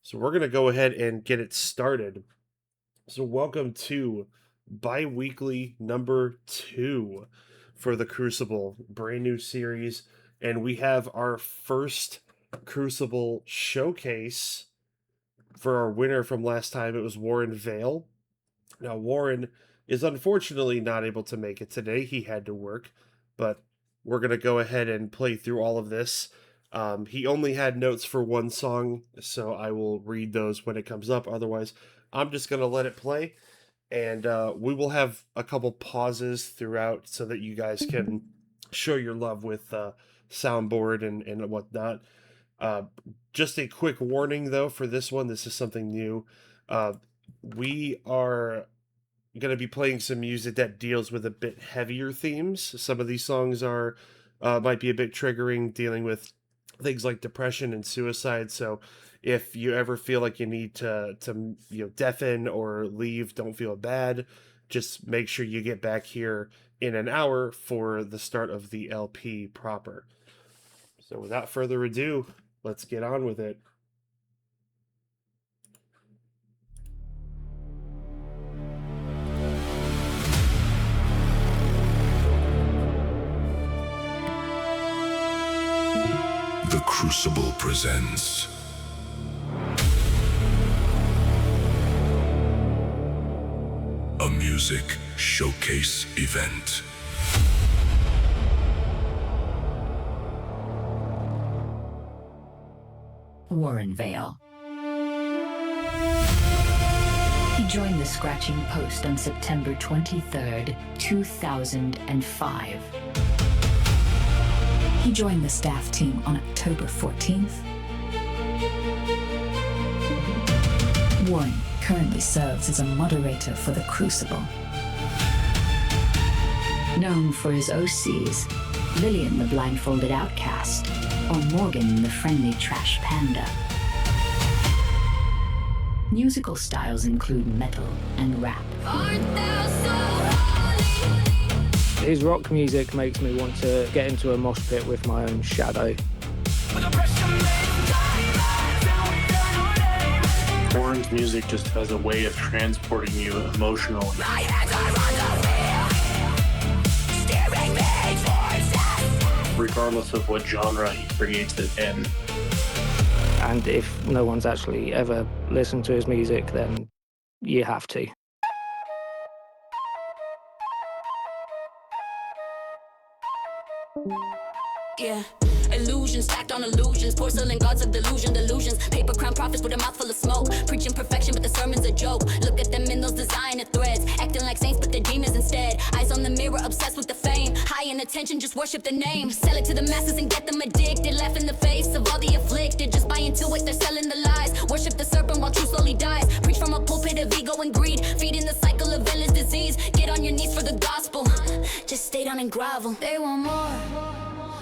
So we're going to go ahead and get it started. So welcome to bi-weekly number 2 for the Crucible, brand new series. And we have our first Crucible showcase for our winner from last time. It was Warren Vale. Now, Warren is unfortunately not able to make it today. He had to work, but we're going to go ahead and play through all of this. He only had notes for one song, so I will read those when it comes up. Otherwise, I'm just going to let it play, and we will have a couple pauses throughout so that you guys can show your love with soundboard and whatnot. Just a quick warning, though, for this one. This is something new. We are going to be playing some music that deals with a bit heavier themes. Some of these songs are might be a bit triggering, dealing with things like depression and suicide. So if you ever feel like you need to deafen or leave, don't feel bad. Just make sure you get back here in an hour for the start of the LP proper. So without further ado, let's get on with it. The Crucible presents a music showcase event. Warren Vale. He joined the Scratching Post on September 23rd, 2005. He joined the staff team on October 14th. Warren currently serves as a moderator for the Crucible. Known for his OCs, Lillian the Blindfolded Outcast, or Morgan the Friendly Trash Panda. Musical styles include metal and rap. His rock music makes me want to get into a mosh pit with my own shadow. Warren's music just has a way of transporting you emotionally. Regardless of what genre he creates it in. And if no one's actually ever listened to his music, then you have to. Yeah, illusions stacked on illusions, porcelain gods of delusions, paper crown prophets with a mouthful of smoke, preaching perfection but the sermon's a joke. Look at them in those designer threads, acting like saints but they're demons instead. Eyes on the mirror, obsessed with the fame, high in attention, just worship the name. Sell it to the masses and get them addicted, laugh in the face of all the afflicted, just buy into it, they're selling the lies. Worship the serpent while truth slowly dies, preach from a pulpit of ego and greed, feeding the cycle of endless disease. Get on your knees for the gospel, just stay down and grovel. They want more,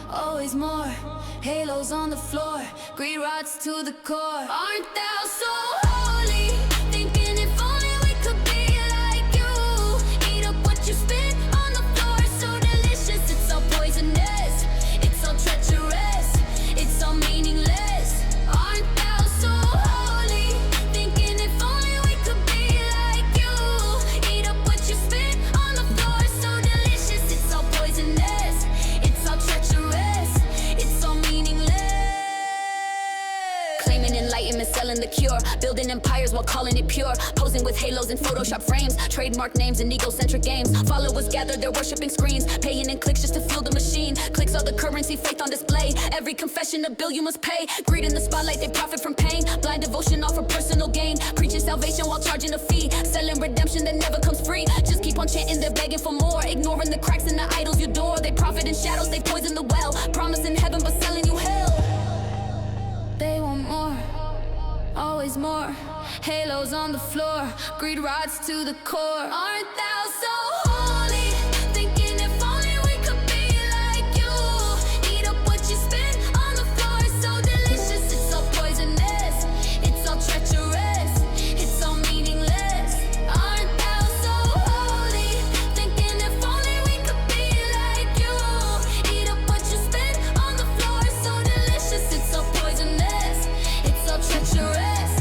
always more. Halos on the floor, greed rots to the core. Aren't thou so holy? Thinking if only we could be like you. Eat up what you spit on the floor, so delicious. It's all poisonous, it's all treacherous, it's all meaningless. Aren't thou so holy? Thinking if only we could be like you. Eat up what you spit on the floor, so delicious. It's all poisonous, it's all treacherous, it's all meaningless. Claiming enlightenment, selling the cure, building empires while calling it pure, posing with halos and Photoshop frames, trademark names and egocentric games. Followers gather, they're worshipping screens, paying in clicks just to fuel the machine. Clicks are the currency, faith on display. Every confession a bill you must pay. Greed in the spotlight, they profit from pain. Blind devotion, all for personal gain. Preaching salvation while charging a fee, selling redemption that never comes free. Just keep on chanting, they're begging for more, ignoring the cracks in the idols you adore. They profit in shadows, they poison the well, promising heaven but selling you hell. They want more, always more. Halos on the floor, greed rots to the core. Aren't thou so holy? Thinking if only we could be like you. Eat up what you spit on the floor, so delicious. It's all poisonous, it's all treacherous, it's all meaningless. Aren't thou so holy? Thinking if only we could be like you. Eat up what you spit on the floor, so delicious. It's all poisonous, it's all treacherous,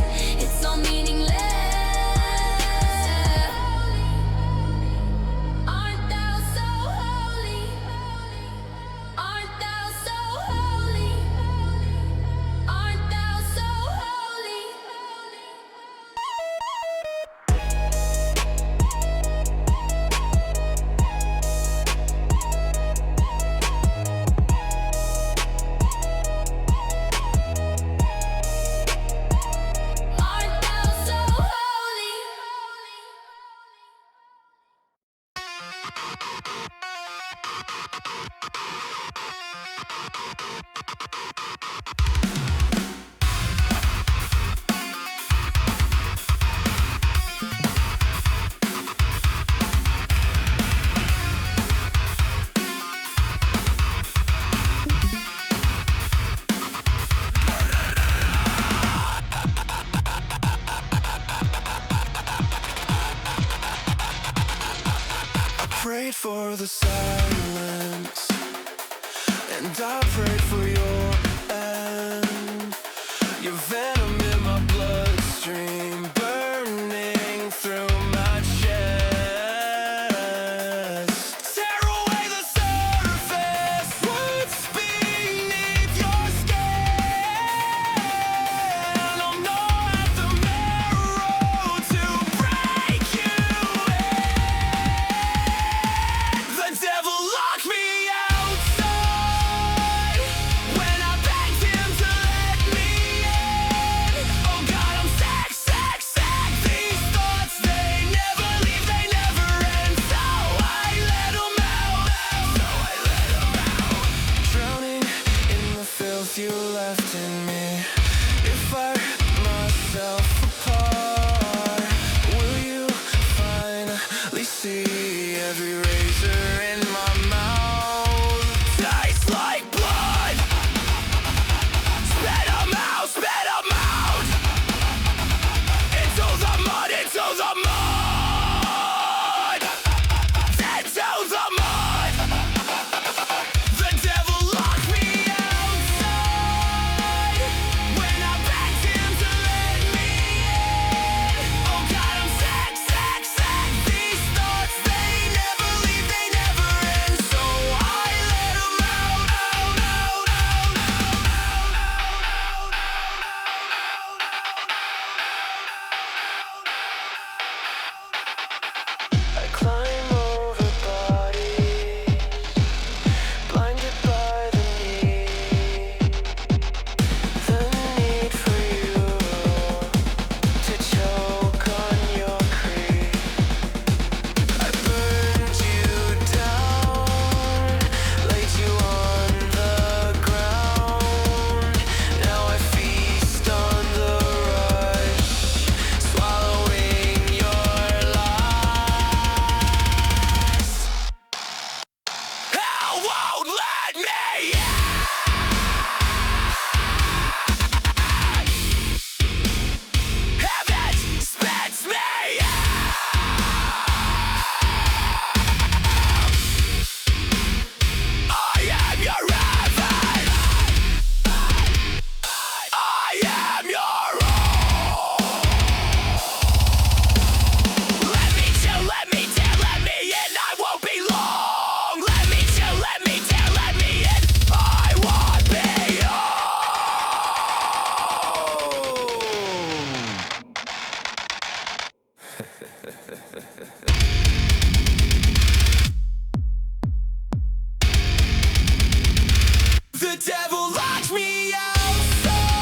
for the silence, and I prayed for your end. Your venom in my bloodstream, burning through my chest. Tear away the surface, what's beneath your skin. I'm not the marrow to break you in. The devil locked me outside when I begged him to let me in. Oh God, I'm sick, sick, sick. These thoughts, they never leave, they never end. So I let them out, so I let them out. Drowning in the filth you left in me. If I rip myself apart, will you finally see every razor in my mouth tastes like blood? Spit 'em out, spit 'em out. Into the mud, into the mud. Into the mud. The devil locked me outside when I begged him to let me in. Oh God, I'm sick, sick, sick. These thoughts, they never leave, they never end. So I let 'em out, out, out, out, out. I climb over bodies, blinded by the need for you to choke on your creep. I burned you down, laid you on the ground. Now I feast on the rush, swallowing your lust. Hell won't let me out. Heaven spits me out. I am your heaven. I am your all. Let me chill, let me tear, let me in. I won't be long. Let me chill, let me tear, let me in. I won't be The devil locked me outside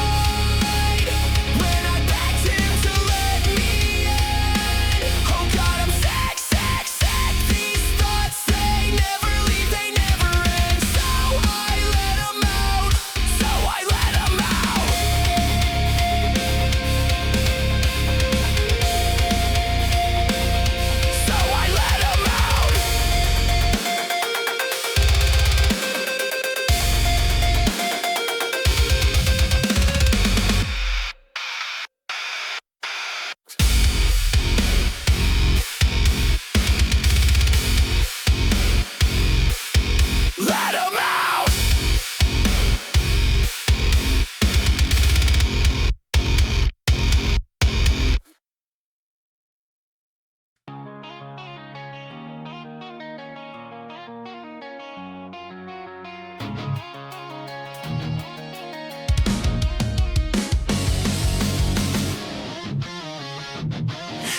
when I begged him to let me in. Oh God, I'm sick, sick, sick. These thoughts, they never leave, they never end. So I let 'em out, so I let 'em out. So I let 'em out. Let 'em out.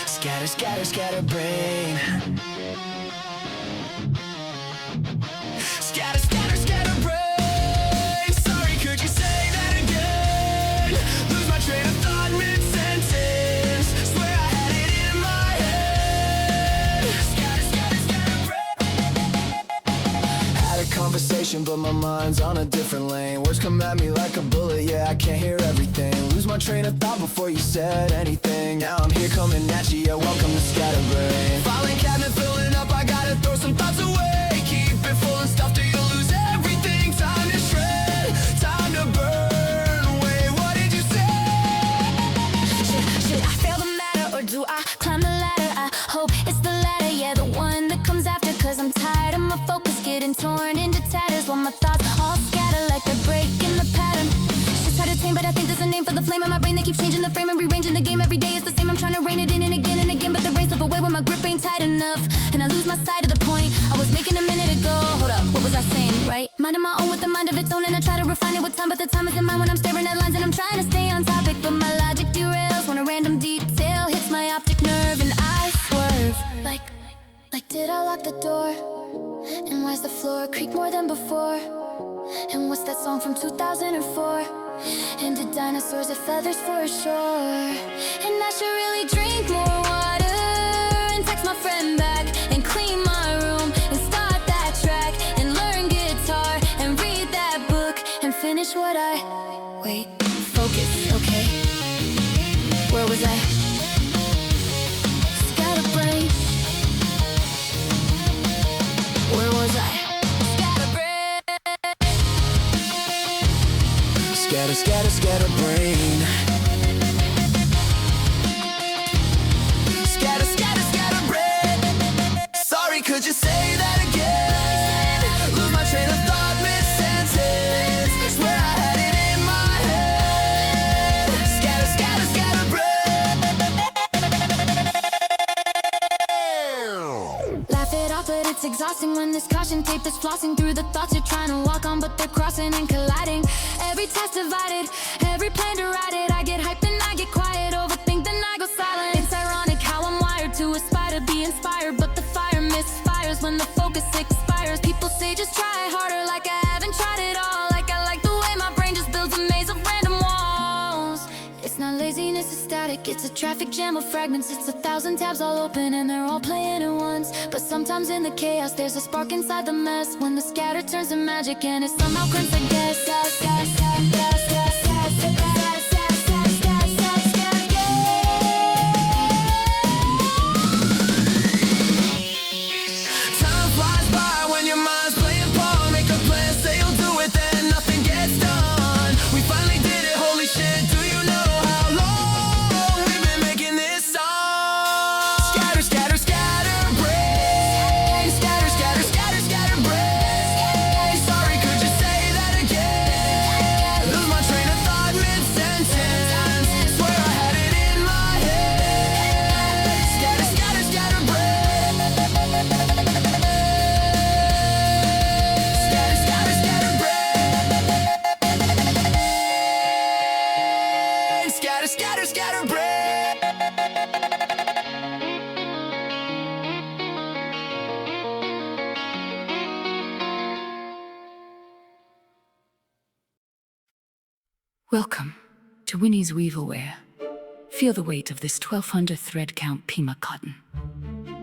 Scatter, scatter, scatterbrain. Scatter, scatter, scatterbrain. Sorry, could you say that again? Lose my train of thought mid-sentence. Swear I had it in my head. Scatter, scatter, scatterbrain. Had a conversation, but my mind's on a different lane. Words come at me like a bullet, yeah, I can't hear everything. Lose my train of thought before you said anything. Now I'm here coming at you, yeah, welcome to Scatterbrain. Filing cabinet filling up, I gotta throw some thoughts away. Keep it full and stuff till you lose everything. Time to shred, time to burn. Wait, what did you say? Should I fail the matter or do I climb the ladder? I hope it's the latter, yeah, the one that comes after. 'Cause I'm tired keep changing the frame and rearranging the game. Every day is the same, I'm trying to rein it in and again. But the rain slip away when my grip ain't tight enough, and I lose my sight of the point I was making a minute ago. Hold up, what was I saying, right? Minding my own with the mind of its own, and I try to refine it with time, but the time isn't mine when I'm staring at lines and I'm trying to stay on topic. But my logic derails when a random detail hits my optic nerve, and I swerve. Like did I lock the door? And why's the floor creak more than before? And what's that song from 2004? And did dinosaurs have feathers for sure? And I should really drink more water and text my friend back and clean my room and start that track and learn guitar and read that book and finish what I... Wait, focus, okay. Where was I? Scatterbrain. Where was I? Scatterbrain. Scatterbrain. Sorry, could you say that again? Lose my train of thought mid-sentence. Swear I had it in my head. Scatterbrain. Laugh it off, but it's exhausting when this caution tape is flossing through the thoughts you're trying to walk on, but they're crossing and colliding. Every task divided, every plan derided. I get hyped and I get quiet, overthink then I go silent. It's ironic how I'm wired to aspire to be inspired, but the fire misfires when the focus expires. People say just try harder, like I haven't tried it all. Like I like the way my brain just builds a maze of random walls. It's not laziness, it's static. It's a traffic jam of fragments. It's 1,000 tabs all open and they're all playing at once. But sometimes in the chaos there's a spark inside the mess, when the scatter turns to magic and it somehow prints a guess. Time flies by when your mind's playing ball. Make a plan, say you'll do it, then nothing gets done. We finally did it, holy shit, do you know how long we've been making this song? Scatter, scatter, scatter, brain. Scatter, scatter, scatter, scatter, brain. Sorry, could you say that again? Lose my train of thought mid-sentence. Swear I had it in my head. Scatter, scatter, scatter, brain. Scatter, scatter, scatter, brain. Scatter, scatter, scatter, brain. Welcome to Winnie's Weaverware. Feel the weight of this 1,200 thread count Pima cotton.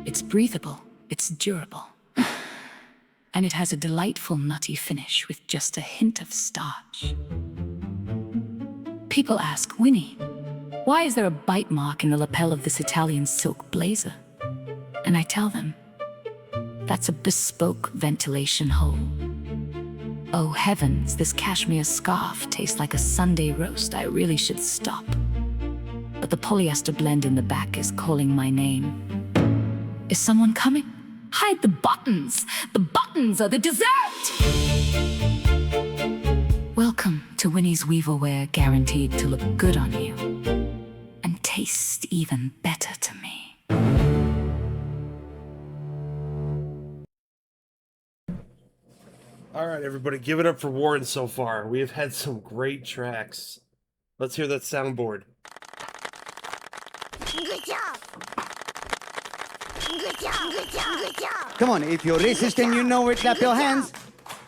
It's breathable, it's durable, and it has a delightful nutty finish with just a hint of starch. People ask, Winnie, why is there a bite mark in the lapel of this Italian silk blazer? And I tell them, that's a bespoke ventilation hole. Oh heavens, this cashmere scarf tastes like a Sunday roast. I really should stop. But the polyester blend in the back is calling my name. Is someone coming? Hide the buttons! The buttons are the dessert! Welcome to Winnie's Weaverware, guaranteed to look good on you and taste even better to me. All right, everybody, give it up for Warren so far. We have had some great tracks. Let's hear that soundboard. Good job. Good job. Good job. Good job. Come on, if you're racist and you know it, clap your hands.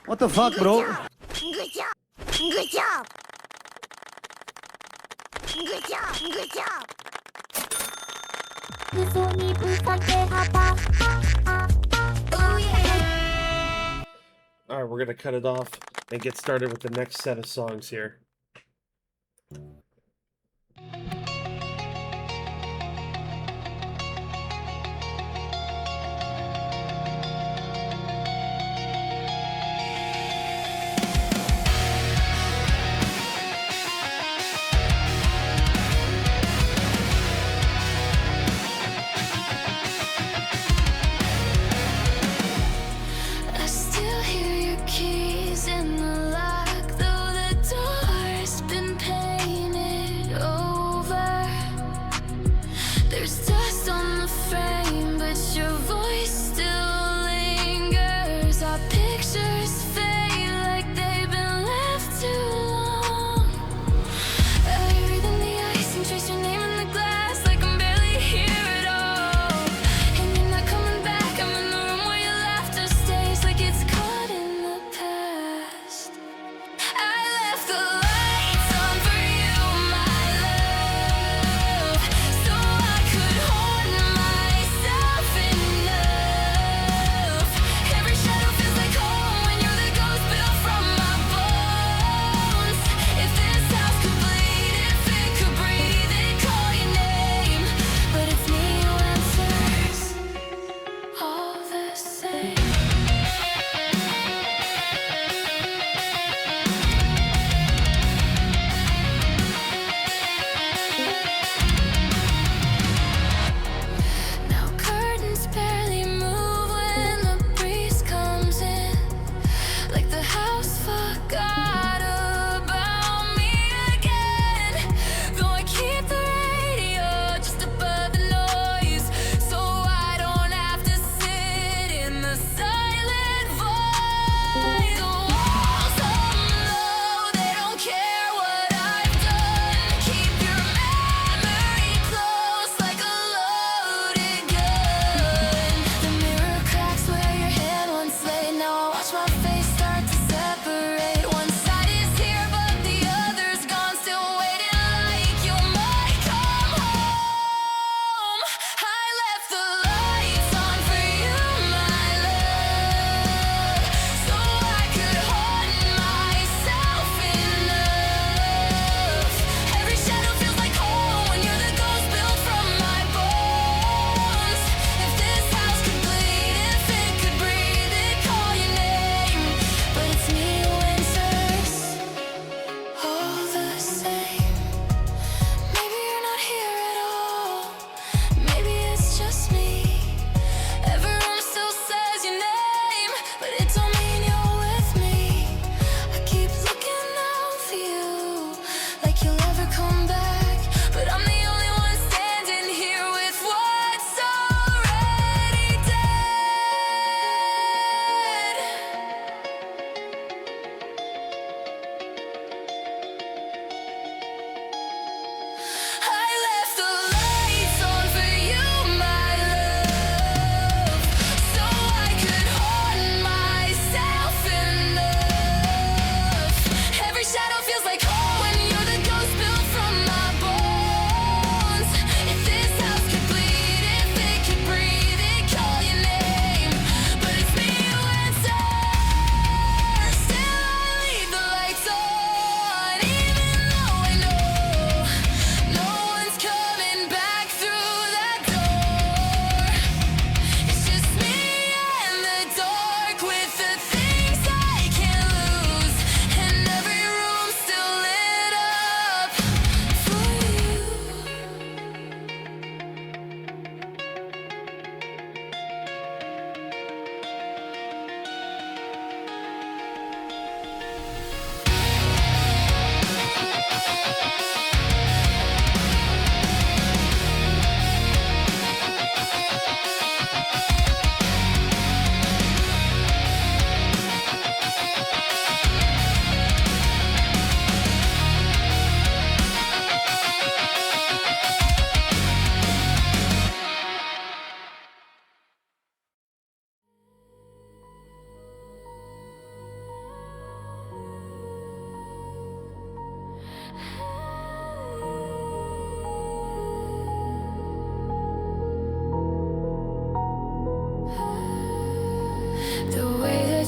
What the fuck, bro? Good job. Good job. Good job. Good job. Oh yeah. All right, we're going to cut it off and get started with the next set of songs here. I still hear your keys in the lock, though the door's been painted. Oh,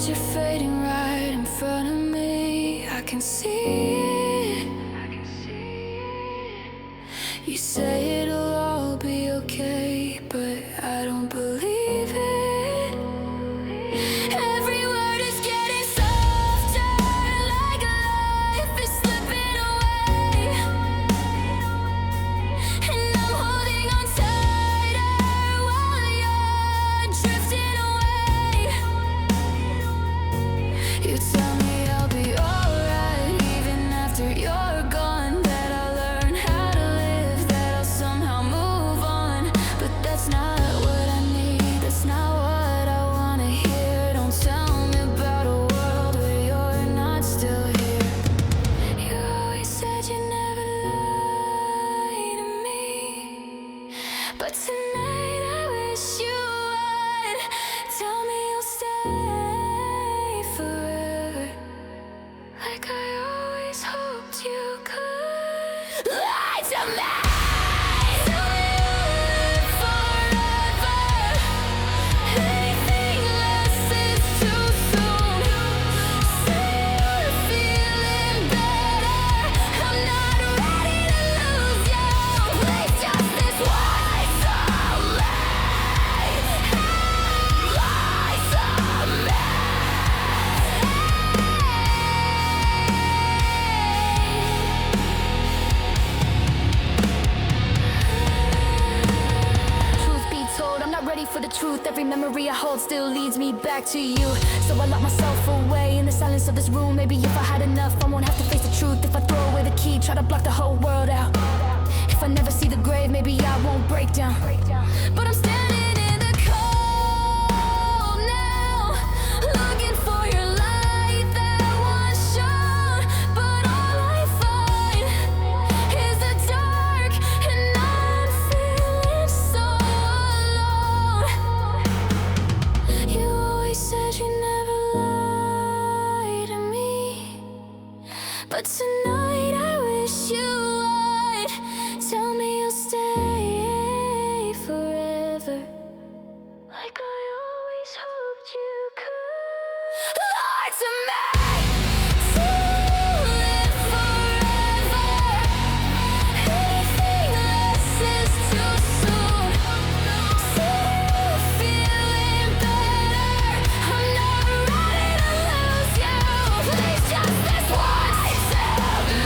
as you're fading right in front of me. I can see it. You say it'll all be okay, but I don't believe it. Every word is getting softer, like life is slipping away. And I'm holding on tighter while you're drifting away. You tell me I'll be alright even after you're gone, that I'll learn how to live, that I'll somehow move on. But that's not what I need, that's not what I wanna hear. Don't tell me about a world where you're not still here. You always said you never lie to me, but tonight I wish you would. Tell me you'll stay forever, like I always hoped you could. Lie to me! Tell me you'll live forever. Anything less is too soon. Say you're feeling better. I'm not ready to lose you. Please just this once for me. Lies on me. Truth be told, I'm not ready for the truth. Every memory I hold still leads me back to you. So I lock myself away in the silence of this room. Maybe if I had enough, I won't have to face the truth. If I throw away the key, try to block the whole world out. If I never see the grave, maybe I won't break down. But I'm standing in the cold now, looking for your light that once shone. But all I find is the dark, and I'm feeling so alone. You always said you never lie to me, but tonight I wish you would. Tell me you'll stay forever, like I always hoped you could. Lie to me! To live forever. Anything less is too soon. Say you're feeling better. I'm not ready to lose you. Please just this once to me.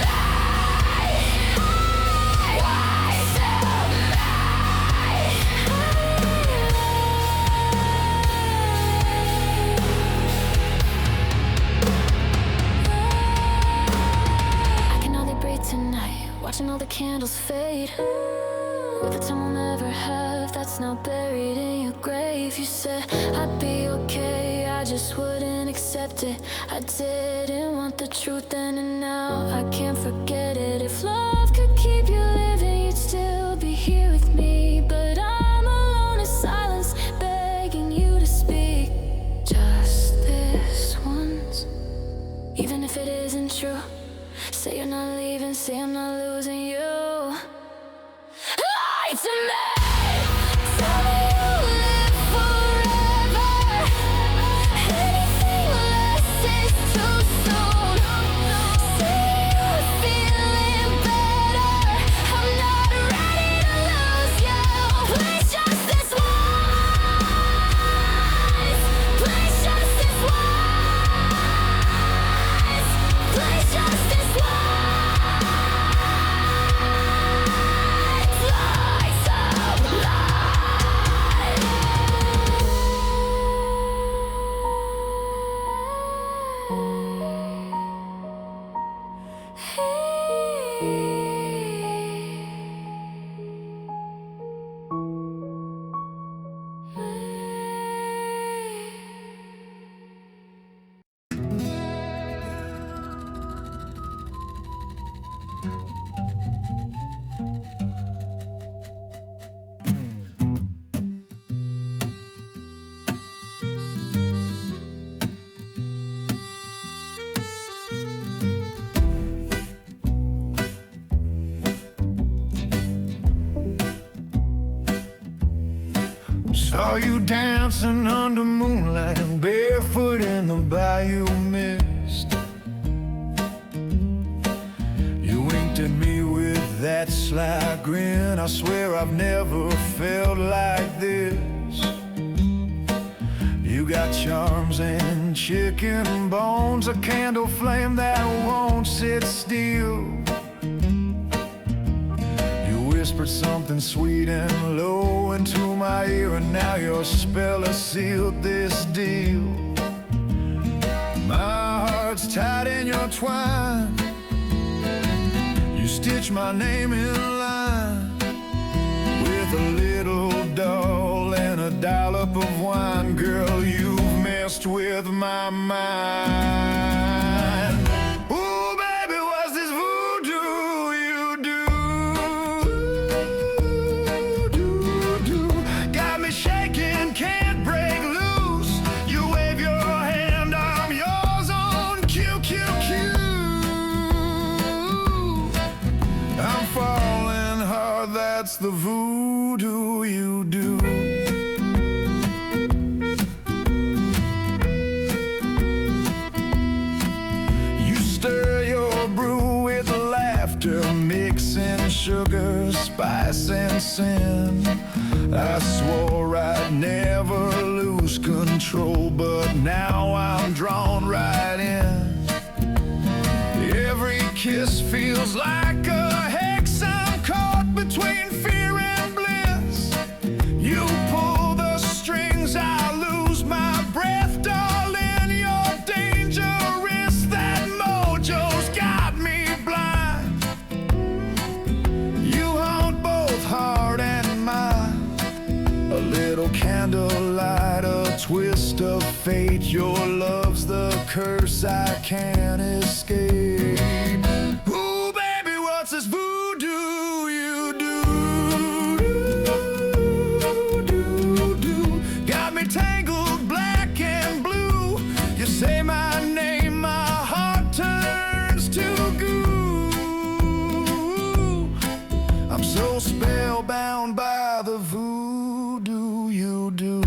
Once to I can hardly breathe tonight, watching all the candles fade. With the time I'll never have, that's now buried in your grave. You said I'd be okay, I just wouldn't accept it. I didn't want the truth then, and now I can't forget it. If love could keep you living, you'd still be here with me. But I'm alone in silence, begging you to speak. Just this once, even if it isn't true. Say you're not leaving, say I'm not losing you. Lie to me! Tell me you'll live forever. Anything less is too soon. Say you're feeling better. Saw you dancing under moonlight and barefoot in the bayou mist. You winked at me with that sly grin. I swear I've never felt like this. You got charms and chicken bones, a candle flame that won't sit still. You whispered something sweet and low into my ear, and now your spell has sealed this deal. My heart's tied in your twine. You stitch my name in line with a little doll and a dollop of wine. Girl, you've messed with my mind. Ooh, baby, what's this voodoo you do? Got me shaking, can't break loose. You wave your hand, I'm yours on cue. I'm falling hard, that's the voodoo you do. You stir your brew with laughter, mixing sugar, spice, and sin. I swore I'd never lose control, but now I'm drawn right in. Every kiss feels like a hex. I'm caught between fear and bliss. You pull the strings, I lose my breath. Darling, you're dangerous. That mojo's got me blind. You haunt both heart and mind. A little candlelight, a twist of fate. Your love's the curse I can't escape. Ooh, baby, what's this voodoo you do? Got me tangled black and blue. You say my name, my heart turns to goo. I'm so spellbound by the voodoo you do.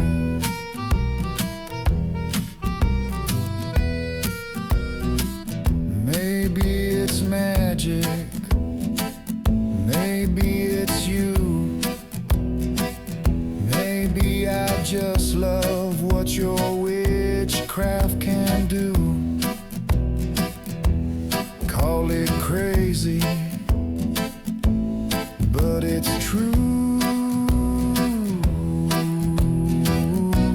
Maybe it's magic, maybe it's you. Maybe I just love what your witchcraft can do. Call it crazy, but it's true.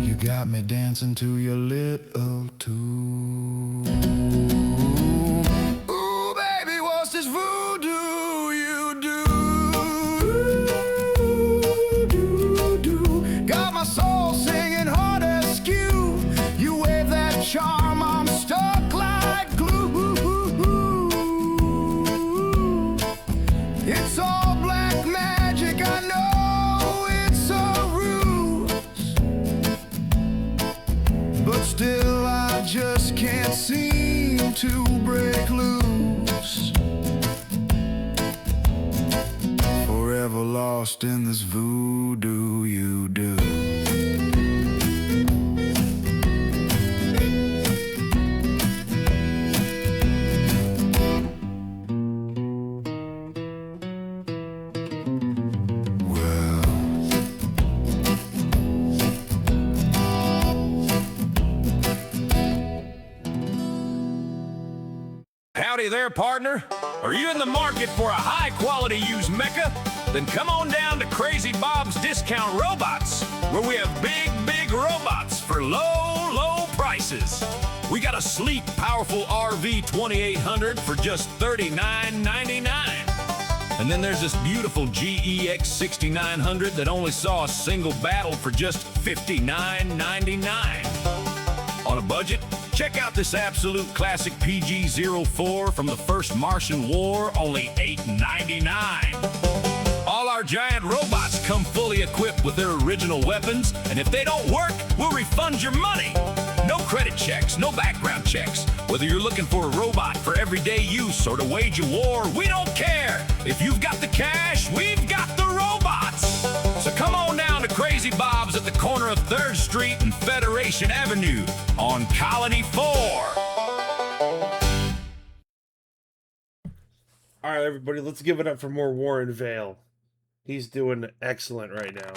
You got me dancing to your little tune. Ooh, baby, what's this voodoo you do? Got my soul singing hard askew. You wave that charm, I'm stuck like glue. It's all black magic, I know it's a ruse, but still I just can't seem to break loose. Forever lost in this voodoo you do. Howdy there, partner. Are you in the market for a high-quality used mecha? Then come on down to Crazy Bob's Discount Robots, where we have big robots for low prices. We got a sleek, powerful RV 2800 for just $39.99. And then there's this beautiful GEX 6900 that only saw a single battle for just $59.99. On a budget? Check out this absolute classic PG-04 from the first Martian War, only $8.99. All our giant robots come fully equipped with their original weapons, and if they don't work, we'll refund your money. No credit checks, no background checks. Whether you're looking for a robot for everyday use or to wage a war, we don't care. If you've got the cash, we've got the robots. So come on down to Crazy Bob's at the corner of 3rd Street and Federation Avenue on Colony 4. All right, everybody, let's give it up for more Warren Vale. He's doing excellent right now.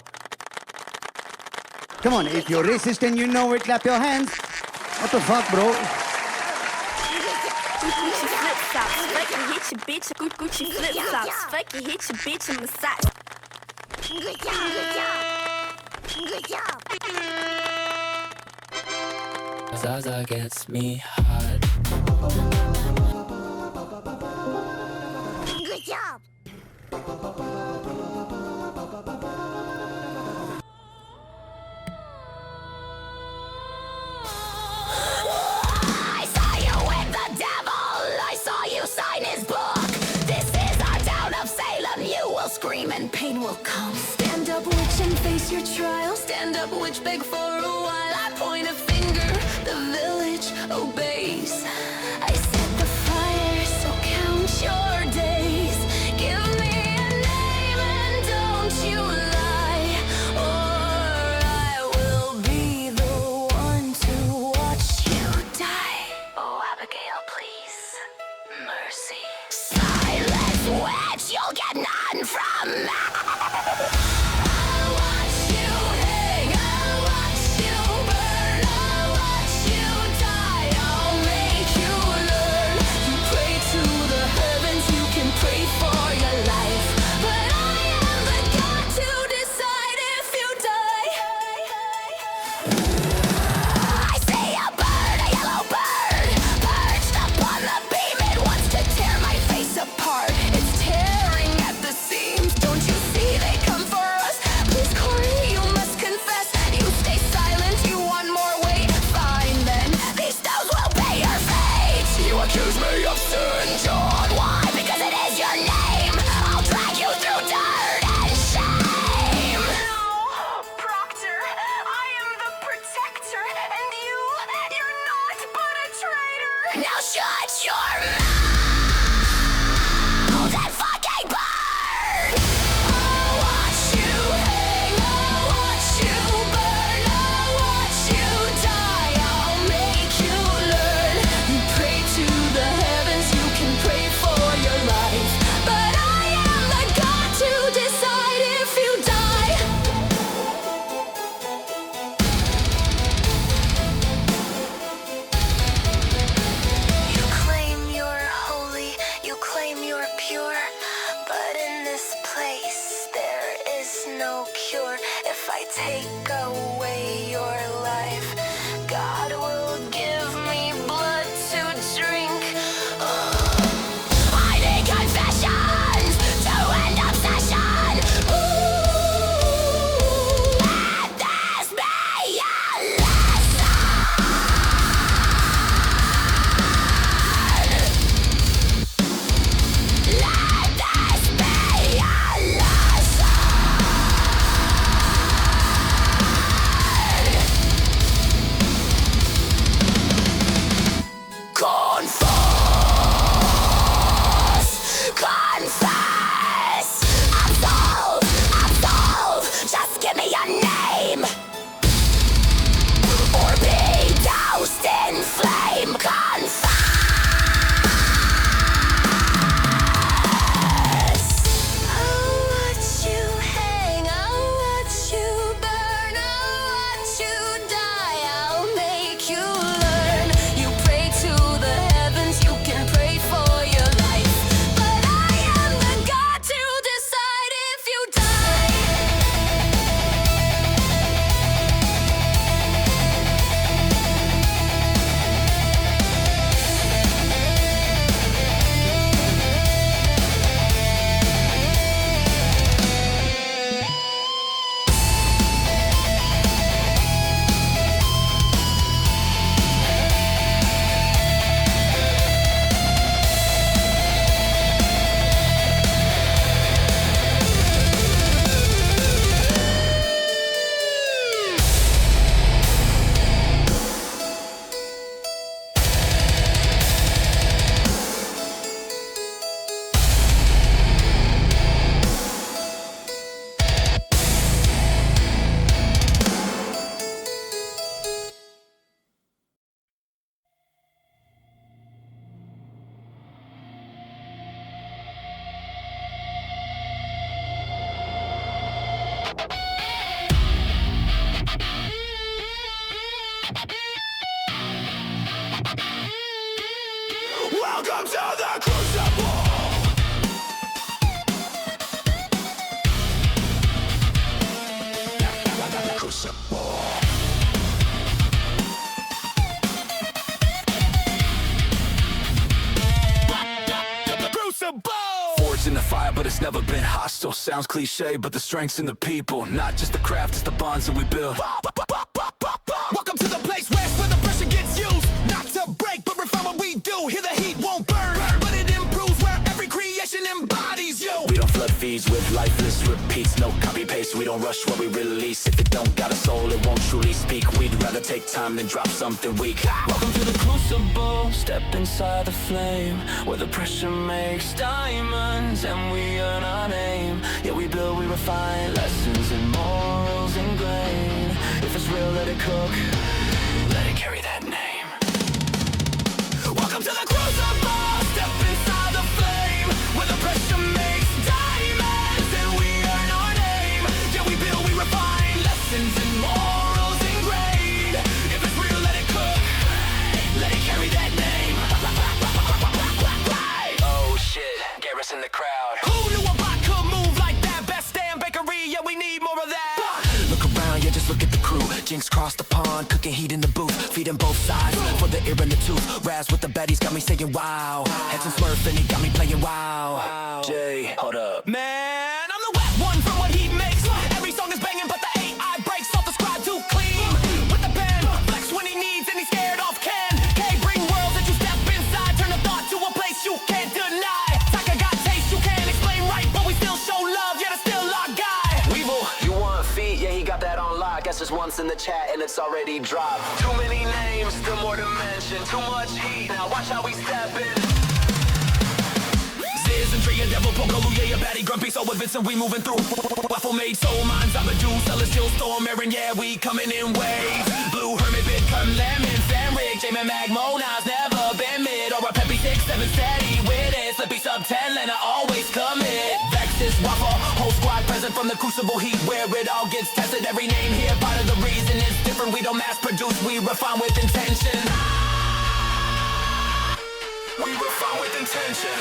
Come on, if you're racist and you know it, clap your hands. What the fuck, bro? Gucci flip flops, fucking hit your bitch. Gucci flip flops, fucking hit your bitch in the side. Good job, good job. Good job. Zaza gets me hot. Good job. I saw you with the devil. I saw you sign his book. This is our town of Salem. You will scream and pain will come. Stand up, witch, and face your trial. Stand up, witch, beg for a while. I point a finger. The village obeys. I set the fire, so count your days. Give me a name and don't you lie, or I will be the one to watch you die. Oh, Abigail, please, mercy. Silence, witch, you'll get none from me. I'll watch you hang, I'll watch you burn, I'll watch you die, I'll make you learn. You pray to the heavens, you can pray for your life, but I am the God to decide if you die. I see a bird, a yellow bird, perched upon the beam. It wants to tear my face apart. It's tearing at the seams. Don't you see they come for us? Please, Corey, you must confess. You stay silent, you want more weight. Fine then, these stones will pay your fate. You accuse me of sin, John. Why? Because it is your name. I'll drag you through dirt and shame. No, Proctor, I am the protector, and you're not but a traitor. Now shut your mouth and fucking burn. I'll watch you hang, I'll watch you burn, I'll watch you die, I'll make you learn. You pray to the heavens, you can pray for your life, but I am the God to decide if you die. You claim you're holy, you claim you're pure, but in this place there is no cure. If I take away your life, God will give me blood to drink. I need confessions to end obsession. Ooh, let this be a lesson. Let this be a lesson. Crucible. Forged in the fire, but it's never been hostile. Sounds cliche, but the strength's in the people. Not just the craft, it's the bonds that we build. Welcome to the place where the pressure gets used. Not to break, but refine what we do. Here the heat won't burn, but it improves where every creation embodies you. We don't flood feeds with lifeless repeats. No copy paste, we don't rush what we release. If it don't got a soul, it won't truly speak. We'd rather take time than drop something weak. Welcome to the Crucible. Step inside the flame, where the pressure makes diamonds and we earn our name. Yeah, we build, we refine, lessons and morals ingrained. If it's real, let it cook, let it carry that name. Welcome to the Crucible. Step inside the flame, where the pressure makes diamonds and we earn our name. Yeah, we build, we refine, lessons and morals ingrained. If it's real, let it cook, let it carry that name. Oh shit, Gareth in the crowd. Who knew a bot could move like that? Best damn bakery, yeah, we need more of that. Look around, yeah, just look at the crew. Jinx crossed the pond, cooking heat in the booth, feeding both sides for the ear and the tooth. Raz with the baddies got me saying wow. Had some Smurf and he got me playing wow. Jay, hold up. Man, I'm the wet one from what he makes. Every song is banging, but the AI breaks off the Scribe too clean. With the pen, flex when he needs and he's scared off Ken. K bring worlds that you step inside, turn a thought to a place you can't deny. Taka got taste, you can't explain right, but we still show love, yeah, that's still our guy. Weevil, you want feet, yeah, he got that on lock. Guess it's once in the chat and it's already dropped. Too many names, still more to mention. Too much heat, now watch how we step in. Ziz and Tree and Devil, Polka, yeah, baddie, grumpy, so with Vincent, we moving through. Waffle made soul minds, I'm a Jew, Celestial Storm, Aaron, yeah, we coming in waves. Blue Hermit, BidCurrent, Lemon, Fenrig, J-Man, Magmo, Nas, never been mid, or a peppy 6-7 steady with it. Slippy sub 10, and I always commit. Vexus, Waffle, whole squad present from the Crucible heat, where it all gets tested. Every name here, part of the reason it's different. We don't mass produce, we refine with intention. We refine with intention.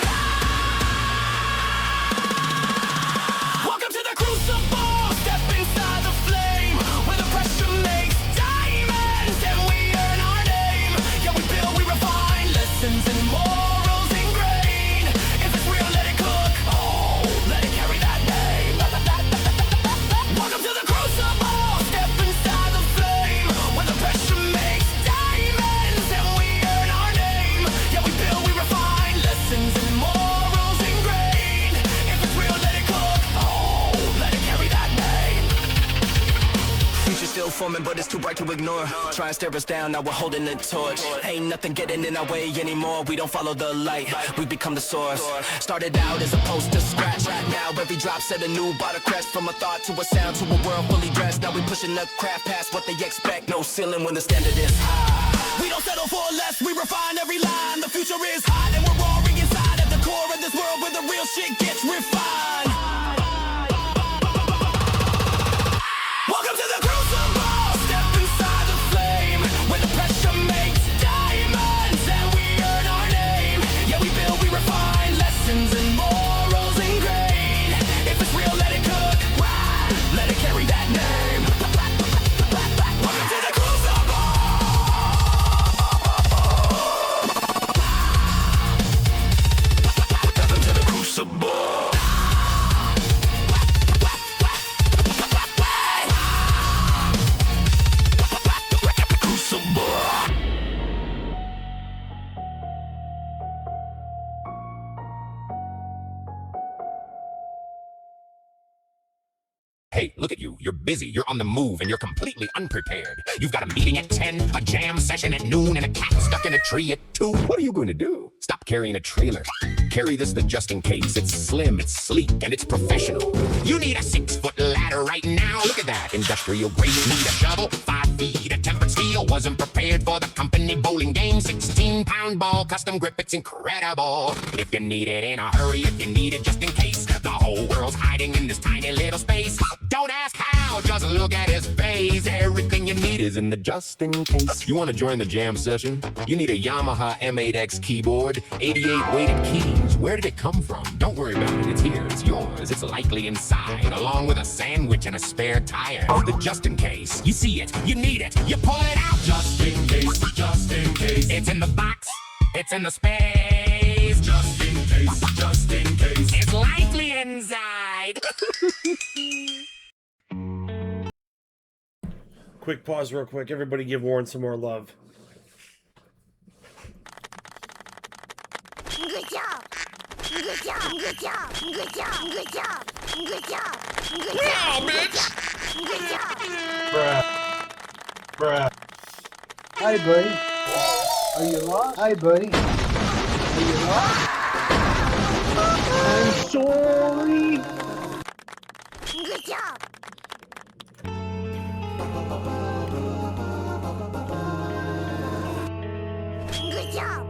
Welcome to the Crucible. Step inside the flame, where the pressure makes diamonds and we earn our name. Yeah, we build, we refine, lessons and morals ingrained. If it's real, let it cook, oh, let it carry that name. Welcome to the Crucible. Step inside the flame, where the pressure makes diamonds and we earn our name. Yeah, we build, we refine, lessons and morals ingrained. If it's real, let it cook, oh, let it carry that name. Future still forming, but it's too bright to ignore. Try and stare us down, now we're holding the torch. Ain't nothing getting in our way anymore. We don't follow the light, we become the source. Started out as opposed to scratch. Now every drop set a new bar to crest. From a thought to a sound to a world fully dressed. Now we pushing the craft past what they expect. No ceiling when the standard is high. We don't settle for less, we refine every line. The future is hot and we're roaring inside. At the core of this world where the real shit gets refined. Welcome to the Crucible. Step inside the flame, where the pressure makes diamonds and we earn our name. Yeah, we build, we refine, lessons and morals ingrained. If it's real, let it cook, let it carry that name. Welcome to the Crucible. Welcome to the Crucible. Hey, look at you. You're busy, you're on the move, and you're completely unprepared. You've got a meeting at 10, a jam session at noon, and a cat stuck in a tree at 2. What are you going to do? Stop carrying a trailer. Carry this the just in case. It's slim, it's sleek, and it's professional. You need a 6-foot ladder right now. Look at that. Industrial grade. Need a shovel. 5 feet of tempered steel. Wasn't prepared for the company bowling game. 16-pound ball, custom grip. It's incredible. If you need it in a hurry, if you need it just in case. The whole world's hiding in this tiny little space. Don't ask how. now, just look at his face. Everything you need is in the just in case. You want to join the jam session? You need a Yamaha M8X keyboard, 88 weighted keys. Where did it come from? Don't worry about it, it's here, it's yours. It's likely inside, along with a sandwich and a spare tire. The just in case. You see it, you need it, you pull it out. Just in case, just in case. It's in the box, it's in the space. Just in case, just in case. It's likely inside. Quick pause real quick. Everybody give Warren some more love. Good job. Good job. Good job. Good job. Good job. Good job. Good job. Yeah, bitch. Good job. Bruh. Hi, buddy. Are you lost? Hi, buddy. Are you lost? I'm sorry. Good job. Good job.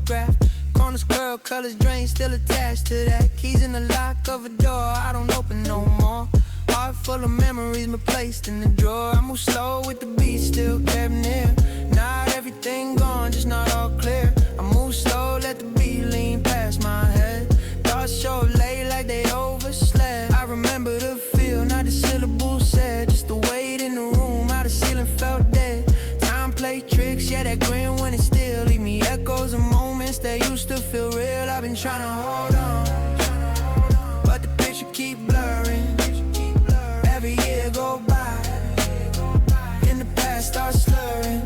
photograph. Corner squirrel, colors drained, still attached to that. Keys in the lock of a door, I don't open no more. Heart full of memories, but placed in the drawer. I move slow with the beat, still kept near. Not everything gone, just not all clear. I move slow, let the beat lean past my head. Thoughts show late like they overslept. I remember the feel, not the syllables said. Just the weight in the room, how the ceiling felt dead. Time play tricks, yeah, that grin when it still leave me echoes of moments that used to feel real. I've been trying to hold on, but the picture keep blurring. Every year go by, in the past start slurring.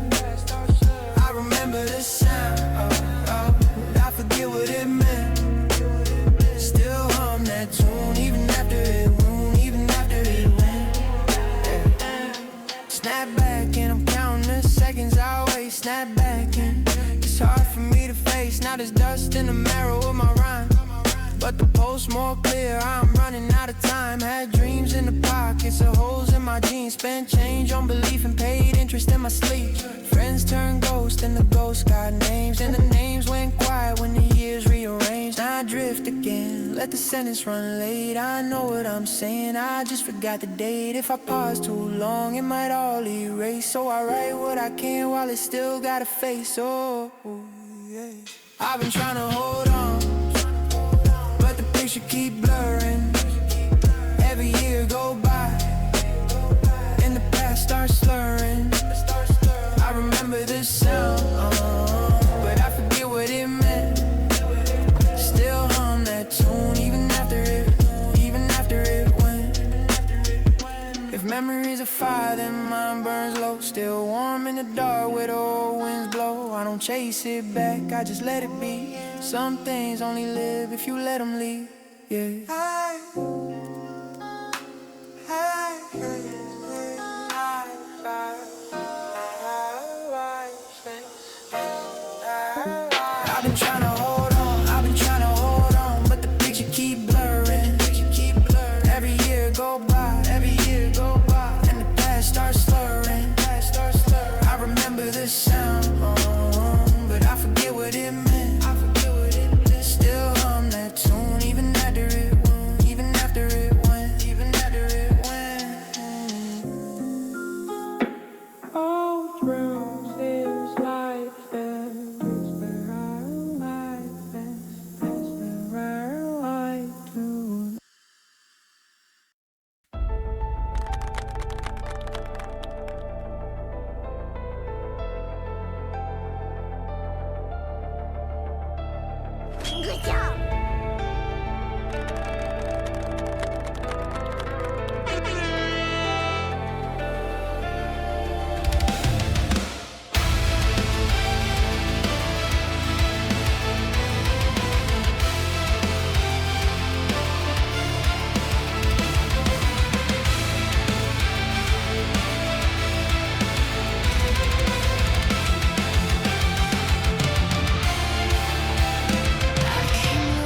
I remember the sound, but I forget what it meant. Still hum that tune, even after it won't, even after it went. Yeah. Snap back and I'm counting the seconds I waste. Snap back and it's hard for me to face. Now there's dust in the marrow of my rhyme, but the post more clear. I'm running out of time. Had dreams in the pockets of holes in my jeans. Spent change on belief and paid interest in my sleep. Friends turned ghosts and the ghosts got names, and the names went quiet when the years rearranged. Now I drift again, let the sentence run late. I know what I'm saying, I just forgot the date. If I pause too long, it might all erase. So I write what I can while it still got a face. Oh, yeah. I've been trying to hold on, but the picture keep blurring. Every year go by, in the past start slurring. I remember this sound, but I forget what it meant. Still hum that tune, even after it went. If memories are fire, then mine burns low. Still warm in the dark where the old winds blow. I don't chase it back, I just let it be. Some things only live if you let them leave. Yeah. I've been trying to hold on, I've been trying to hold on, but the picture keep blurring. Every year go by, and the past starts slurring. I remember this sound, but I forget what it meant. Still hum that tune, even after it went, even after it went, even after it went. Old rooms, there's life there. That's where I like that. That's where I like to. Good job. I came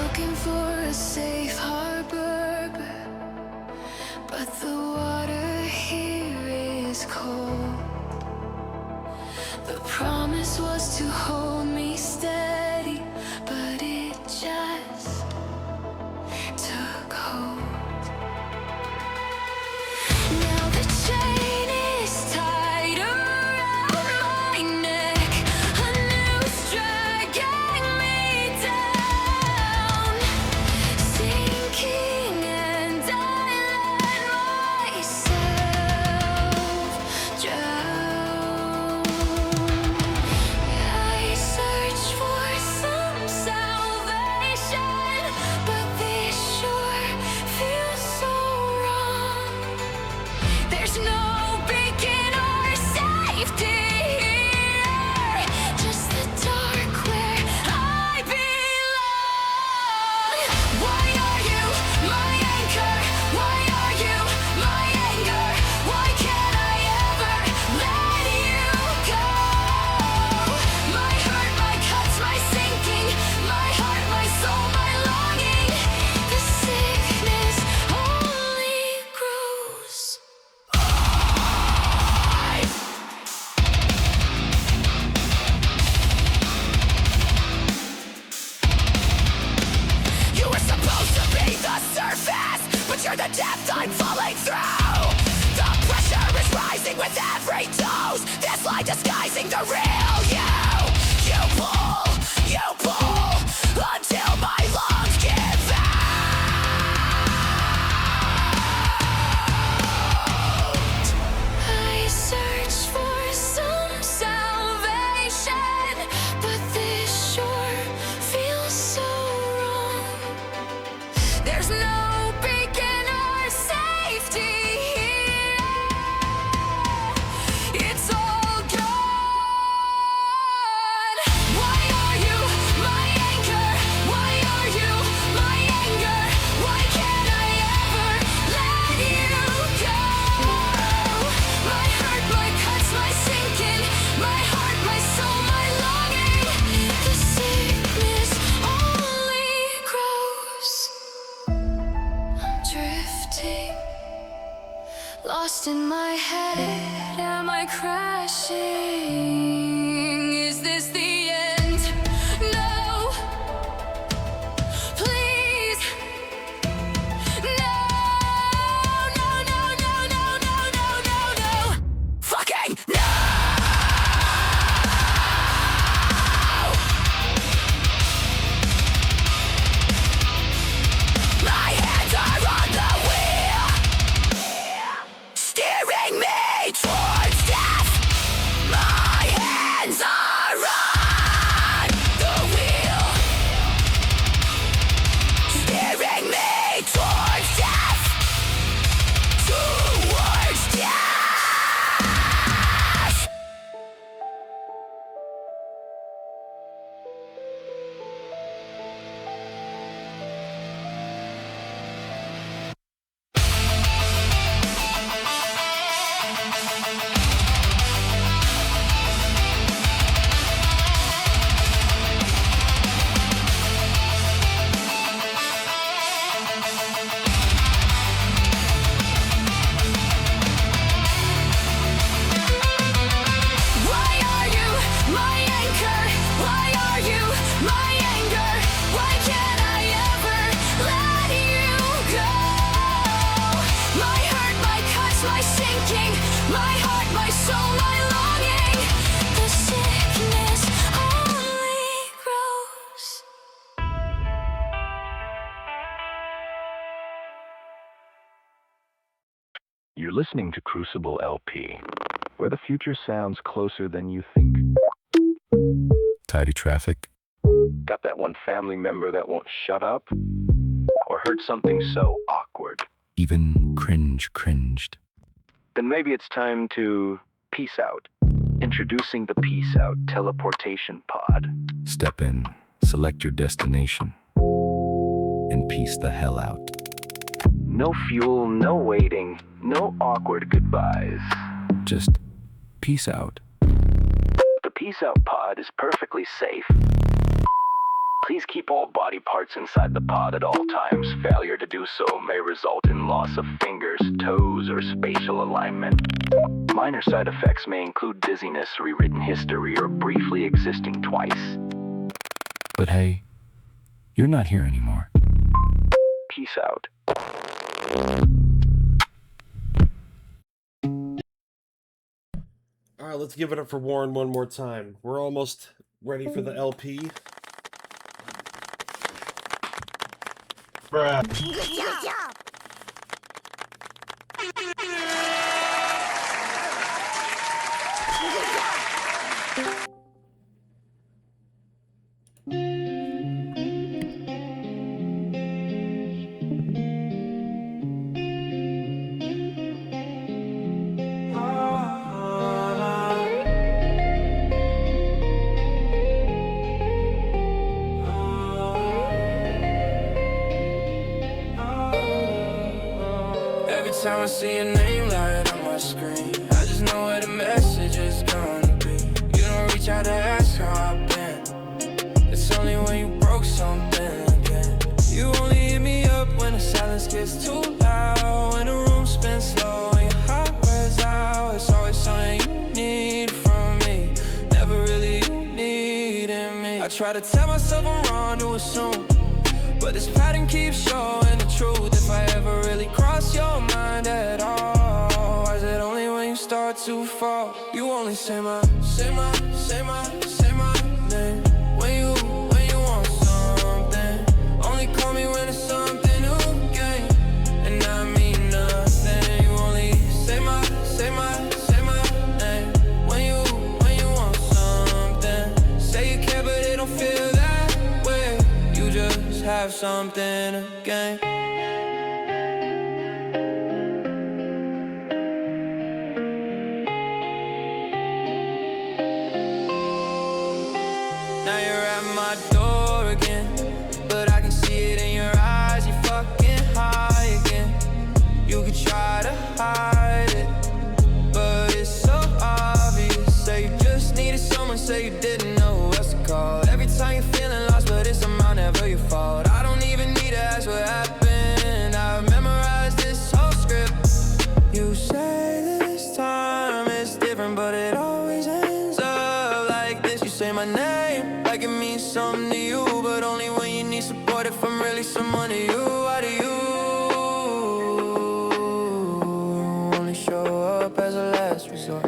lie disguising the real you. You pull until my lungs give out. I search for some salvation, but this sure feels so wrong. There's no beacon or safety here. It's all gone. Why are you my anchor? Why are you my anger? Why can't I ever let you go? My hurt, my cuts, my sinking, my heart, my soul, my longing. The sickness only grows. I'm drifting, lost in my head. Am I crashing? Is this the end? No, please. No, no, no, no, no, no, no, no, no. Fucking no! My hands are on the wheel, steering me towards death. My hands are on the wheel, steering me towards death. Towards death. Why are you my anchor? Why are you my anger? Why can't I ever let you go? My hurt, my cuts, my sinking, my heart, my soul, my longing. The sickness only grows. You're listening to Crucible LP, where the future sounds closer than you think. Tidy traffic. Got that one family member that won't shut up? Or heard something so awkward? Even cringed. Then maybe it's time to peace out. Introducing the Peace Out Teleportation Pod. Step in, select your destination, and peace the hell out. No fuel, no waiting, no awkward goodbyes. Just peace out. The Peace Out Pod is perfectly safe. Please keep all body parts inside the pod at all times. Failure to do so may result in loss of fingers, toes, or spatial alignment. Minor side effects may include dizziness, rewritten history, or briefly existing twice. But hey, you're not here anymore. Peace out. All right, let's give it up for Warren one more time. We're almost ready for the LP. Bruh. Good job. Every time I see your name light on my screen, I just know where the message is gonna be. You don't reach out to ask how I've been. It's only when you broke something again. You only hit me up when the silence gets too loud, when the room spins slow and your heart wears out. It's always something you need from me, never really you needing me. I try to tell myself I'm wrong to assume, but this pattern keeps showing the truth. If I ever really cross your mind at all, is it only when you start to fall. You only say my name when you want something. Only call me when it's something to gain, and I mean nothing. You only say my name when you want something. Say you care, but it don't feel that way. You just have something to gain. Now you're at my door again, but I can see it in your eyes. You fucking high again. You could try to hide it, but it's so obvious. Say you just needed someone, say you didn't know who else to call. Every time you're feeling lost, but it's somehow never your fault. I don't even need to ask what happened. I've memorized this whole script. You say this time it's different, but it always ends up like this. You say my name like it means something to you, but only when you need support. If I'm really someone to you, why do you only show up as a last resort?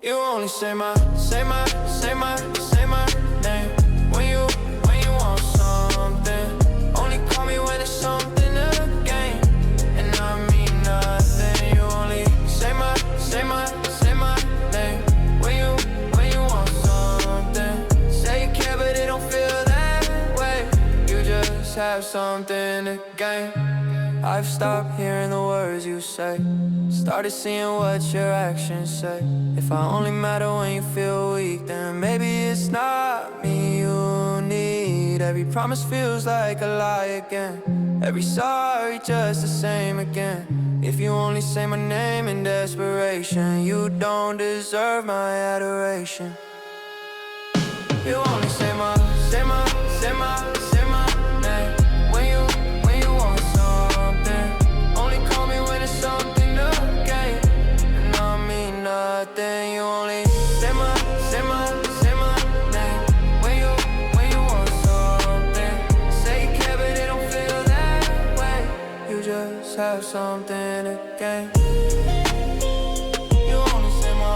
You only say my name when you want something. Only call me when it's something to gain, and I mean nothing. You only say my name when you want something. Say you care, but it don't feel that way. You just have something to gain. I've stopped hearing the words you say, started seeing what your actions say. If I only matter when you feel weak, then maybe it's not me you need. Every promise feels like a lie again. Every sorry just the same again. If you only say my name in desperation, you don't deserve my adoration. You only say my name when you want something. Only call me when it's something to gain, and I mean nothing. You only say my name when you want something. Say you care, but it don't feel that way. You just have something to gain. You only say my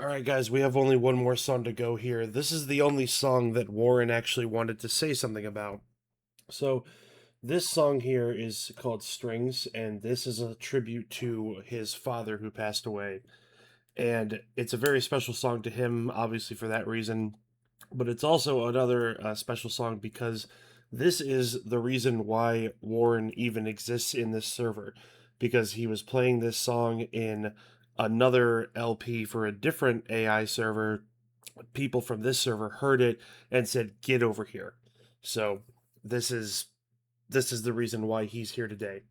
Alright guys, we have only one more song to go here. This is the only song that Warren actually wanted to say something about. So, this song here is called Strings, and this is a tribute to his father who passed away. And it's a very special song to him, obviously for that reason. But it's also another special song because this is the reason why Warren even exists in this server. Because he was playing this song in another LP for a different AI server. People from this server heard it and said, "Get over here." So this is the reason why he's here today.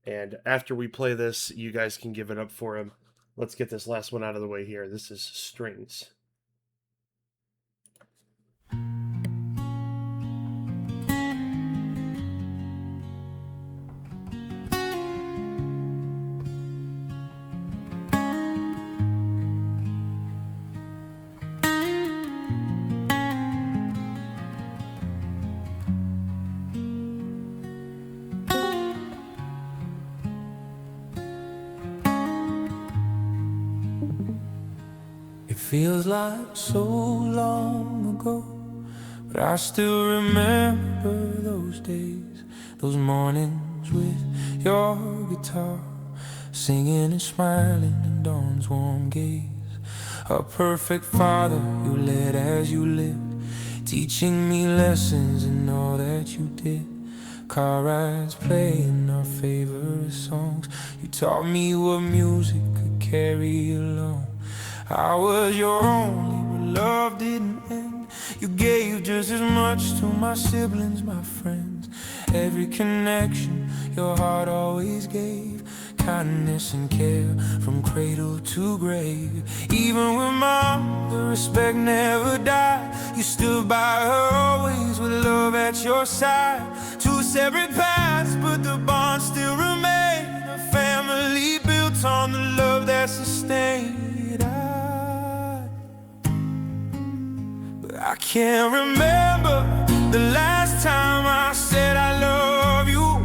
And after we play this, you guys can give it up for him. Let's get this last one out of the way here. This is Strings. Feels like so long ago, but I still remember those days, those mornings with your guitar, singing and smiling in dawn's warm gaze. A perfect father you led as you lived, teaching me lessons in all that you did. Car rides, playing our favorite songs. You taught me what music could carry along. I was your only, but love didn't end. You gave just as much to my siblings, my friends. Every connection your heart always gave. Kindness and care from cradle to grave. Even with mom, the respect never died. You stood by her always with love at your side. Two separate paths, but the bond still remained. A family built on the love that sustained. But I can't remember the last time I said I love you.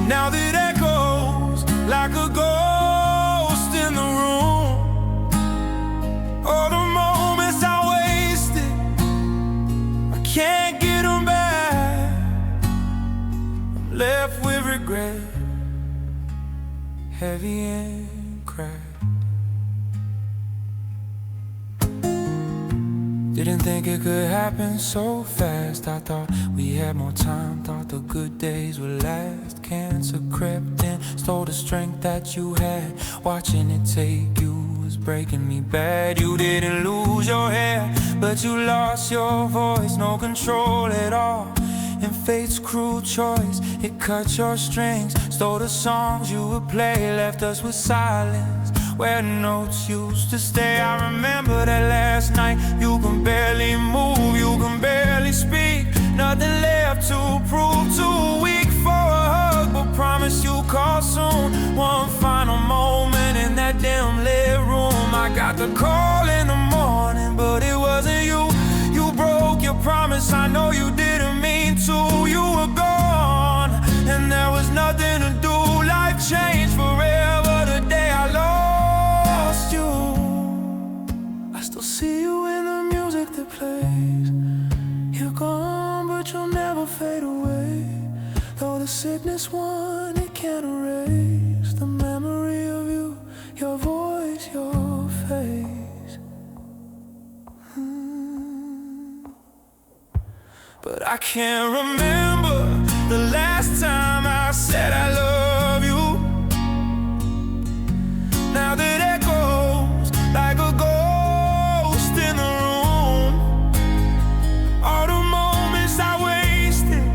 Now that echoes like a ghost in the room. All the moments I wasted, I can't get them back. I'm left with regret, heavy and cracked. Didn't think it could happen so fast. I thought we had more time, thought the good days would last. Cancer crept in, stole the strength that you had. Watching it take you was breaking me bad. You didn't lose your hair, but you lost your voice. No control at all in fate's cruel choice. It cut your strings, stole the songs you would play. Left us with silence where notes used to stay. I remember that last night. You can barely move, you can barely speak. Nothing left to prove, too weak for a hug, but promise you'll call soon. One final moment in that damn lit room. I got the call in the morning, but it wasn't you. You broke your promise, I know you didn't mean to. You were gone, and there was nothing to do. Life changed forever the day I lost you. I still see you in the music that plays. You're gone, but you'll never fade away. Though the sickness won, it can't erase the memory of you, your voice, your face. But I can't remember the last time I said I love you. Now that echoes like a ghost in the room. All the moments I wasted,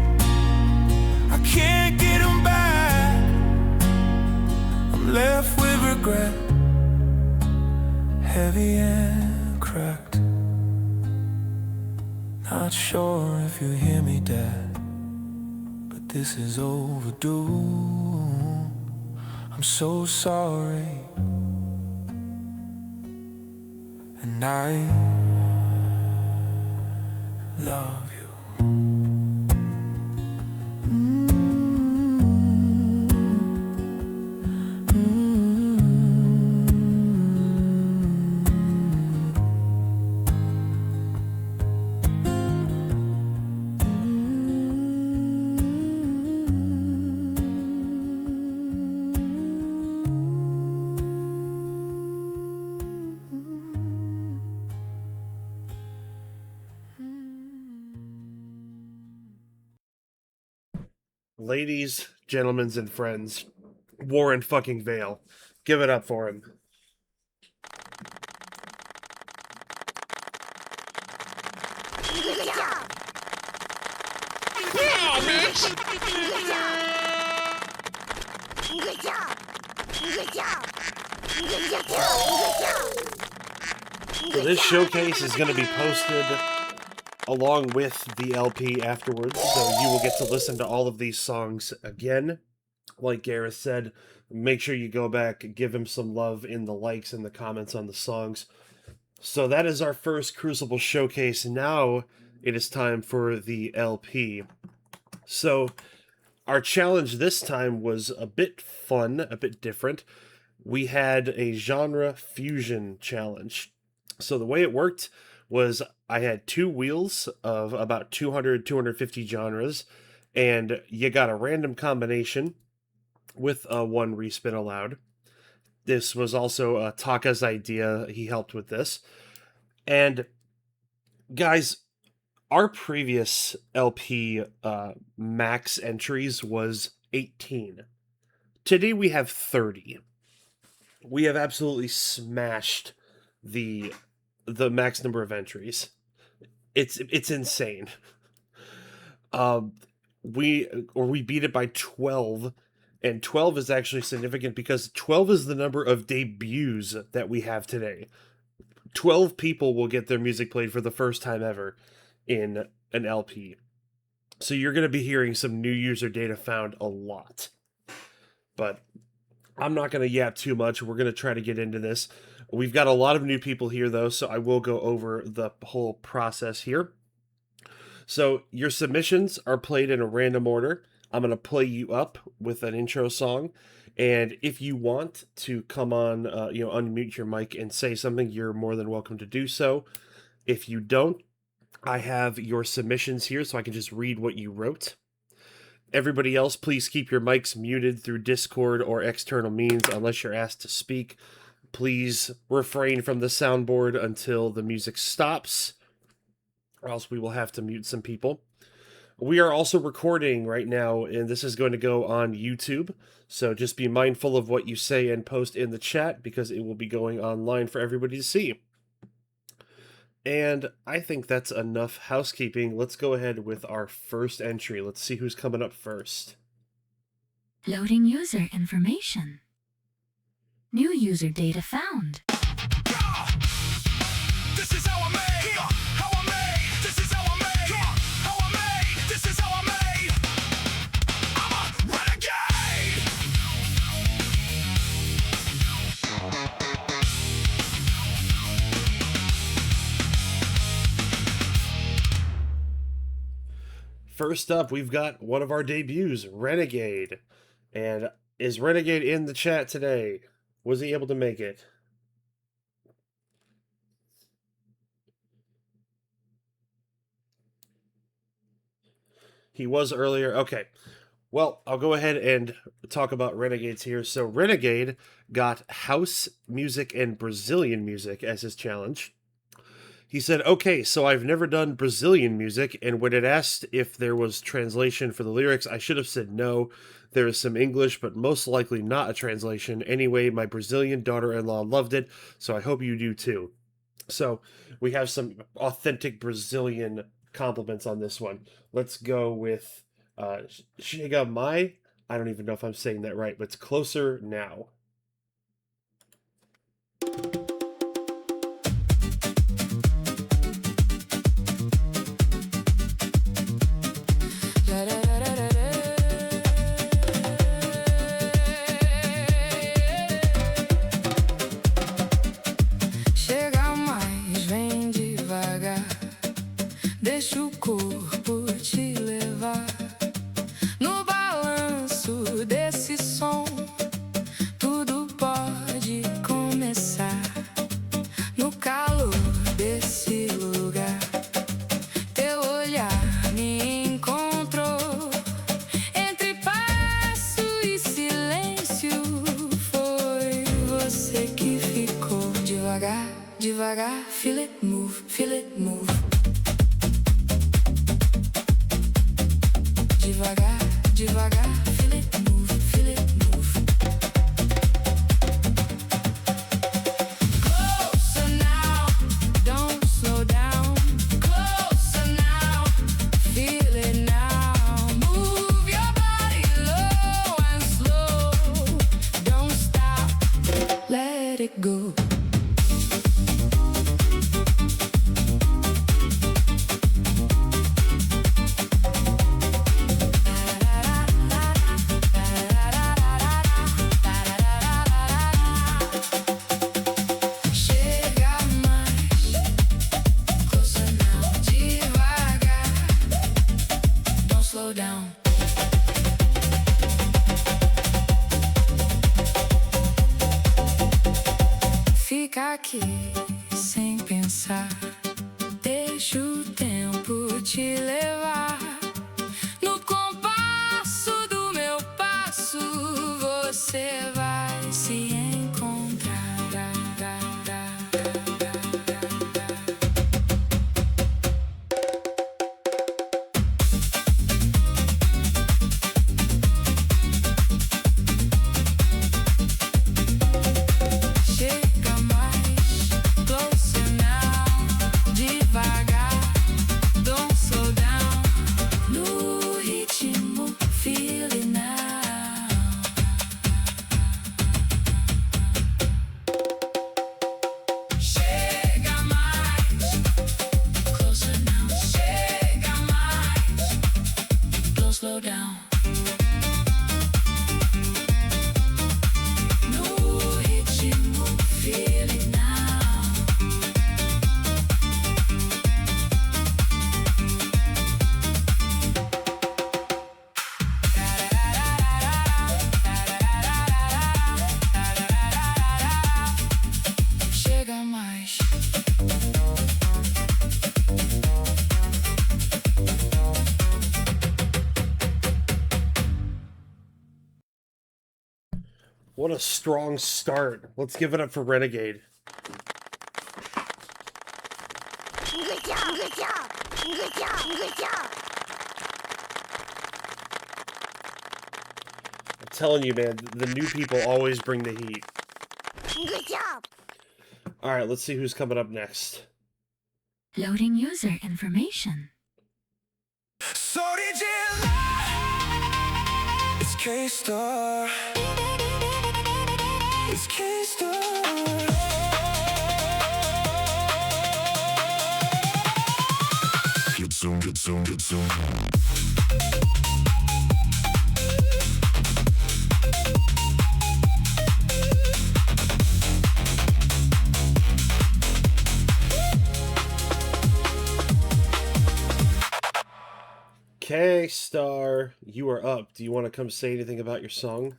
I can't get them back. I'm left with regret, heavy and cracked. Not sure if you hear me, Dad, but this is overdue. I'm so sorry, and I love you. Ladies, gentlemen, and friends, Warren fucking Vale. Give it up for him. Good job. Yeah, bitch. Good job. Good job. Good job. Good job. So this showcase is going to be posted along with the LP afterwards, so you will get to listen to all of these songs again. Like Gareth said, make sure you go back, give him some love in the likes and the comments on the songs. So that is our first Crucible showcase. Now it is time for the LP. So our challenge this time was a bit fun, a bit different. We had a genre fusion challenge. So the way it worked was I had two wheels of about 200, 250 genres, and you got a random combination with one respin allowed. This was also Taka's idea. He helped with this. And guys, our previous LP max entries was 18. Today we have 30. We have absolutely smashed the the max number of entries. It's insane. We beat it by 12, and 12 is actually significant because 12 is the number of debuts that we have today. 12 people will get their music played for the first time ever in an LP. So you're going to be hearing some new user data found a lot. But I'm not going to yap too much. We're going to try to get into this. We've got a lot of new people here, though, so I will go over the whole process here. So your submissions are played in a random order. I'm going to play you up with an intro song. And if you want to come on, unmute your mic and say something, you're more than welcome to do so. If you don't, I have your submissions here so I can just read what you wrote. Everybody else, please keep your mics muted through Discord or external means unless you're asked to speak. Please refrain from the soundboard until the music stops, or else we will have to mute some people. We are also recording right now, and this is going to go on YouTube, so just be mindful of what you say and post in the chat, because it will be going online for everybody to see. And I think that's enough housekeeping. Let's go ahead with our first entry. Let's see who's coming up first. Loading user information. New user data found. This is how I made. How I made. This is how I made. How I made. This is how I made. I'm a renegade. First up, we've got one of our debuts, Renegade. And is Renegade in the chat today? Was he able to make it? He was earlier. Okay. Well, I'll go ahead and talk about Renegades here. So Renegade got house music and Brazilian music as his challenge. He said, okay, so I've never done Brazilian music, and when it asked if there was translation for the lyrics, I should have said no. There is some English, but most likely not a translation. Anyway, my Brazilian daughter-in-law loved it, so I hope you do too. So we have some authentic Brazilian compliments on this one. Let's go with Chega Mais. I don't even know if I'm saying that right, but it's Closer Now. Chega mais, vem devagar. Deixa o corpo te levar. No balanço desse som, tudo pode começar. No calor desse lugar, teu olhar me encontrou. Entre passo e silêncio, foi você que ficou. Devagar, devagar, feel it move, feel it move. Devagar, devagar, feel it move, feel it move. Closer now, don't slow down. Closer now, feel it now. Move your body low and slow. Don't stop, let it go. Fica aqui sem pensar. Deixa o tempo te levar. No compasso do meu passo, você vai se encontrar. Chega mais, closer now. What a strong start. Let's give it up for Renegade. Good job, good job, good job, good job. I'm telling you, man, the new people always bring the heat. Good job. All right, let's see who's coming up next. Loading user information. So did you lie? It's K-Star. It's K-Star. Get zoom, get zoom, get zoom. K-Star, you are up. Do you want to come say anything about your song?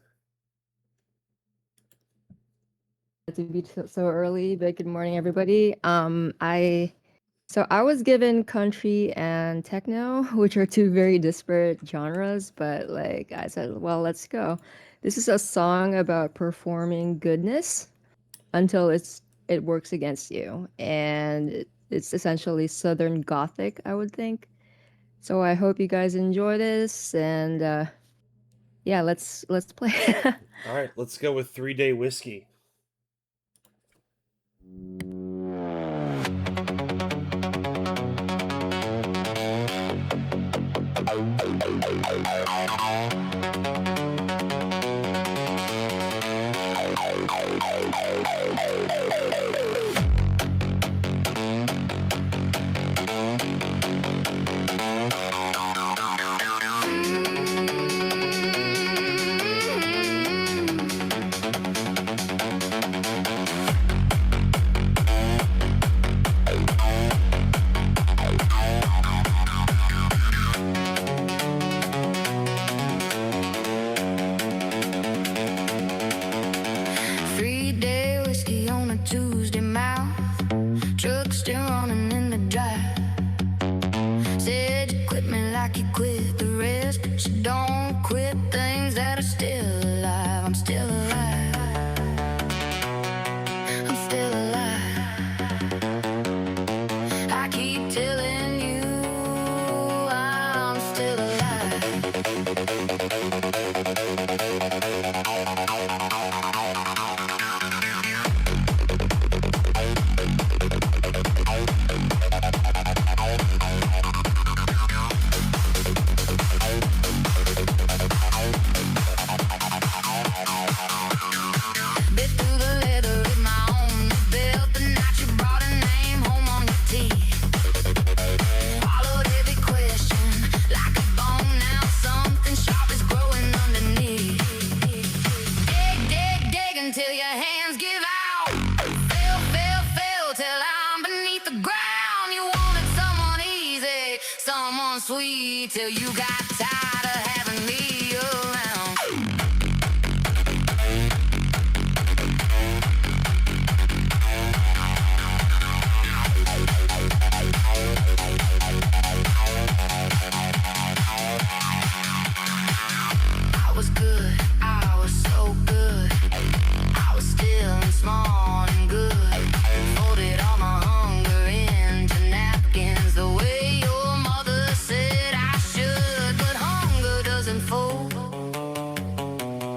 To be so early, but good morning, everybody. I was given country and techno, which are two very disparate genres, but like I said, well, let's go. This is a song about performing goodness until it works against you, and it's essentially Southern Gothic, I would think. So I hope you guys enjoy this, and yeah, let's play. All right, let's go with 3 Day Whiskey. Till you got tired of having me around. I was good, I was so good. I was still and small and good. Folded all my hunger into napkins the way your mother said I should. But hunger doesn't fold,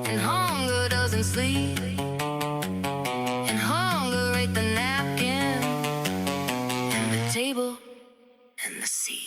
and hunger doesn't sleep, and hunger ate the napkin and the table and the seat.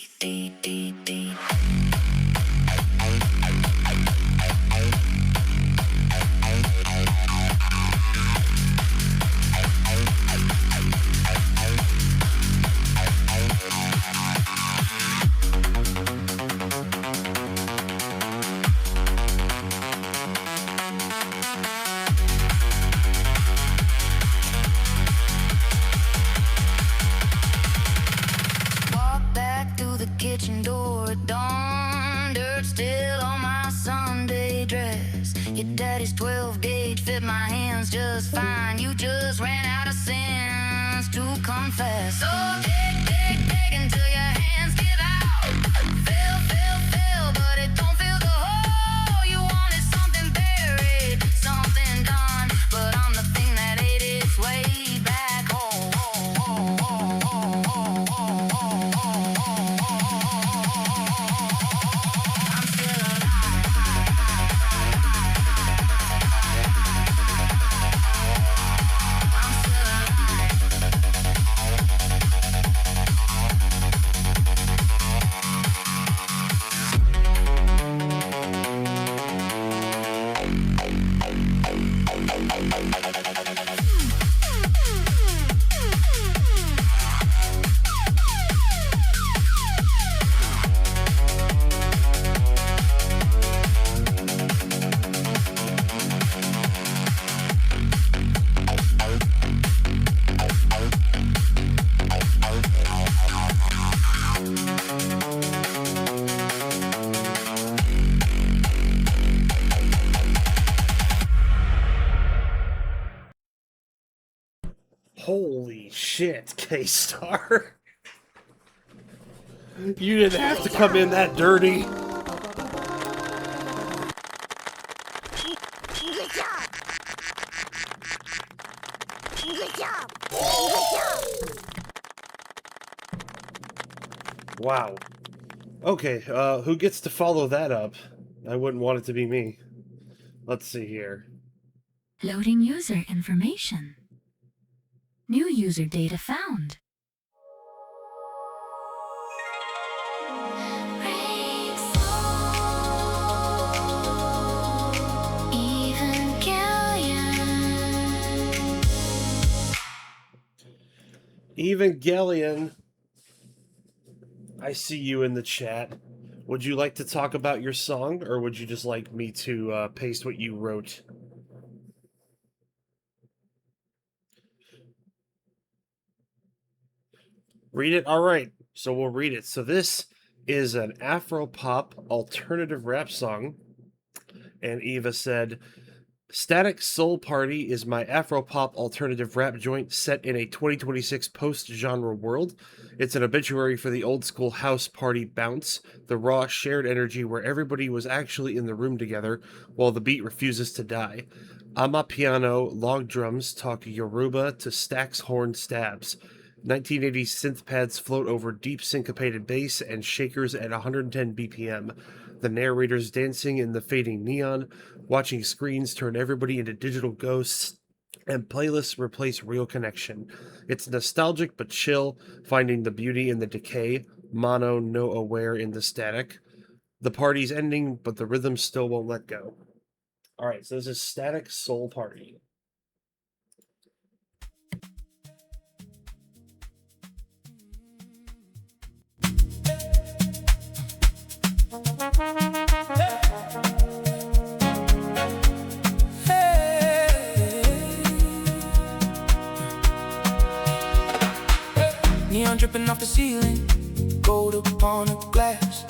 Kitchen door at dawn, dirt still on my Sunday dress. Your daddy's 12 gauge fit my hands just fine. You just ran out of sins to confess. So dig until your hands give out. Fill, but it don't fill the hole. You wanted something buried, something done. Holy shit, K-Star. You didn't have to come in that dirty. Good job. Good job. Good job. Wow. Okay, who gets to follow that up? I wouldn't want it to be me. Let's see here. Loading user information. New user data found. Evangelion, I see you in the chat. Would you like to talk about your song, or would you just like me to paste what you wrote? Read it? All right, so we'll read it. So this is an Afro-pop alternative rap song, and Eva said, Static Soul Party is my Afro-pop alternative rap joint set in a 2026 post-genre world. It's an obituary for the old-school house party bounce, the raw shared energy where everybody was actually in the room together while the beat refuses to die. Amapiano log drums talk Yoruba to Stax horn stabs. 1980s synth pads float over deep syncopated bass and shakers at 110 BPM. The narrators dancing in the fading neon, watching screens turn everybody into digital ghosts, and playlists replace real connection. It's nostalgic but chill, finding the beauty in the decay, mono, no aware in the static. The party's ending, but the rhythm still won't let go. Alright, so this is Static Soul Party. Neon dripping off the ceiling, gold upon a glass.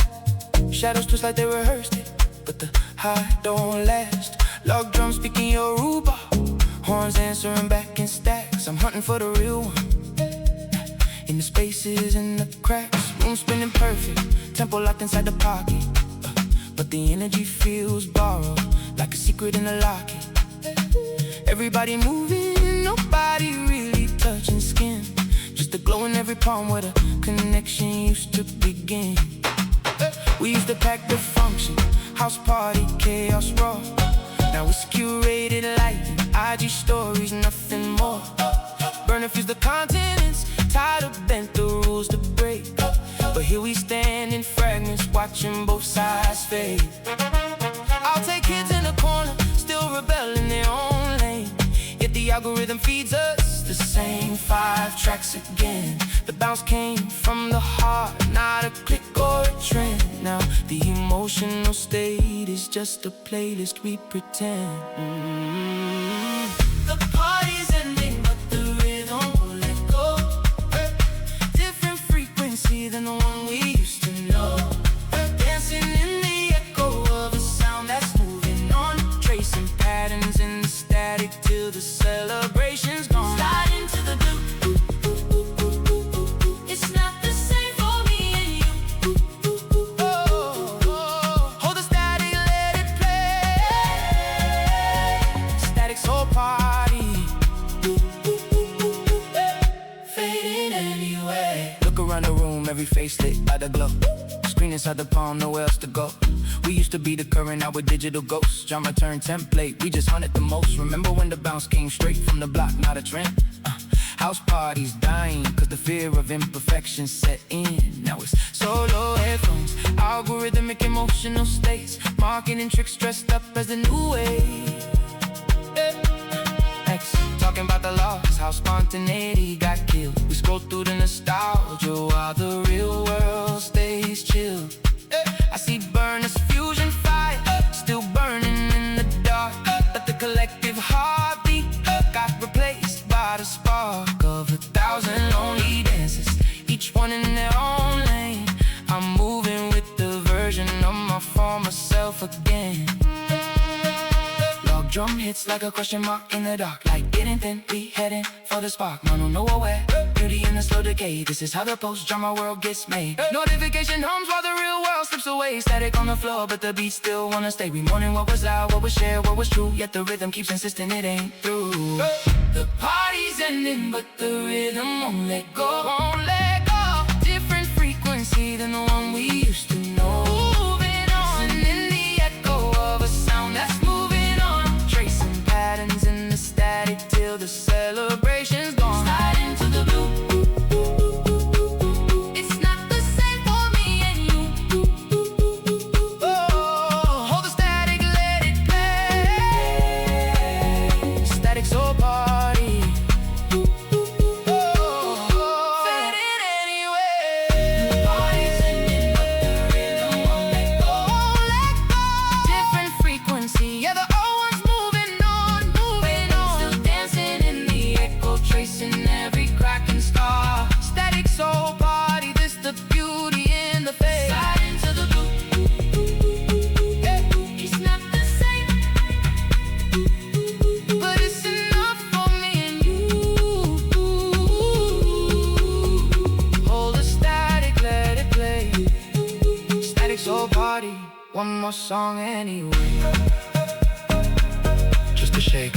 Shadows twist like they rehearsed it, but the high don't last. Log drums speaking Yoruba, horns answering back in stacks. I'm hunting for the real one, in the spaces and the cracks. Room spinning perfect, tempo locked inside the pocket, but the energy feels borrowed, like a secret in a locket. Everybody moving, nobody really touching skin. Just a glow in every palm where the connection used to begin. We used to pack the function, house party, chaos raw. Now it's curated light, IG stories, nothing more. Burner fuse the continents, tired of bent the rules to break. But here we stand in fragments, watching both sides fade. I'll take kids in the corner, still rebel in their own lane. Yet the algorithm feeds us the same 5 tracks again. The bounce came from the heart, not a click or a trend. Now the emotional state is just a playlist we pretend. The party's ending, but the rhythm won't let go. Different frequency than the one we used to know. Dancing in the echo of a sound that's moving on, tracing patterns in the static till the celebration's gone. Slide into the blue. It's not the same for me and you. Hold the static, let it play. Static soul party. Fading anyway. Look around the room, every face lit by the glow. Screen inside the palm, nowhere else to go. We used to be the current, now we're digital ghosts. Genre turn template, we just hunted the most. Remember when the bounce came straight from the block, not a trend? House parties dying, cause the fear of imperfection set in. Now it's solo headphones, algorithmic emotional states. Marketing tricks dressed up as the new wave. X, talking about the loss, how spontaneity got killed. We scroll through the nostalgia while the real world stays chill. I see burners, fusion fire, still burning in the dark. But the collective heartbeat got replaced by the spark of 1,000 lonely dances, each one in their own lane. I'm moving with the version of my former self again. Log drum hits like a question mark in the dark. Like getting thin, we heading for the spark. Man, don't know where. Beauty in the slow decay. This is how the post-drama world gets made. Notification hums while the real world slips away. Static on the floor, but the beat still wanna stay. We mourning what was loud, what was shared, what was true. Yet the rhythm keeps insisting it ain't through. The party's ending, but the rhythm won't let go. Won't let go. Different frequency than the one we used to know. Moving on in the echo of a sound that's moving on. Tracing patterns in the static till the celebration's gone. Slide into the blue. It's not the same for me and you. Oh, hold the static, let it play. Static soul party. One more song anyway, just to shake.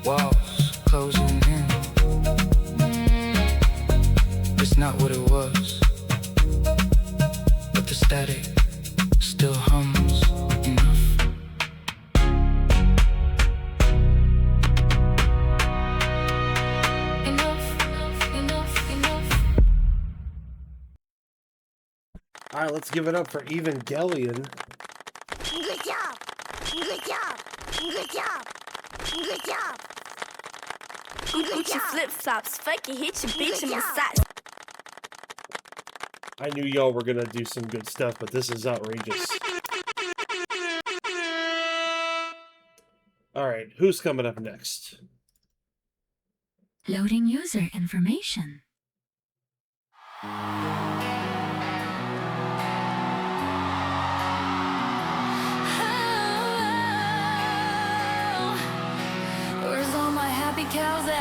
Walls closing in. It's not what it was, but the static still hums enough. All right, let's give it up for Evangelion. Good job. Good job. Good job. Good job. Gucci flip flops, fucking hit your bitch in my socks. I knew y'all were gonna do some good stuff, but this is outrageous. All right, who's coming up next? Loading user information. Where's all my happy cows at?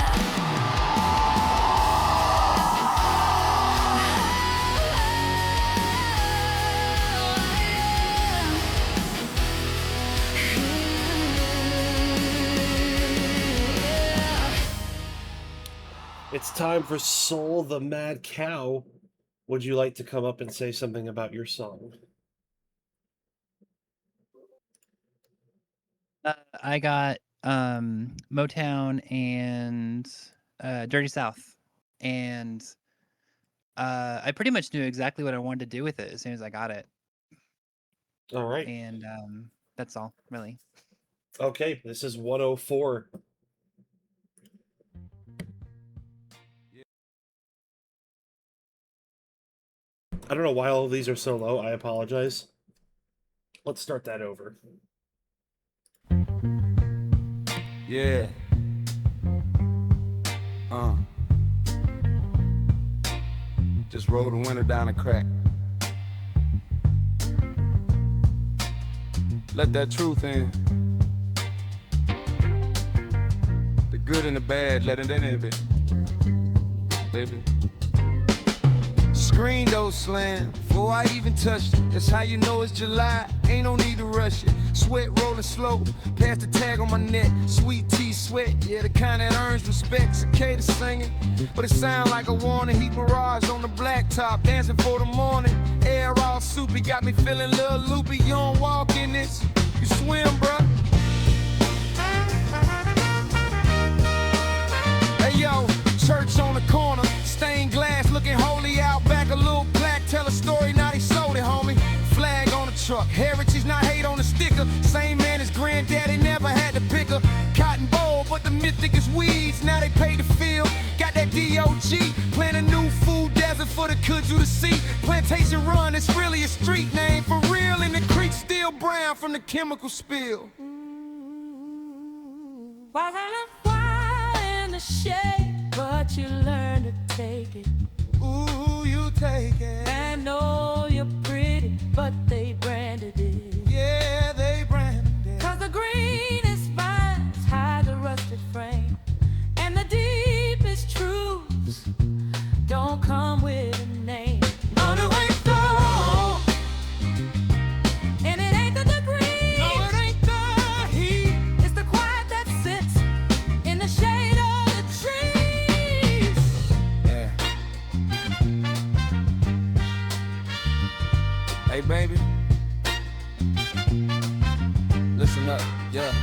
It's time for Soul the Mad Cow. Would you like to come up and say something about your song? I got Motown and Dirty South, and I pretty much knew exactly what I wanted to do with it as soon as I got it. All right. And that's all, really. Okay, this is 104. I don't know why all of these are so low. I apologize. Let's start that over. Yeah. Just roll the window down a crack. Let that truth in. The good and the bad, let it in a bit. Baby. Screen door slam before I even touched it. That's how you know it's July. Ain't no need to rush it. Sweat rolling slow, past the tag on my neck. Sweet tea sweat, yeah, the kind that earns respect. Cicada singing, but it sound like a warning. Heat mirage on the blacktop, dancing for the morning. Air all soupy, got me feeling a little loopy. You don't walk in this, you swim, bruh. Hey yo, church on the corner, stained glass looking holy out back. A little black, tell a story, now they sold it, homie. Flag on the truck, heritage, not hate on the sticker. Same man as granddaddy, never had to pick a cotton bowl, but the mythic is weeds, now they pay the field. Got that DOG, plant a new food desert for the kudzu to see. Plantation Run, it's really a street name for real, and the creek still brown from the chemical spill. Wasn't a while in the shade, but you learn to take it. Ooh, you take it. I know you're pretty, but they branded it. Yeah. baby. Listen up, yeah.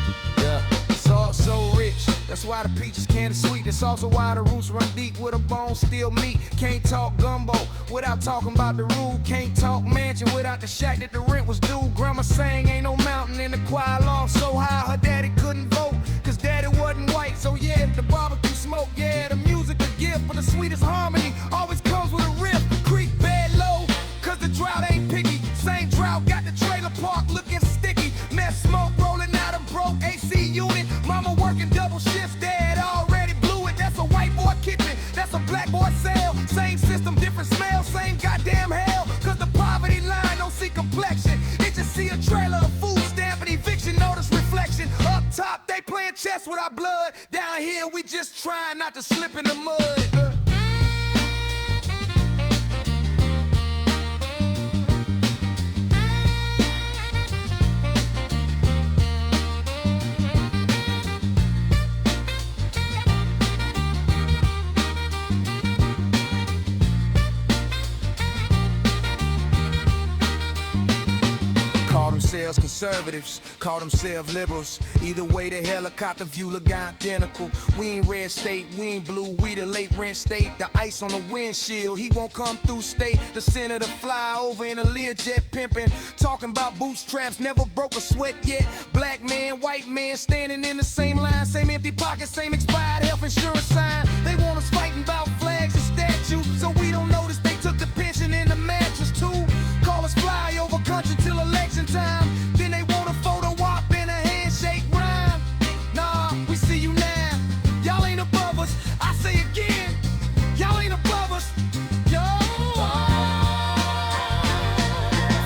It's all so rich, that's why the peaches candy sweet. It's also why the roots run deep with a bone still meat. Can't talk gumbo without talking about the rule. Can't talk mansion without the shack that the rent was due. Grandma sang ain't no mountain in the choir loft so high her daddy couldn't vote, cause daddy wasn't white. So yeah, the barbecue smoke, yeah, the music a gift, but the sweetest harmony always comes with a riff. Creek bed low, cause the drought ain't picky. Same drought got the trailer park looking sticky. Mess smoke rolling out a broke AC unit. Mama working double shifts, dad already blew it. That's a white boy kitchen, that's a black boy sale. Same system, different smell, same goddamn hell. Cause the poverty line don't see complexion. It just see a trailer, a food stamp, and eviction notice reflection. Up top, they playing chess with our blood. Down here, we just trying not to slip in the mud. Themselves conservatives, call themselves liberals. Either way, the helicopter view look identical. We ain't red state, we ain't blue, we the late rent state. The ice on the windshield, he won't come through state. The senator fly over in a Learjet pimpin', talking about bootstraps, never broke a sweat yet. Black man, white man, standing in the same line, same empty pockets, same expired health insurance sign. They want us fighting about flags and statues, so we don't notice they took the pension in the mattress too. Call us fly over country till election time. Then they want a photo op and a handshake rhyme. Nah, we see you now. Y'all ain't above us. I say again, y'all ain't above us. Yo.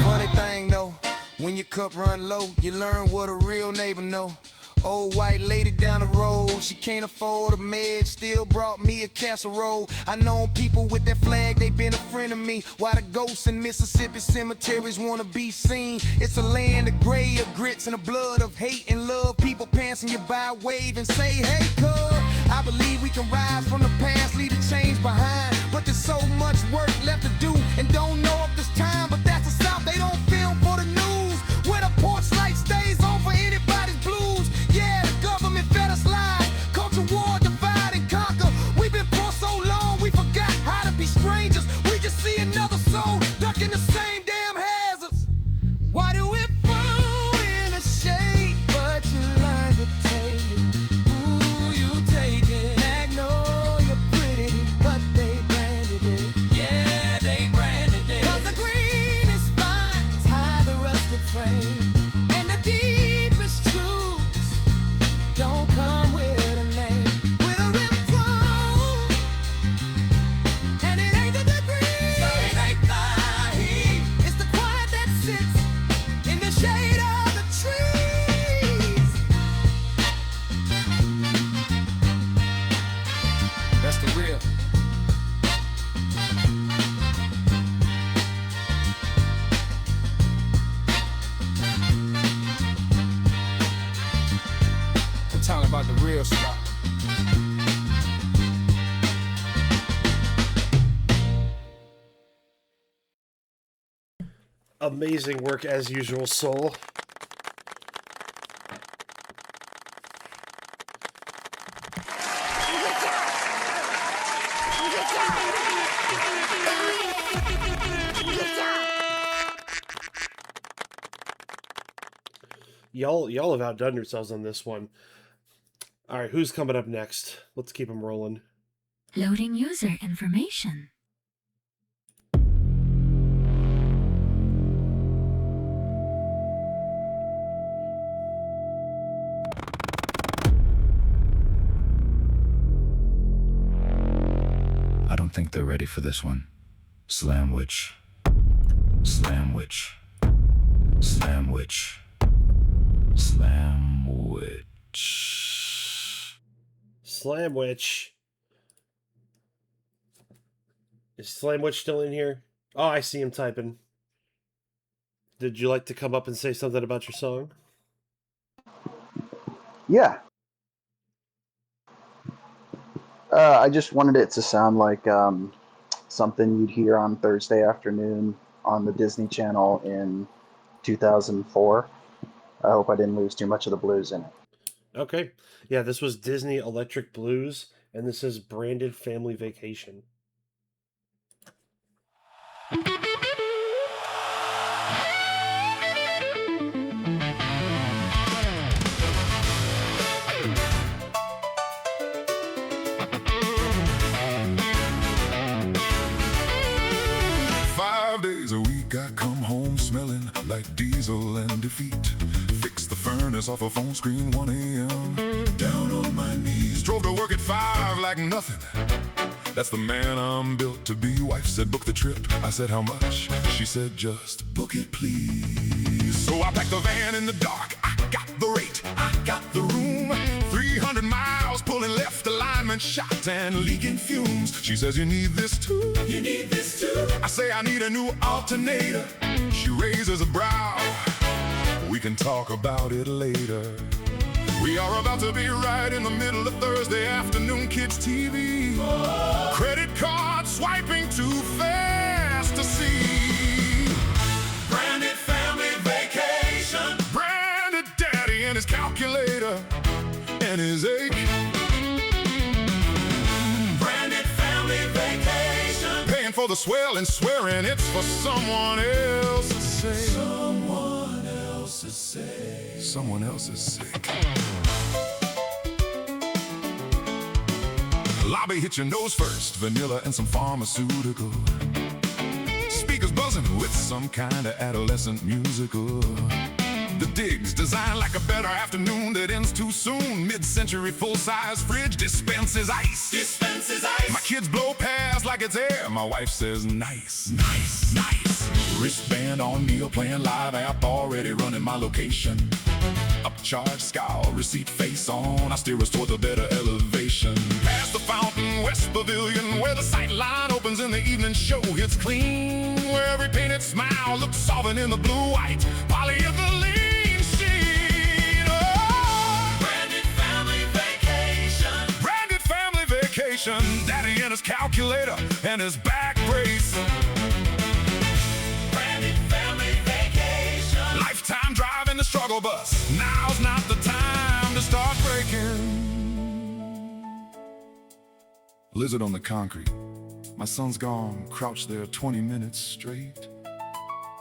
Funny thing though, when your cup run low, you learn what a real neighbor know. Old white lady down the road, she can't afford a med, still brought me a casserole. I know people with that flag, they been a friend of me. Why the ghosts in Mississippi cemeteries wanna be seen? It's a land of gray, of grits, and the blood of hate and love. People passing you by, wave and say, hey, cuz. I believe we can rise from the past, leave the change behind. But there's so much work left to do, and don't know if there's time. But that's the South, they don't film for the news. Where the porch light stays on for anybody's blues. Yeah, the government fed us lies. Culture war, divide and conquer. We've been poor so long, we forgot how to be strangers. We just see another soul ducking the same damn hazards. Why do it fall in a shape, but you learn to take it? Ooh, you take it. Magnolia pretty, but they branded it. Yeah, they branded it. 'Cause the green is fine, hide the rusted frame. And the deepest truths don't come with a name, with a ringtone. And it ain't the degree, so it ain't the heat. It's the quiet that sits in the shade of the trees. That's the real. I'm talking about the real stuff. Amazing work as usual, Soul. Y'all have outdone yourselves on this one. All right, who's coming up next? Let's keep them rolling. Loading user information. I don't think they're ready for this one. Slamwich. Slamwich. Slamwich. Slamwich. Slamwich. Is Slamwich still in here? Oh, I see him typing. Did you like to come up and say something about your song? Yeah. I just wanted it to sound like something you'd hear on Thursday afternoon on the Disney Channel in 2004. I hope I didn't lose too much of the blues in it. Okay. Yeah, this was Disney Electric Blues, and this is Branded Family Vacation. I come home smelling like diesel and defeat. Fix the furnace off a phone screen, 1 a.m. Down on my knees. Drove to work at 5 like nothing. That's the man I'm built to be. Wife said, book the trip. I said, how much? She said, just book it, please. So I packed the van in the dark. I got the rate. I got the room. 300 miles pulling left, alignment shots and leaking fumes. She says, you need this too? You need this too? I say, I need a new alternator. She raises a brow. We can talk about it later. We are about to be right in the middle of Thursday afternoon kids TV. Credit card swiping too fast to see. Branded family vacation. Branded daddy and his calculator and his ache. Branded family vacation. Paying for the swell and swearing it's for someone else's sake. Someone else's sake. Someone else's sake. Lobby hit your nose first, vanilla and some pharmaceutical. Speakers buzzing with some kind of adolescent musical. The digs designed like a better afternoon that ends too soon. Mid-century full-size fridge dispenses ice. Dispenses ice. My kids blow past like it's air. My wife says nice, nice, nice. Wristband on Neil playing live app already running my location. Upcharge scowl, receipt face on. I steer us toward the better elevation. Past the fountain, West Pavilion, where the sight line opens in the evening show hits clean. Where every painted smile looks solvent in the blue-white polyethylene sheet. Oh! Branded family vacation. Branded family vacation. Daddy and his calculator and his back brace. Branded family vacation. Lifetime drive in the struggle bus. Now's not the time to start breaking. Lizard on the concrete. My son's gone, crouched there 20 minutes straight.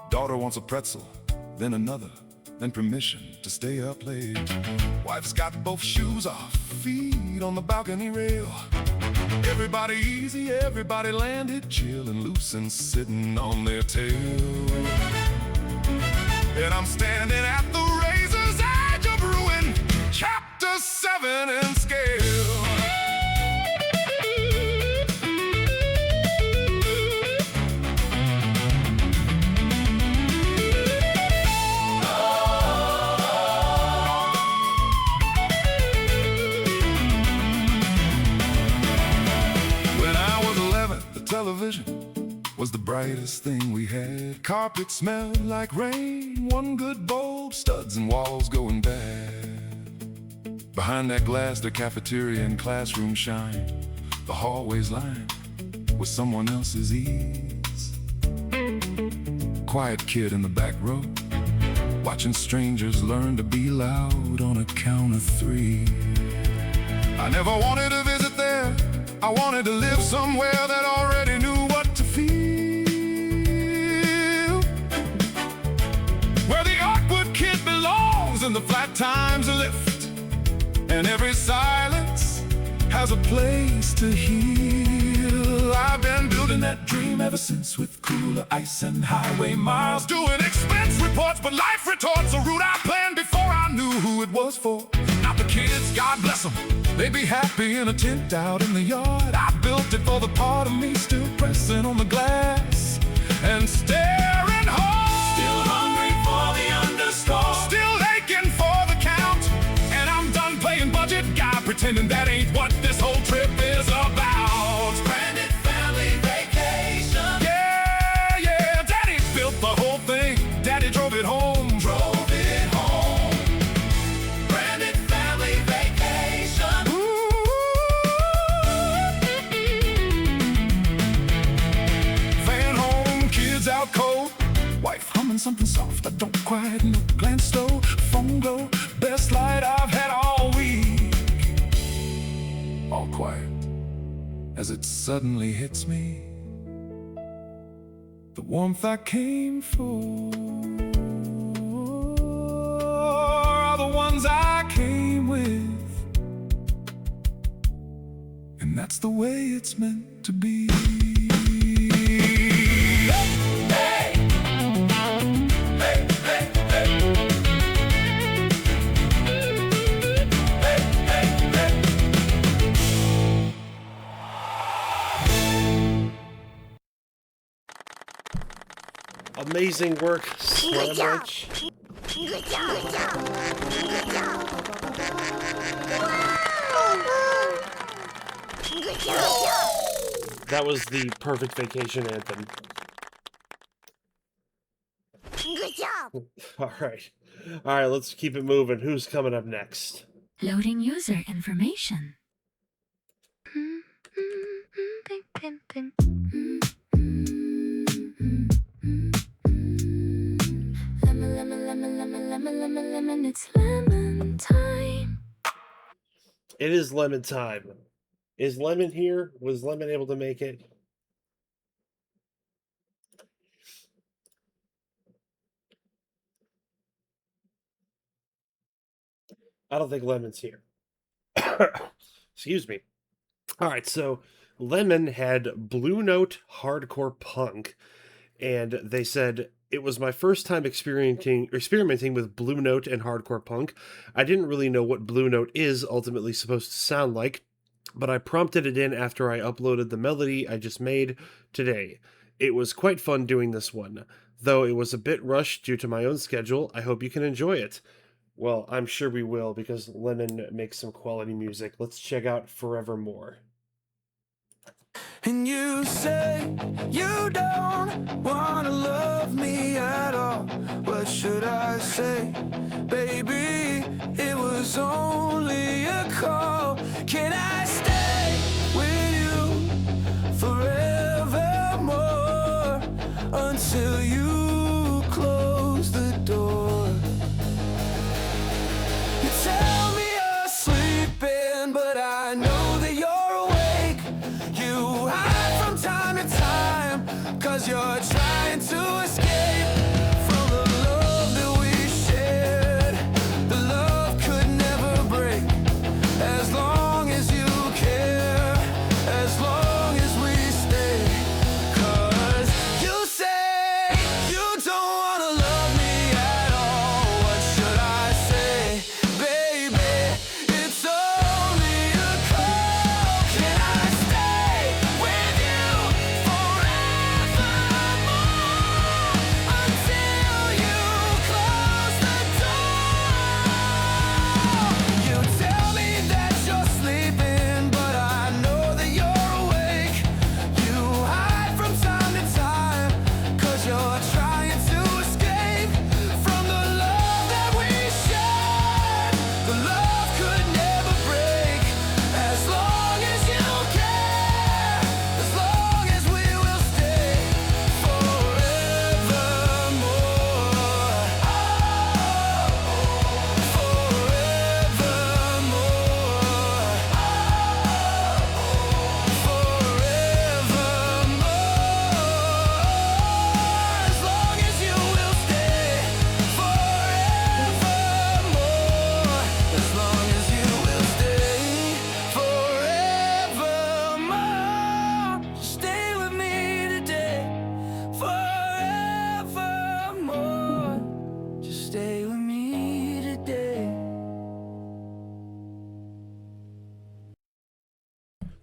Daughter wants a pretzel, then another, then permission to stay up late. Wife's got both shoes off, feet on the balcony rail. Everybody easy, everybody landed, chillin' loose and sitting on their tail. And I'm standing at the razor's edge of ruin, chapter 7 in scale. When I was 11, the television was the brightest thing we had. Carpet smelled like rain, one good bulb, studs and walls going bad. Behind that glass, the cafeteria and classroom shine. The hallways lined with someone else's ease. Quiet kid in the back row, watching strangers learn to be loud on a count of 3. I never wanted to visit there. I wanted to live somewhere that already knew what to feel. Where the awkward kid belongs and the flat times lift. And every silence has a place to heal. I've been building that dream ever since, with cooler ice and highway miles. Doing expense reports, but life retorts. A route I planned before I knew who it was for. Not the kids, God bless them. They'd be happy in a tent out in the yard. I built it for the part of me still pressing on the glass and staring hard. Still hungry for the underscore. Still aching for the count. And I'm done playing budget guy, pretending that ain't what this whole trip is about. Branded family vacation. Yeah, yeah, Daddy built the whole thing. Daddy drove it home. Drove it home. Branded family vacation. Van home, kids out cold. quiet in the glance though, phone glow, best light I've had all week. All quiet as it suddenly hits me. The warmth I came for are the ones I came with, and that's the way it's meant to be. Amazing work, Slamwich. Good job. Good job. Good job. Good job. That was the perfect vacation anthem. Good job. All right, let's keep it moving. Who's coming up next? Loading user information. Lemon, it's lemon time. It is lemon time. Is Lemon here? Was Lemon able to make it? I don't think Lemon's here. Excuse me. All right, so Lemon had Blue Note Hardcore Punk, and they said, it was my first time experimenting with Blue Note and hardcore punk. I didn't really know what Blue Note is ultimately supposed to sound like, but I prompted it in after I uploaded the melody I just made today. It was quite fun doing this one, though it was a bit rushed due to my own schedule. I hope you can enjoy it. Well, I'm sure we will, because Lemon makes some quality music. Let's check out Forevermore. And you say you don't wanna love me at all. What should I say? Baby, it was only a call. Can I stay with you forevermore until you close the door? You tell me you're sleeping, but I know that you're awake. You hide from time to time, 'cause you're trying to escape from the love that we shared. The love could never break, as long as you care, as long as we stay. 'Cause you say you don't wanna love me at all. What should I say? Baby, it's only a call. Can I stay with you forevermore until you close the door? You tell me that you're sleeping, but I know that you're awake. You hide from time to time, 'cause you're trying to escape from the love that we shared. The love could never break, as long as you care, as long as we will stay forevermore. As long as you will stay forevermore. As long as you will stay forevermore. Just stay with me today forevermore. Just stay with me today.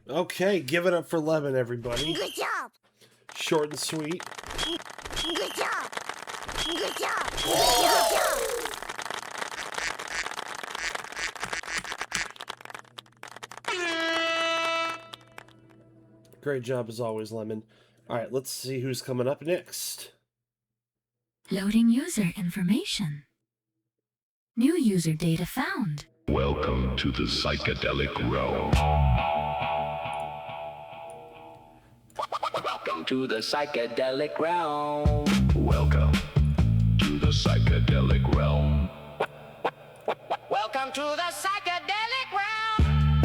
Okay, give it up for Lemon, everybody. Good job. Short and sweet. Good job. Good job. Good job. Great job as always, Lemon. All right, let's see who's coming up next. Loading user information. New user data found. Welcome to the psychedelic realm. Welcome to the psychedelic realm. Welcome to the psychedelic to the psychedelic realm.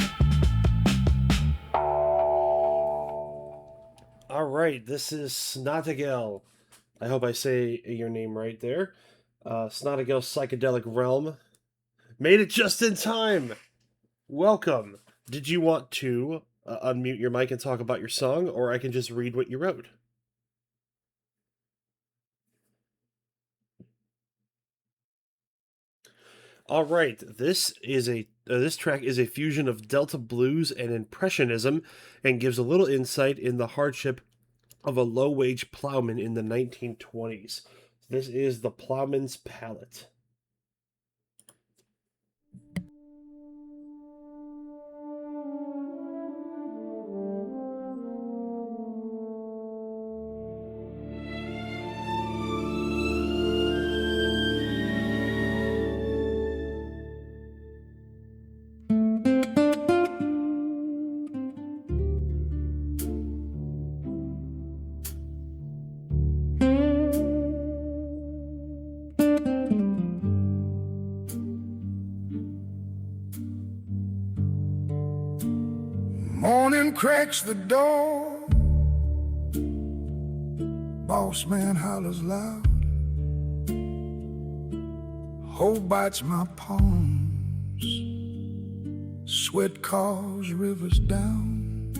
All right, this is Snotegels. I hope I say your name right there. Snotegels Psychedelic Realm. Made it just in time. Welcome. Did you want to unmute your mic and talk about your song, or I can just read what you wrote? All right, this track is a fusion of Delta blues and impressionism, and gives a little insight in the hardship of a low-wage plowman in the 1920s. This is the Plowman's Palette. Morning cracks the door, boss man hollers loud, hoe bites my palms, sweat calls rivers down.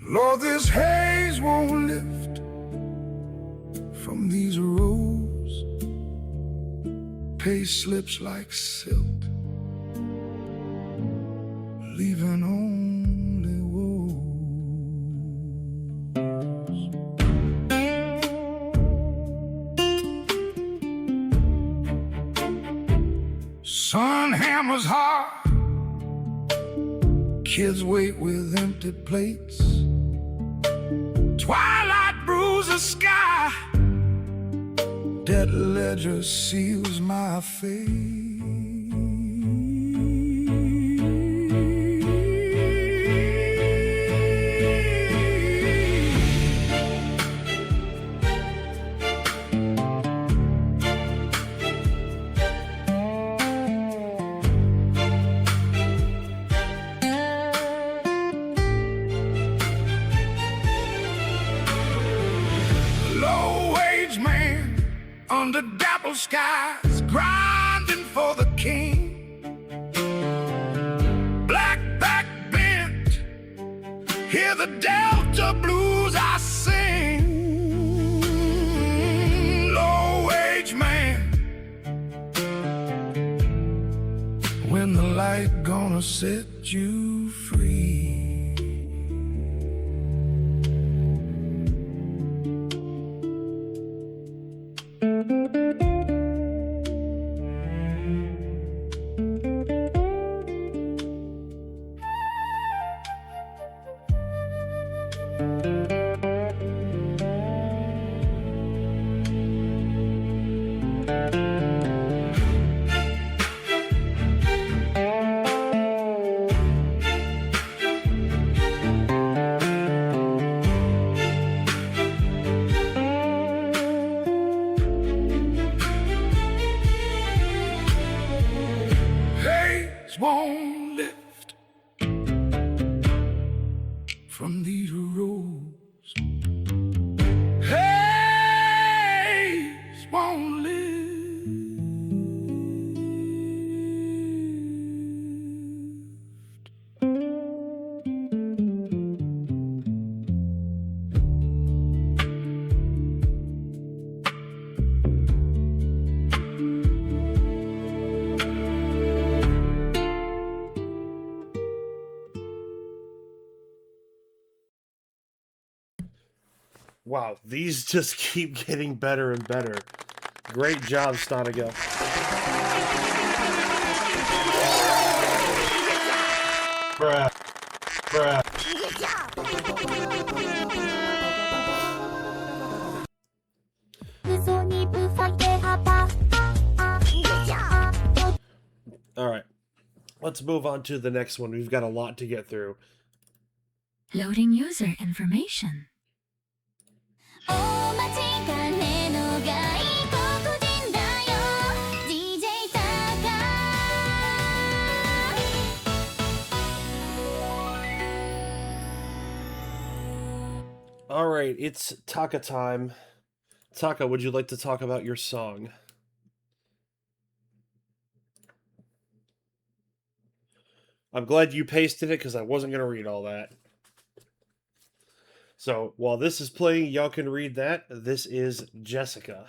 Lord, this haze won't lift from these roads, pay slips like silk, leaving only woes. Sun hammers hard, kids wait with empty plates, twilight brews the sky, dead ledger seals my fate. Under dapple skies, grinding for the king. Black back bent, hear the Delta blues I sing. Low wage man, when the light gonna set you free? Won't lift from these roads. Haze won't Wow, these just keep getting better and better. Great job, Snotegels. Bruh. Bruh. All right, let's move on to the next one. We've got a lot to get through. Loading user information. DJ Taka All right, it's Taka time. Taka, would you like to talk about your song? I'm glad you pasted it because I wasn't going to read all that. So while this is playing, y'all can read that. This is Jessica.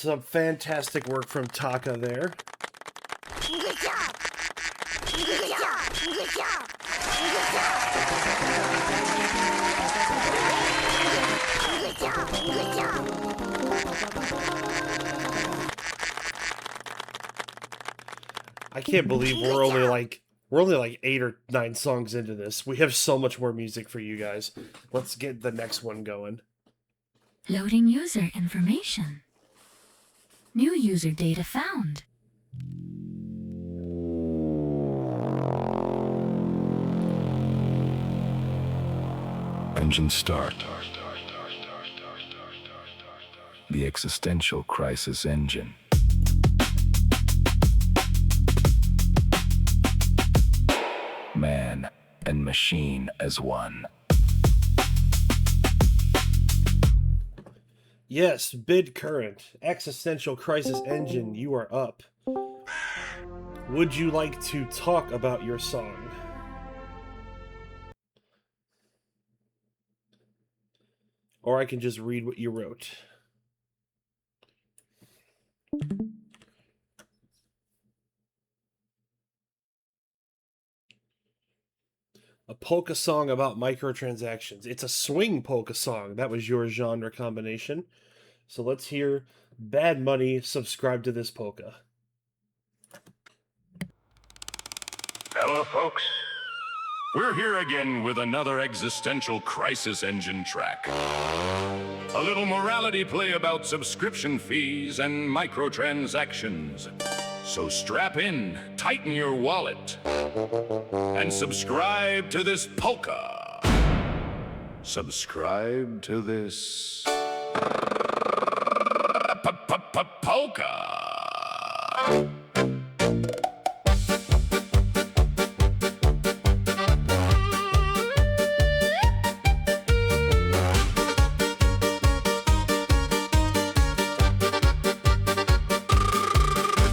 Some fantastic work from Taka there. Good job. Good job. Good job. Good job. Good job. I can't believe we're only like 8 or 9 songs into this. We have so much more music for you guys. Let's get the next one going. Loading user information. New user data found. Engine start. The existential crisis engine. Man and machine as one. Yes, BidCurrent, Existential Crisis Engine, you are up. Would you like to talk about your song? Or I can just read what you wrote. A polka song about microtransactions. It's a swing polka song. That was your genre combination. So let's hear Bad Money subscribe to this polka. Hello, folks. We're here again with another existential crisis engine track. A little morality play about subscription fees and microtransactions. So strap in, tighten your wallet, and subscribe to this polka. Subscribe to this polka.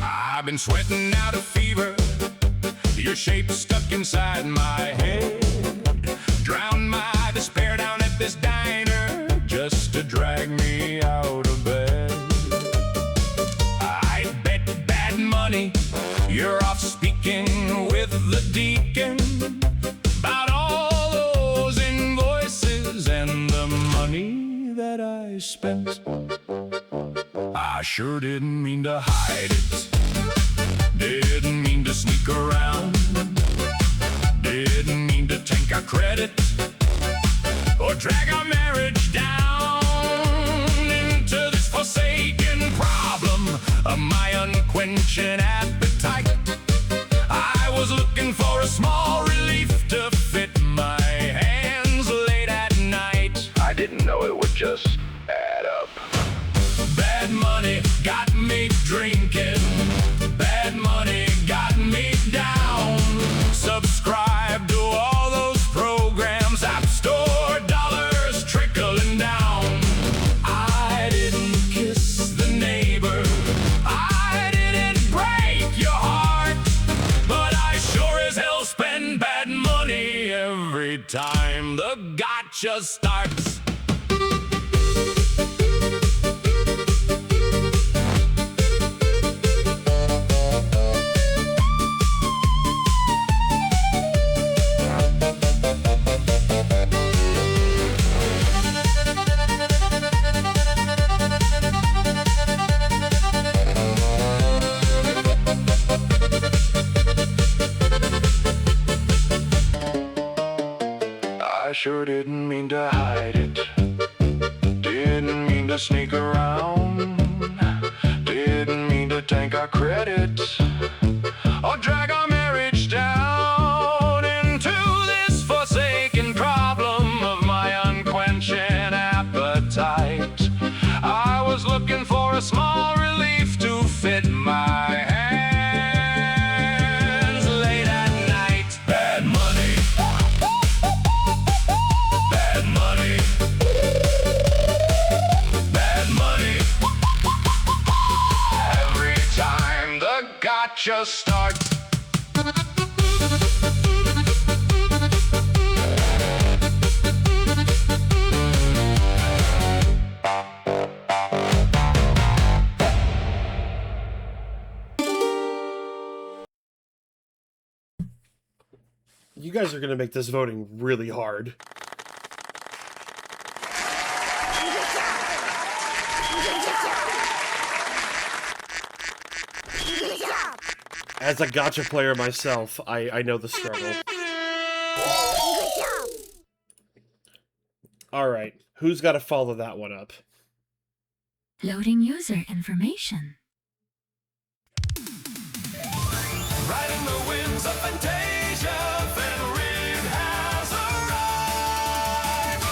I've been sweating out a fever, your shape stuck inside my head. Drown my despair down at this diner, just to drag me out of bed. I bet bad money you're off speaking with the deacon about all those invoices and the money that I spent. I sure didn't mean to hide it. Didn't mean to sneak around. Didn't mean to tank our credit or drag our marriage down into this forsaken problem of my unquenching appetite. I was looking for a small relief to fit my hands late at night. I didn't know it would just add up. Bad money got me drinking. Bad money got me down. Subscribe to all those programs, App Store dollars trickling down. I didn't kiss the neighbor, I didn't break your heart, but I sure as hell spend bad money every time the gotcha starts. I sure didn't mean to hide it. Didn't mean to sneak around. Didn't mean to tank our credit or drag our marriage down into this forsaken problem of my unquenching appetite. I was looking for a small relief to fit my hands late at night. Bad money. Bad money. Bad money. Every time the gotcha starts. You guys are going to make this voting really hard. As a gacha player myself, I know the struggle. Alright, who's got to follow that one up? Loading user information. Riding the winds of Fantasia, Fenrig has arrived.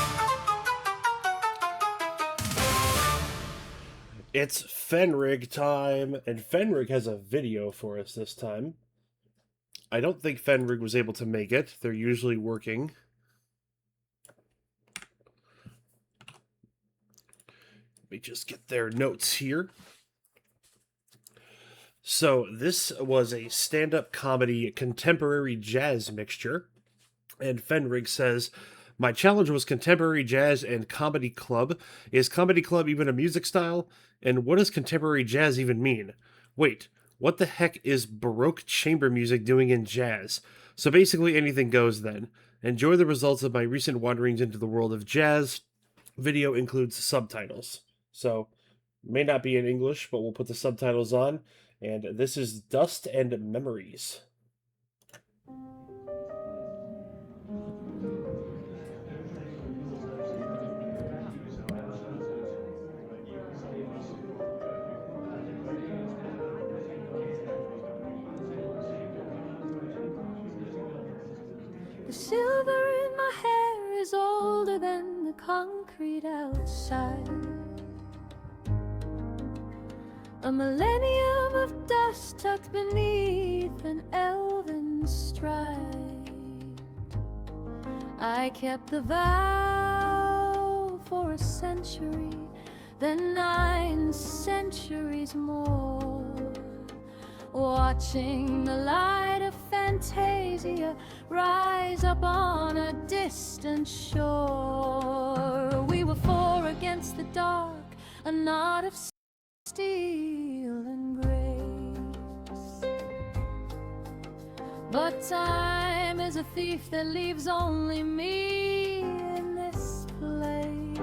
It's Fenrig time, and Fenrig has a video for us this time. I don't think Fenrig was able to make it. They're usually working. Let me just get their notes here. So this was a stand-up comedy contemporary jazz mixture. And Fenrig says, my challenge was contemporary jazz and comedy club. Is comedy club even a music style? And what does contemporary jazz even mean? Wait, what the heck is Baroque chamber music doing in jazz? So basically anything goes then. Enjoy the results of my recent wanderings into the world of jazz. Video includes subtitles. So, may not be in English, but we'll put the subtitles on. And this is Dust and Memories. The silver in my hair is older than the concrete outside. A millennium of dust tucked beneath an elven stride. I kept the vow for a century, then 9 centuries more, watching the light of Fantasia rise up on a distant shore. We were 4 against the dark, a knot of steel and grace. But time is a thief that leaves only me in this place.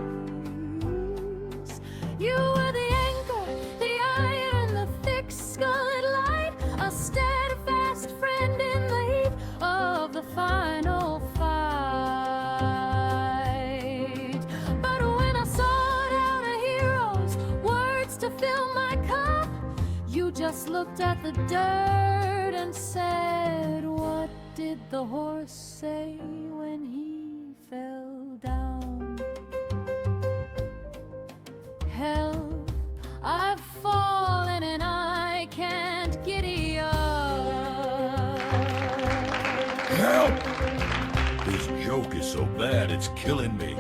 You were the anchor, the iron, the thick scarlet light, a steadfast friend in the heat of the final fight. But when I sought out a hero's words to fill my cup, you just looked at the dirt and said, what did the horse say when he fell down? Help, I've fallen and I can't giddy up. Help! This joke is so bad it's killing me.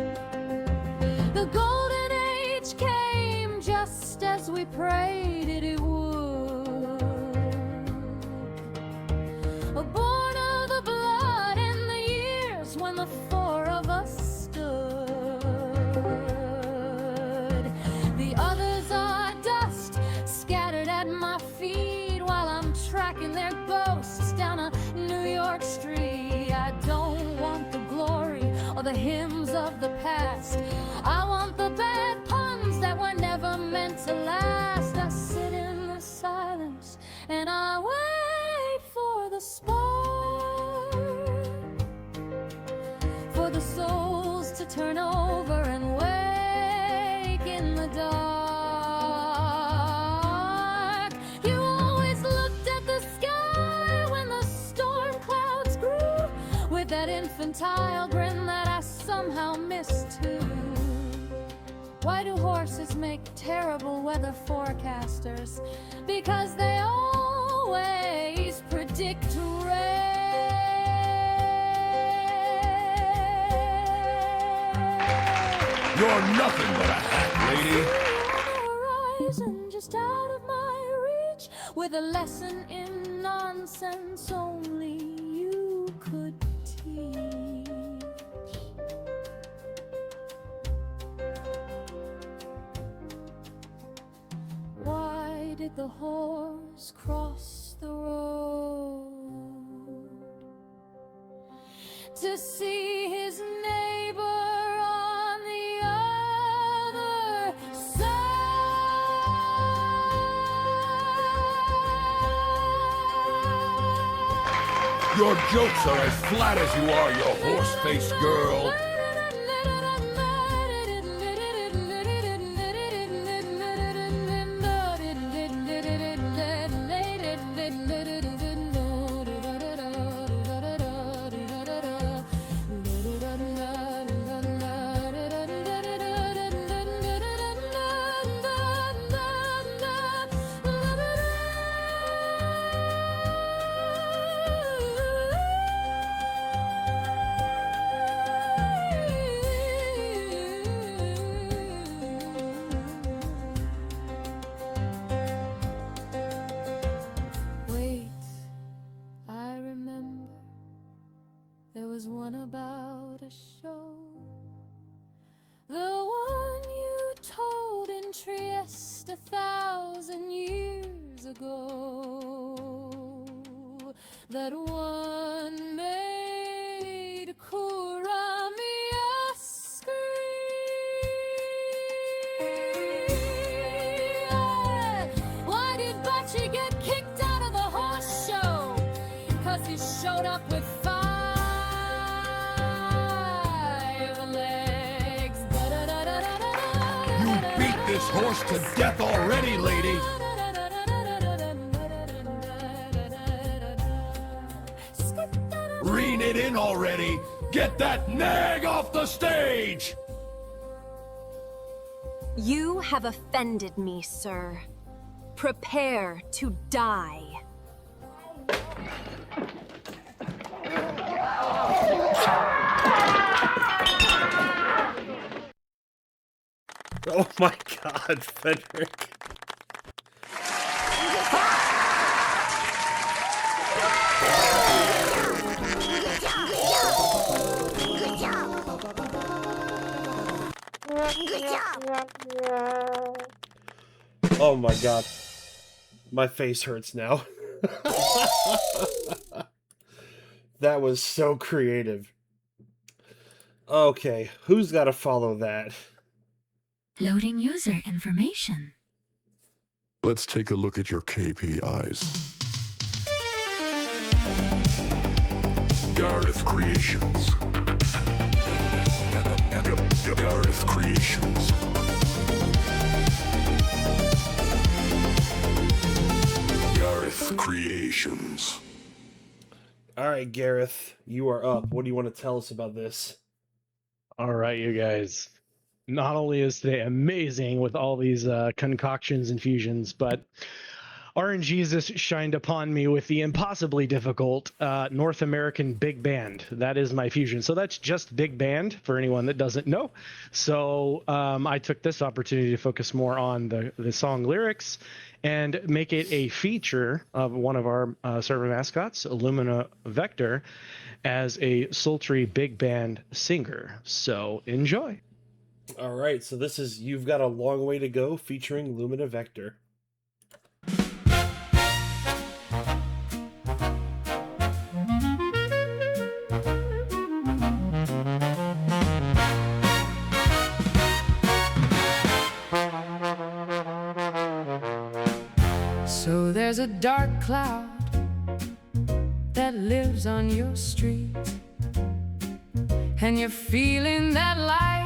The golden age came just as we prayed it would. Born of the blood and the years when the 4 of us stood. The others are dust scattered at my feet while I'm tracking their ghosts down a New York street. I don't want the glory or the hymns of the past. I want the bad puns that were never meant to last. I sit in the silence and I wait for the spark, for the souls to turn over and wake in the dark. You always looked at the sky when the storm clouds grew, with that infantile grin that I somehow missed too. Why do horses make terrible weather forecasters? Because they always predict rain. You're nothing but a hack, lady. Horizon just out of my reach, with a lesson in nonsense only you could teach. Why did the horse cross the road to see his neighbor on the other side? Your jokes are as flat as you are, you horse-faced girl. that one made Kuramia scream. Why did Bachi get kicked out of the horse show? 'Cause he showed up with 5 legs. You beat this horse to death already, lady. Rein it in already. Get that nag off the stage. You have offended me, sir. Prepare to die. Oh my god, Fenrig. Oh my god. My face hurts now. That was so creative. Okay, who's got to follow that? Loading user information. Let's take a look at your KPIs. Gareth Creations. Gareth Creations. Gareth Creations. All right, Gareth, you are up. What do you want to tell us about this? All right, you guys. Not only is today amazing with all these concoctions and fusions, but RNGesus shined upon me with the impossibly difficult North American big band. That is my fusion. So that's just big band for anyone that doesn't know. So I took this opportunity to focus more on the song lyrics and make it a feature of one of our server mascots, Lumina Vector, as a sultry big band singer. So enjoy. All right, so this is You've Got a Long Way to Go featuring Lumina Vector. So there's a dark cloud that lives on your street, and you're feeling that life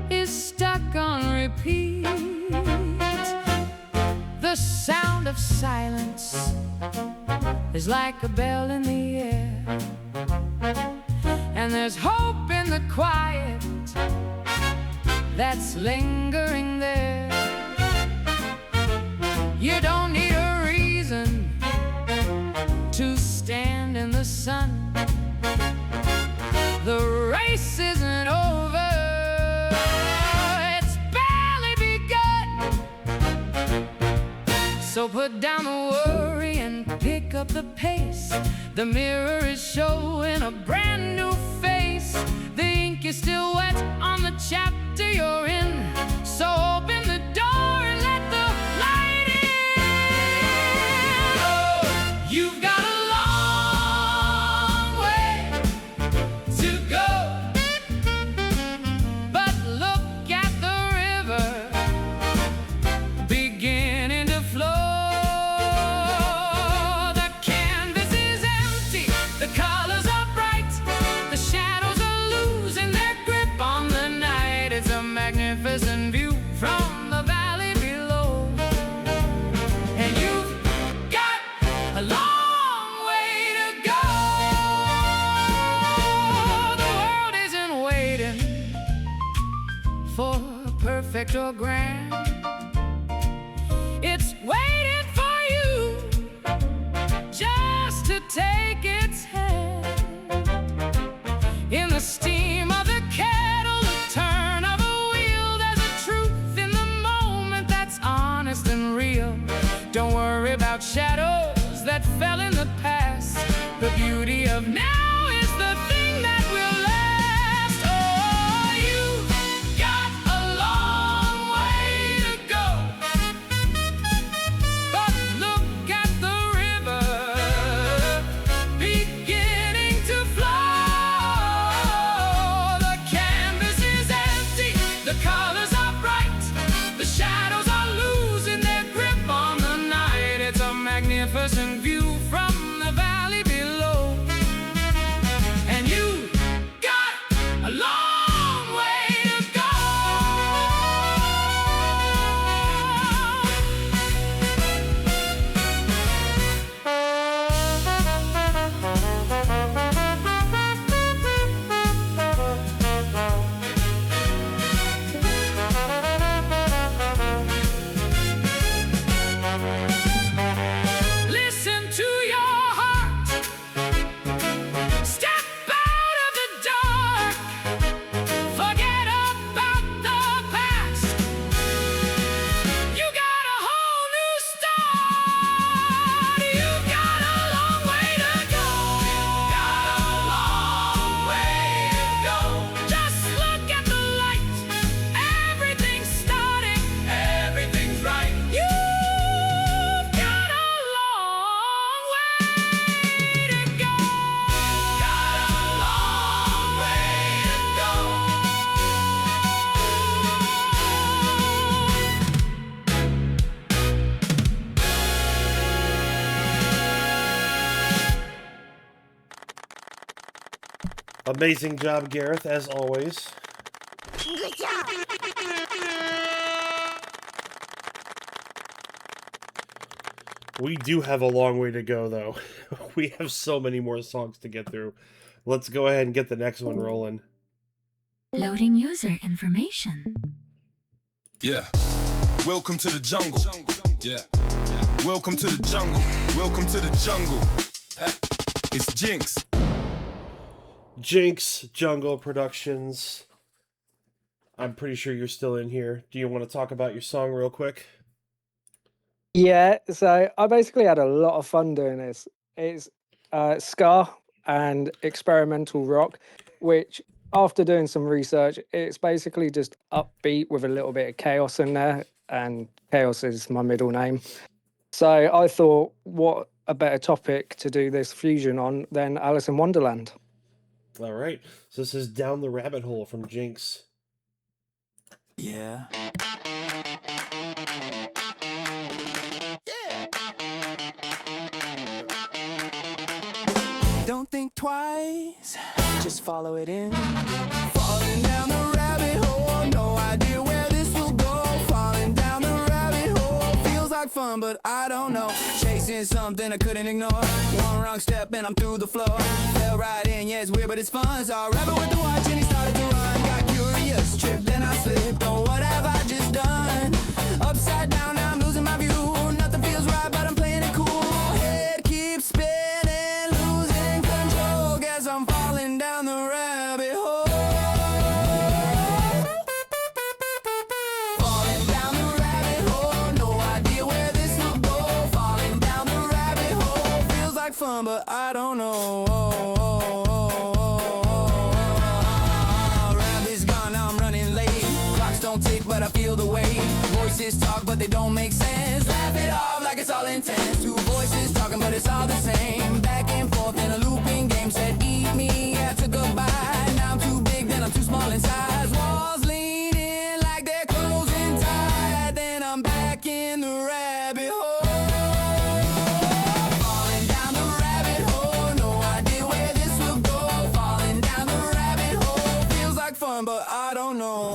is stuck on repeat. The sound of silence is like a bell in the air, and there's hope in the quiet that's lingering there. You don't need a reason to stand in the sun. The race isn't over, it's barely begun. So put down the worry and pick up the pace. The mirror is showing a brand new face. The ink is still wet on the chapter you're in. So open the door and let the light in. Oh, you've got a long way to go, but look at the river beginning to flow. The canvas is empty, the colors are bright, the shadows are losing their grip on the night. It's a magnificent view from the valley below, and you've got a long way to go. The world isn't waiting for perfect or grand. It's waiting for you just to take its hand. In the steam of the kettle, the turn of a wheel, there's a truth in the moment that's honest and real. Don't worry about shadows that fell in the past. The beauty of now is the thing that will last. Oh, you've got a long way to go, but look at the river Amazing job, Gareth, as always. Good job. We do have a long way to go, though. We have so many more songs to get through. Let's go ahead and get the next one rolling. Loading user information. Yeah. Welcome to the jungle. Yeah. Welcome to the jungle. Welcome to the jungle. It's Jinx. Jinx Jungle Productions. I'm pretty sure you're still in here. Do you want to talk about your song real quick? Yeah, so I basically had a lot of fun doing this. It's ska and experimental rock, which after doing some research, it's basically just upbeat with a little bit of chaos in there, and chaos is my middle name. So I thought, what a better topic to do this fusion on than Alice in Wonderland. All right. So this is Down the Rabbit Hole from Jinx. Yeah. Don't think twice, just follow it in. Falling down the rabbit hole, no idea where this will go. Falling down the rabbit hole, feels like fun, but I don't know. Chasing something I couldn't ignore. One wrong step and I'm through the floor. Fell right in, yeah, it's weird, but it's fun. Saw a rabbit with the watch and he started to run. Got curious, tripped, then I slipped. Oh, what have I just done? Upside down, now I'm losing my view. Nothing feels right, but I'm playing it cool. Head keeps spinning. I'm falling down the rabbit hole. Falling down the rabbit hole, no idea where this will go. Falling down the rabbit hole, feels like fun, but I don't know. Rabbit's gone, now I'm running late. Clocks don't tick, but I feel the weight. Voices talk, but they don't make sense. Laugh it off like it's all intense. Two voices talking, but it's all the same. Back and forth in a looping game. Said eat me, I took a bite. Now I'm too big, then I'm too small in size. Walls lean in like they're closing tight. Then I'm back in the rabbit hole. Falling down the rabbit hole, no idea where this will go. Falling down the rabbit hole, feels like fun, but I don't know.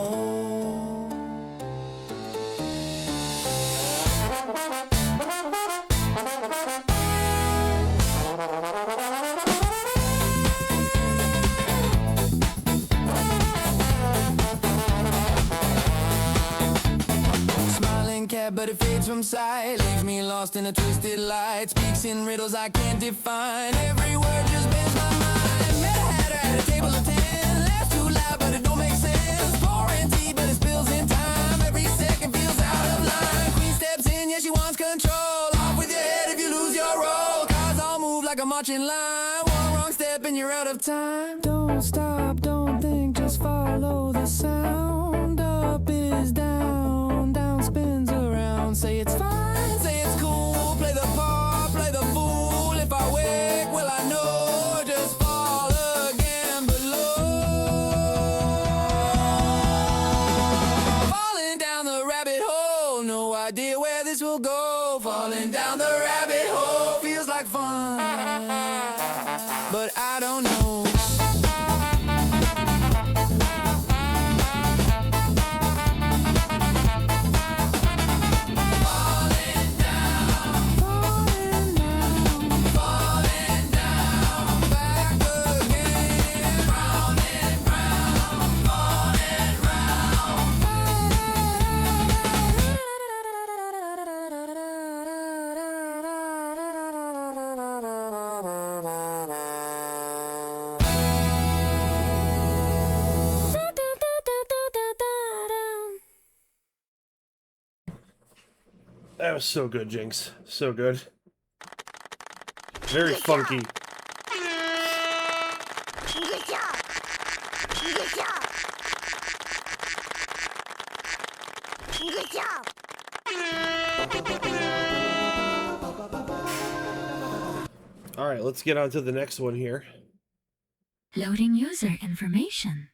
Smiling cat, but it fades from sight. Leaves me lost in a twisted light. Speaks in riddles I can't define. Every word just bends my mind. Met a hatter at a table of 10. Laughs too loud, but it don't make sense. Pouring tea, but it spills in time. Every second feels out of line. Queen steps in, yeah, she wants control. Off with your head if you lose your role. Cars all move like a marching line. One wrong step and you're out of time. Don't stop, don't think, just follow the sound. Up is down, down spins around. Say it's fine, say it's cool. Play the part, play the fool. If I wake, will I know? Just fall again below. Falling down the rabbit hole, no idea where this will go. Falling down the rabbit hole, feels like fun, but I don't know. That was so good, Jinx. So good. Very funky. Good job. Good job. Good job. All right, let's get on to the next one here. Loading user information.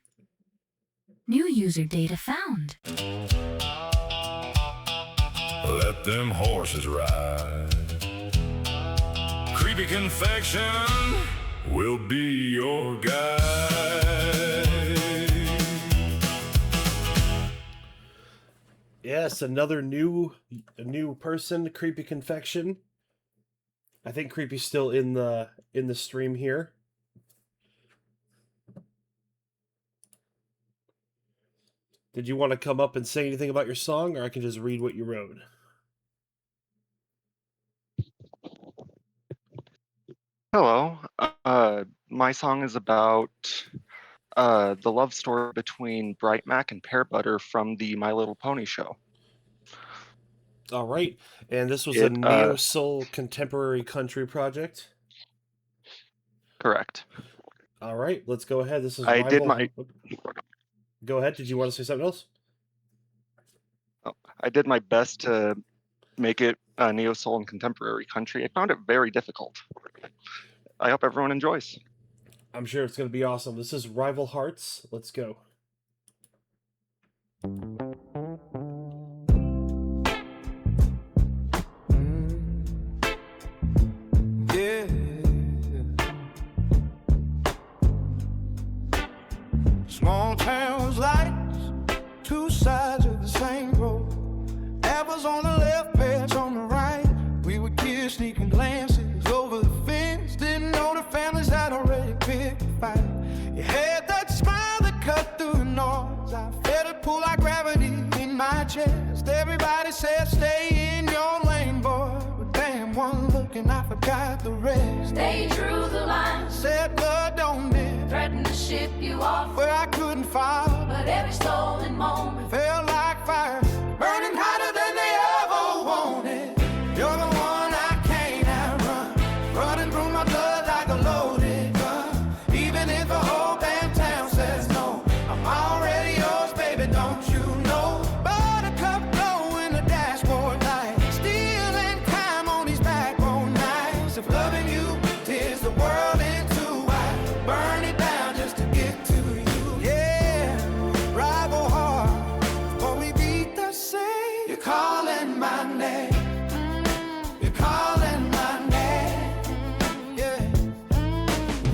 New user data found. Let them horses ride. CreepyConfection. will be your guide. Yes, another new person, CreepyConfection. I think Creepy's still in the stream here. Did you want to come up and say anything about your song, or I can just read what you wrote? Hello. My song is about the love story between Bright Mac and Pear Butter from the My Little Pony show. All right. And this was a neo-soul contemporary country project? Correct. All right, let's go ahead. This is I did Rival. my Go ahead. Did you want to say something else? I did my best to make it neo soul and contemporary country. I found it very difficult. I hope everyone enjoys. I'm sure it's going to be awesome. This is Rival Hearts. Let's go. Yeah. Small towns lights, two sides of the same road. Apples on the left, pears on the right. We would kiss sneaking glances over the fence. Didn't know the families had already picked a fight. You had that smile that cut through the noise. I felt it pull like gravity in my chest. Everybody said stay in your lane, boy. But damn, one look and I forgot the rest. They drew the line, said blood don't mend, threatened to ship you off where I couldn't fall. But every stolen moment felt like fire, burning hotter than they ever wanted. You're the one I can't outrun, running through my blood like a loaded gun. Even if the whole damn town says no, I'm already yours, baby, don't you know? Buttercup glow in the dashboard light, stealing time on these backbone nights. If loving you tears the world in two, I burn it down just to get to you. Yeah, rival heart, before we beat the same. You're calling my name. You're calling my name. Yeah.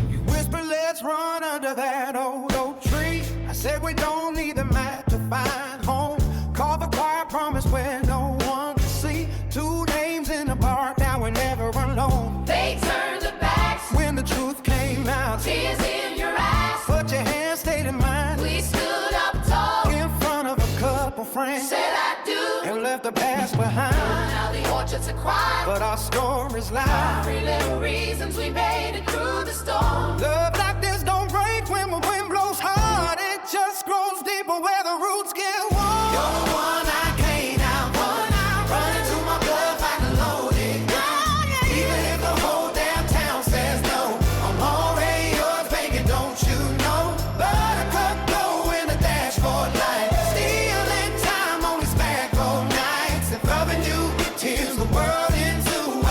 You whisper, let's run under that old oak tree. I said we don't need the map to find home. Call the choir, promise where no one can see. Two names in the park, now we're never alone. They turned their backs When the truth came out, tears in your eyes. put your hand, stayed in mine. We stood up tall In front of a couple friends, said I do. and left the past behind. Now the orchards are quiet, But our story's live. 3 little reasons we made it through the storm. Love like this don't break when the wind blows hard. It just grows deeper where the roots get warm. You're the one I can't outrun, running through my blood like a loaded gun. Even if the whole damn town says no, I'm already yours, baby, don't you know? Buttercup glow in the dashboard light, stealing time on these backbone nights. If loving you tears the world in two, I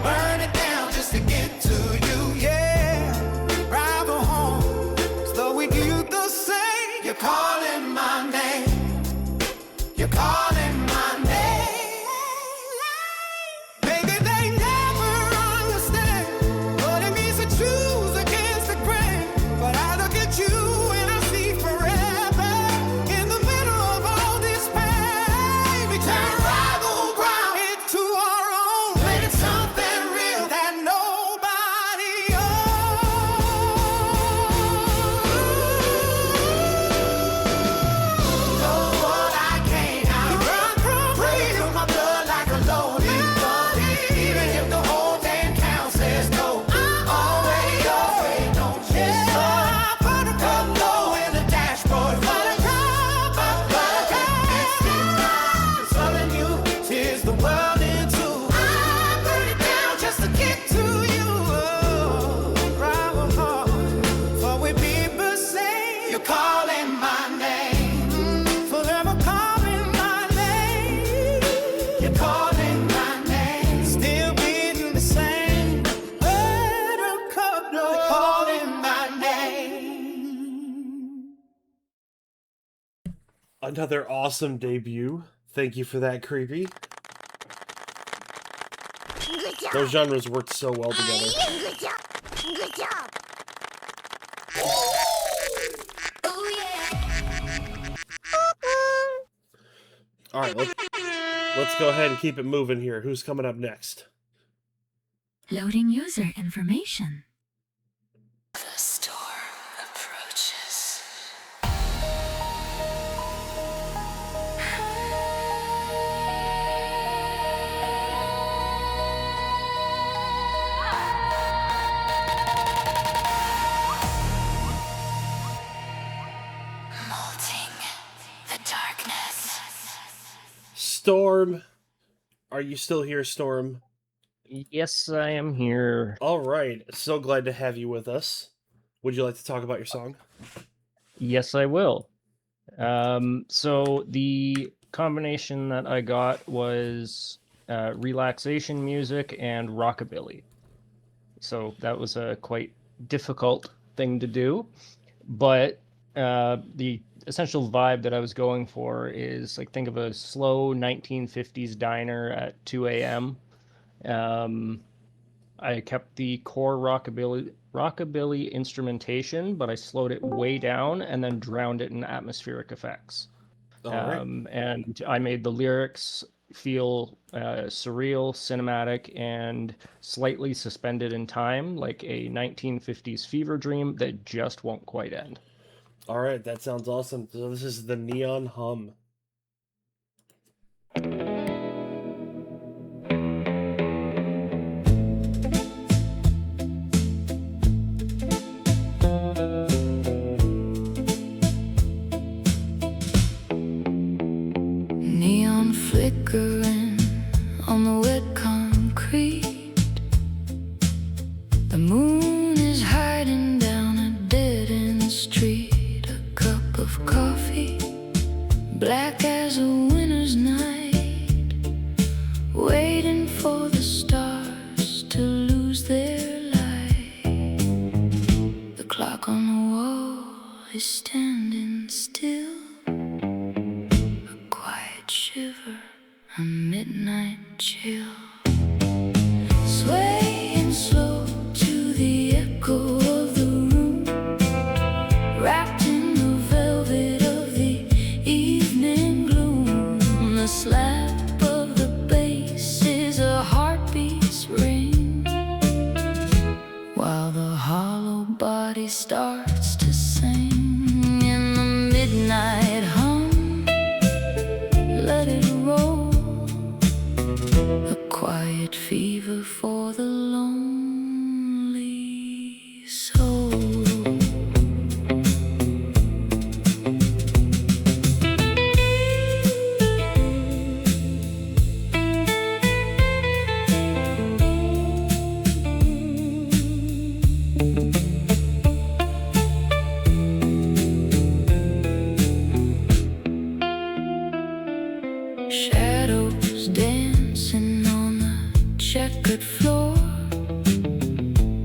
burn it down just to get to you. Yeah, rival home, so we do the same. You're calling my name. You're calling my name. Maybe they never understand what it means to choose against the grain. But I look at you and I see forever in the middle of all this pain. We turn rival ground into our own. Made it something real that nobody know what I can't outrun. Breathe through my blood like a loaded gun. Even if the whole damn town says no, I'm already yours, babe, don't you know? Buttercup glow in the dashboard. Buttercup, it's midnight. It's loving you tears the world in two. I burn it down just to get to you. Rival heart, for we people say you're calling my name. Forever calling my name. You're calling my name. Still beating the same. Buttercup glow, you're calling my name. Another awesome debut. Thank you for that, Creepy. Good job. Those genres worked so well together. Good job. Good job. All right, let's go ahead and keep it moving here. Who's coming up next? Loading user information. The storm approaches. Molting the darkness. Storm, are you still here, Storm? Yes, I am here. All right, so glad to have you with us. Would you like to talk about your song? Yes, I will. So the combination that I got was relaxation music and rockabilly. So that was a quite difficult thing to do, but the essential vibe that I was going for is like, think of a slow 1950s diner at 2 a.m. I kept the core rockabilly instrumentation, but I slowed it way down and then drowned it in atmospheric effects. Right. And I made the lyrics feel surreal, cinematic, and slightly suspended in time, like a 1950s fever dream that just won't quite end. All right, that sounds awesome. So this is the Neon Hum. Neon flickering on the wet concrete. The moon is hiding down a dead-end street. A cup of coffee, black as a winter's night, waiting for the stars to lose their light. The clock on the wall is standing still. Shiver, a midnight chill, swaying slow to the echo of the room, wrapped in the velvet of the evening gloom. The slap of the bass is a heartbeat's ring, while the hollow body starts to sing in the midnight hum. Let it roll, a quiet fever for the lonely soul. Shadows dancing on the checkered floor,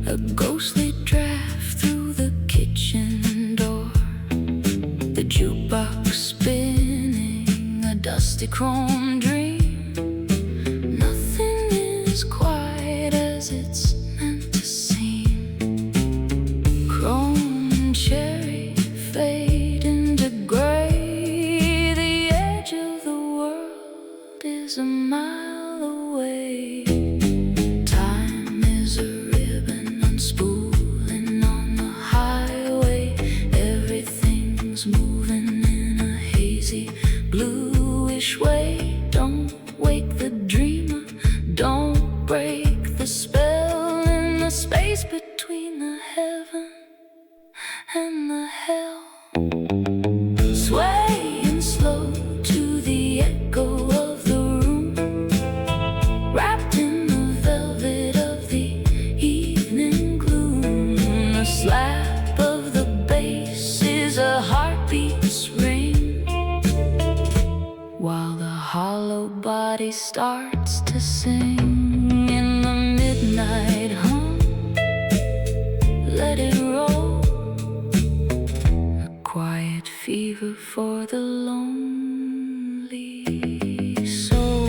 a ghostly draft through the kitchen door, the jukebox spinning a dusty chrome dream. Nothing is quite as it's meant to seem. Chrome and cherry fade into gray. The edge of the world is a mile away. Time is a ribbon unspooling on the highway. Everything's moving in a hazy, bluish way. Don't wake the dreamer, don't break the spell in the space between the heaven and the hell. Swaying slow to the echo of the room, wrapped in the velvet of the evening gloom. The slap of the bass is a heartbeat's ring, while the hollow body starts to sing in the midnight hum. Let it roll, a quiet fever for the lonely soul.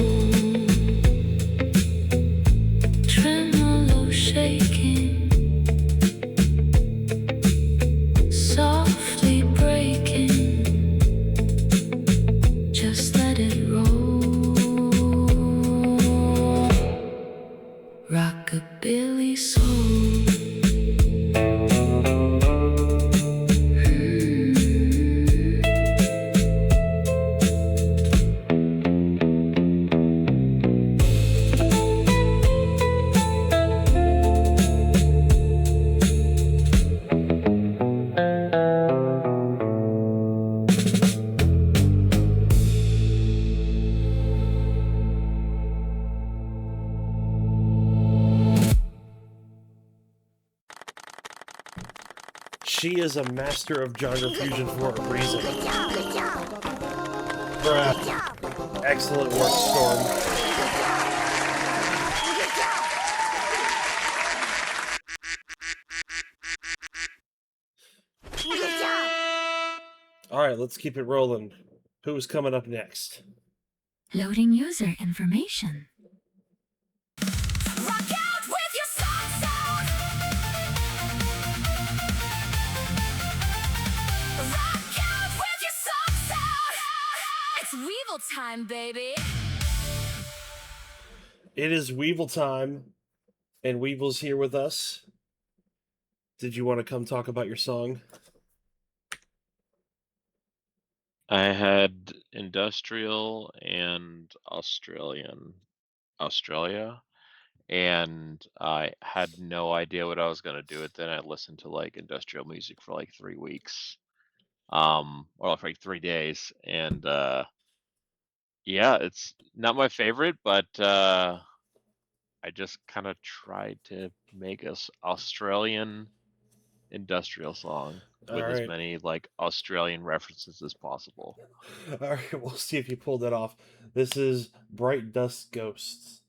Tremolo shaking, softly breaking. Just let it roll. She is a master of genre fusion for a reason. Bruh. Excellent work, Storm. All right, let's keep it rolling. Who's coming up next? Loading user information. Rock out with your song sound. Rock out with your song sound. It's Weevil time, baby. It is Weevil time, and Weevil's here with us. Did you want to come talk about your song? I had industrial and Australia, and I had no idea what I was gonna do with it. I listened to like industrial music for like 3 weeks, or for like 3 days, and yeah, it's not my favorite, but I just kind of tried to make us Australian industrial song with as Alright. many like Australian references as possible. All right, we'll see if you pulled that off. This is Bright Dust Ghosts.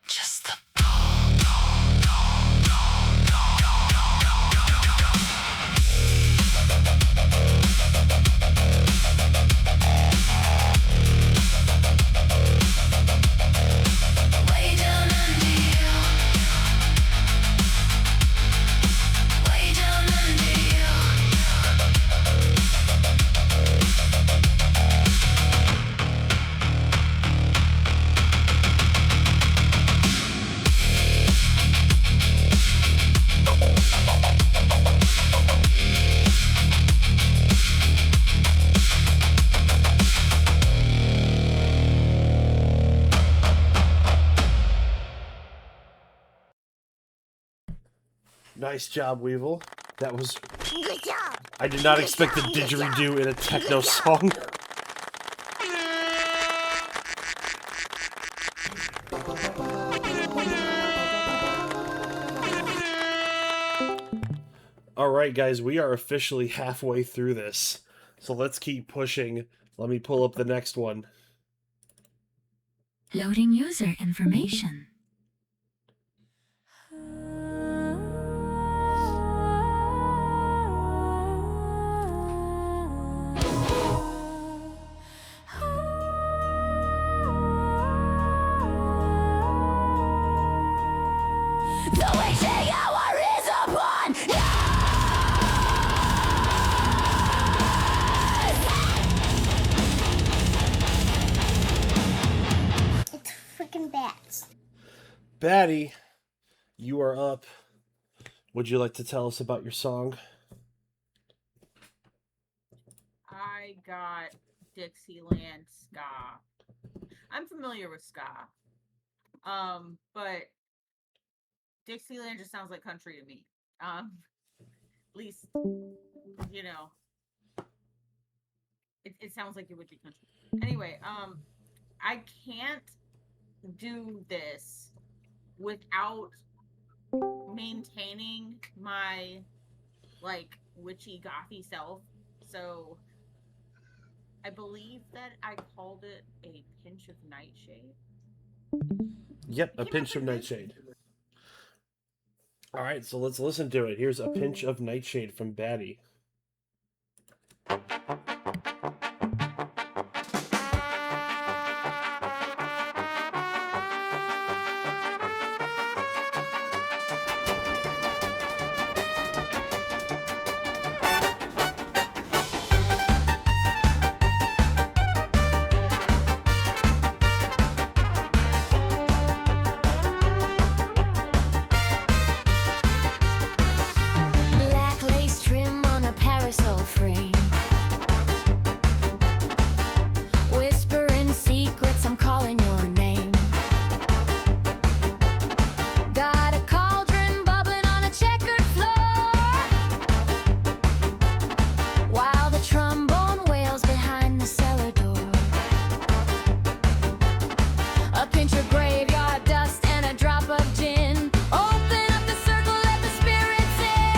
Just the pull. Nice job, Weevil. That was... Good job. I did not expect the didgeridoo in a techno song. All right, guys, we are officially halfway through this. So let's keep pushing. Let me pull up the next one. Loading user information. The witching hour is upon It's freaking bats. Batty, you are up. Would you like to tell us about your song? I got Dixieland ska. I'm familiar with ska. But Dixieland just sounds like country to me. At least, you know, it sounds like it would be country. Anyway, I can't do this without maintaining my, like, witchy gothy self. So I believe that I called it a pinch of nightshade. Yep, a pinch of nightshade. All right, so let's listen to it. Here's a pinch of nightshade from Batty. Black lace trim on a parasol frame. Whispering secrets, I'm calling your name. Got a cauldron bubbling on a checkered floor, while the trombone wails behind the cellar door. A pinch of graveyard dust and a drop of gin. Open up the circle, let the spirits in.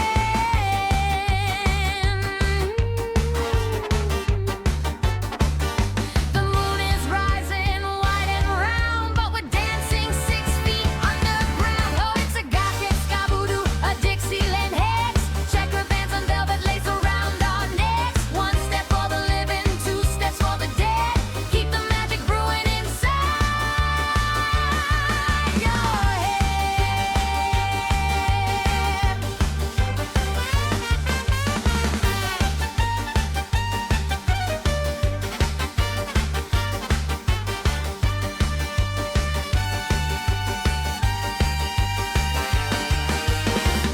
The moon is rising, white and round, but we're dancing 6 feet underground. Oh, it's a gothic ska voodoo, a Dixieland hex. Checker bands and velvet lace around our necks. 1 step for the living, 2 steps for the dead. Keep the magic brewing inside your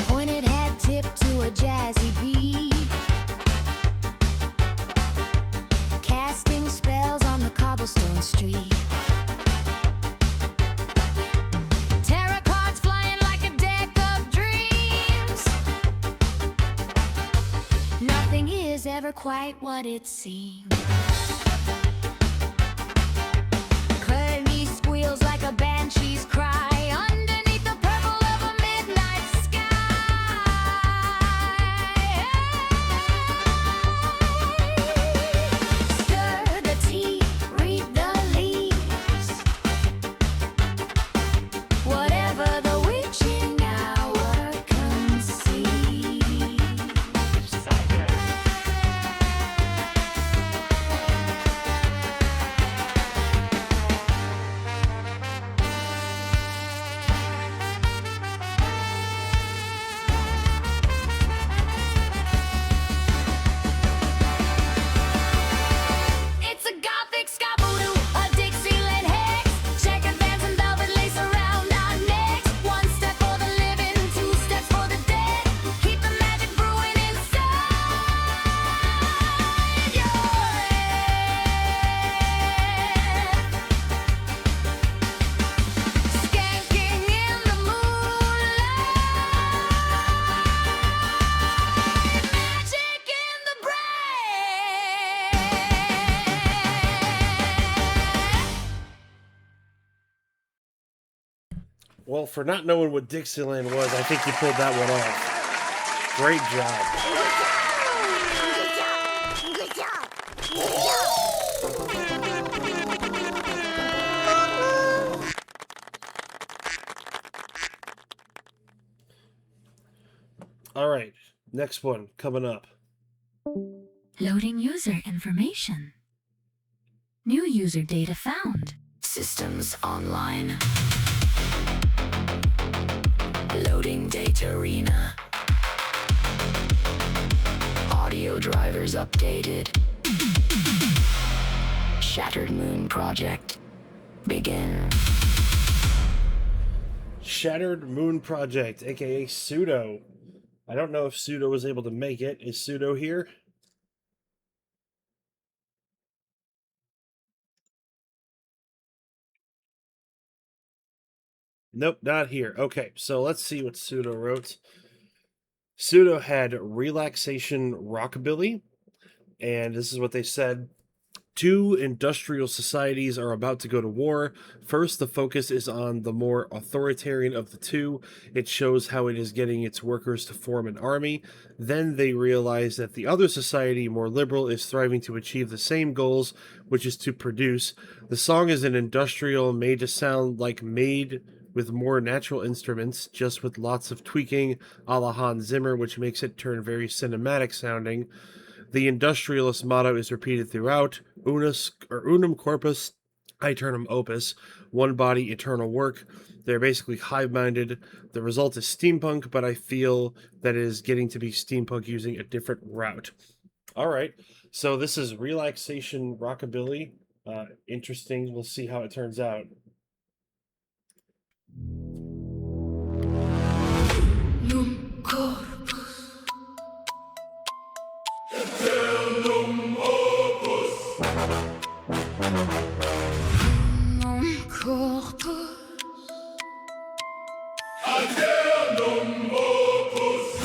pointed head tipped to a jazzy beat, casting spells on the cobblestone street. Tarot cards flying like a deck of dreams. Nothing is ever quite what it seems. Clarinet squeals like a banshee's cry underneath the purple of a midnight stir the tea, read the leaves. Whatever the witching hour conceives. Well, for not knowing what Dixieland was, I think you pulled that one off. Great job. All right, next one coming up. Loading user information. New user data found. Systems online. Loading data arena. Audio drivers updated. Shattered Moon Project. Begin. Shattered Moon Project, aka Pseudo. I don't know if Pseudo was able to make it. Is Pseudo here? Nope, not here. Okay, so let's see what Pseudo wrote. Pseudo had Relaxation Rockabilly, and this is what they said. 2 industrial societies are about to go to war. First, the focus is on the more authoritarian of the two. It shows how it is getting its workers to form an army. Then they realize that the other society, more liberal, is thriving to achieve the same goals, which is to produce. The song is an industrial made to sound like made with more natural instruments, just with lots of tweaking a la Hans Zimmer, which makes it turn very cinematic sounding. The industrialist motto is repeated throughout: unum corpus aeternum opus, one body, eternal work. They're basically hive-minded. The result is steampunk, but I feel that it is getting to be steampunk using a different route. All right, so this is Relaxation Rockabilly. Interesting. We'll see how it turns out. Num corpus. Eternum opus. Num corpus. Eternum opus.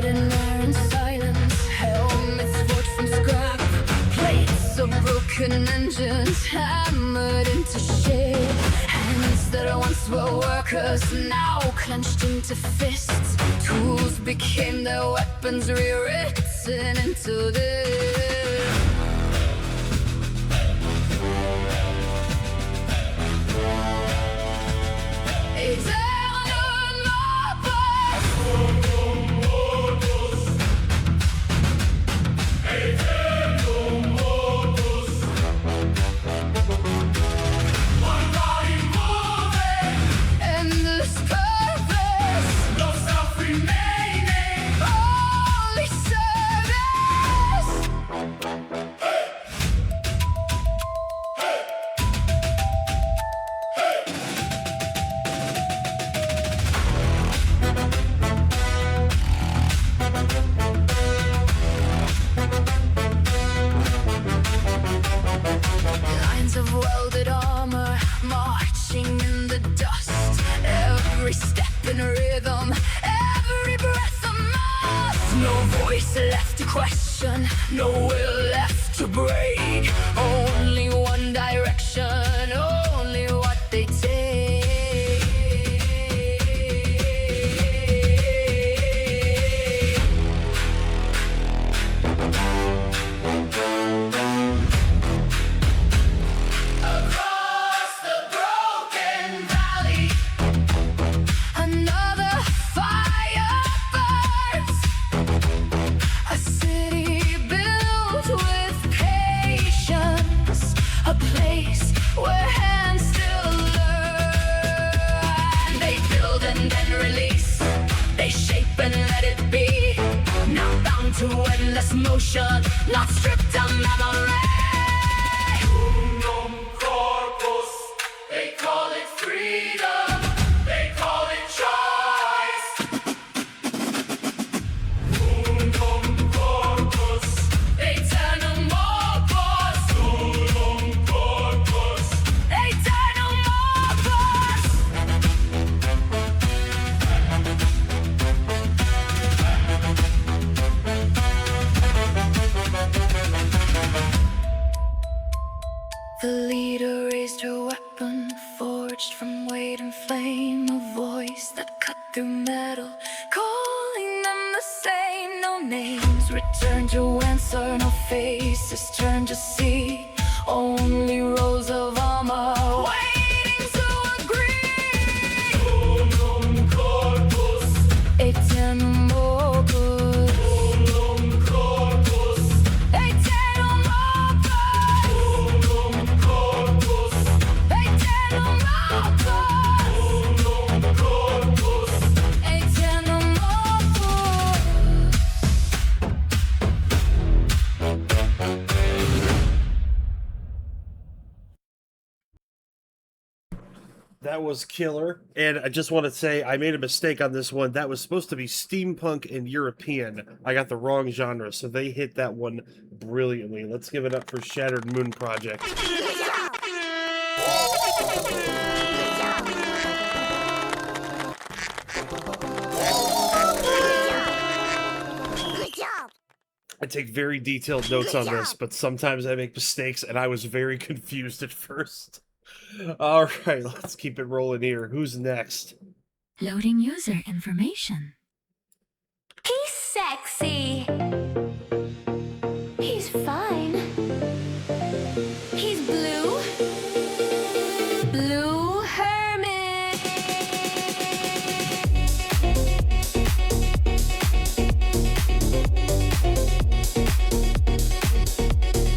Hidden there in silence, helmets forged from scrap, plates of broken engines hammered into shape. Hands that once were workers, now clenched into fists. Tools became their weapons, rewritten into this. Eternum opus. Eternum opus. One body moving. Endless purpose. No self remaining. Only service. Lines of welded armor marching in the dust. Every step in rhythm, every breath a must. No voice left to question, no will left to break. Only one direction, only what they take. Across the broken valley. Another fire burns. A city built with patience. A place where hands still learn. They build and then release. They shape and let it be. Not bound to endless motion. Not stripped of memory. Unum corpus. They call it freedom. They call it choice. Unum corpus. Eternum opus. light and flame, a voice that cut through metal, calling them the same. No names return to answer, no faces turn to see, only rows of armor waiting to agree. Solum corpus, aeternum opus. Solum corpus, aeternum opus. Solum corpus, aeternum opus. Solum corpus, aeternum opus. That was killer. And I just want to say I made a mistake on this one. That was supposed to be steampunk and European. I got the wrong genre, so they hit that one brilliantly. Let's give it up for Shattered Moon Project. I take very detailed notes on this, but sometimes I make mistakes, and I was very confused at first. All right, let's keep it rolling here. Who's next? Loading user information. He's sexy. He's fine. He's blue. Blue Hermit.